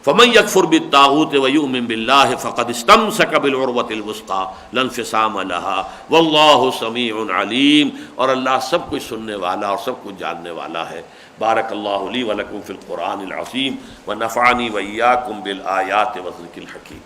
S2: فمن یکفر بالطاغوت ویؤمن باللہ فقد استمسک بالعروۃ الوثقی لا انفصام لہا واللہ سمیع علیم. اور اللہ سب کچھ سننے والا اور سب کچھ جاننے والا ہے. بارک اللہ لی ولکم فی القرآن العظیم ونفعنی وإیاکم بالآیات والذکر الحکیم.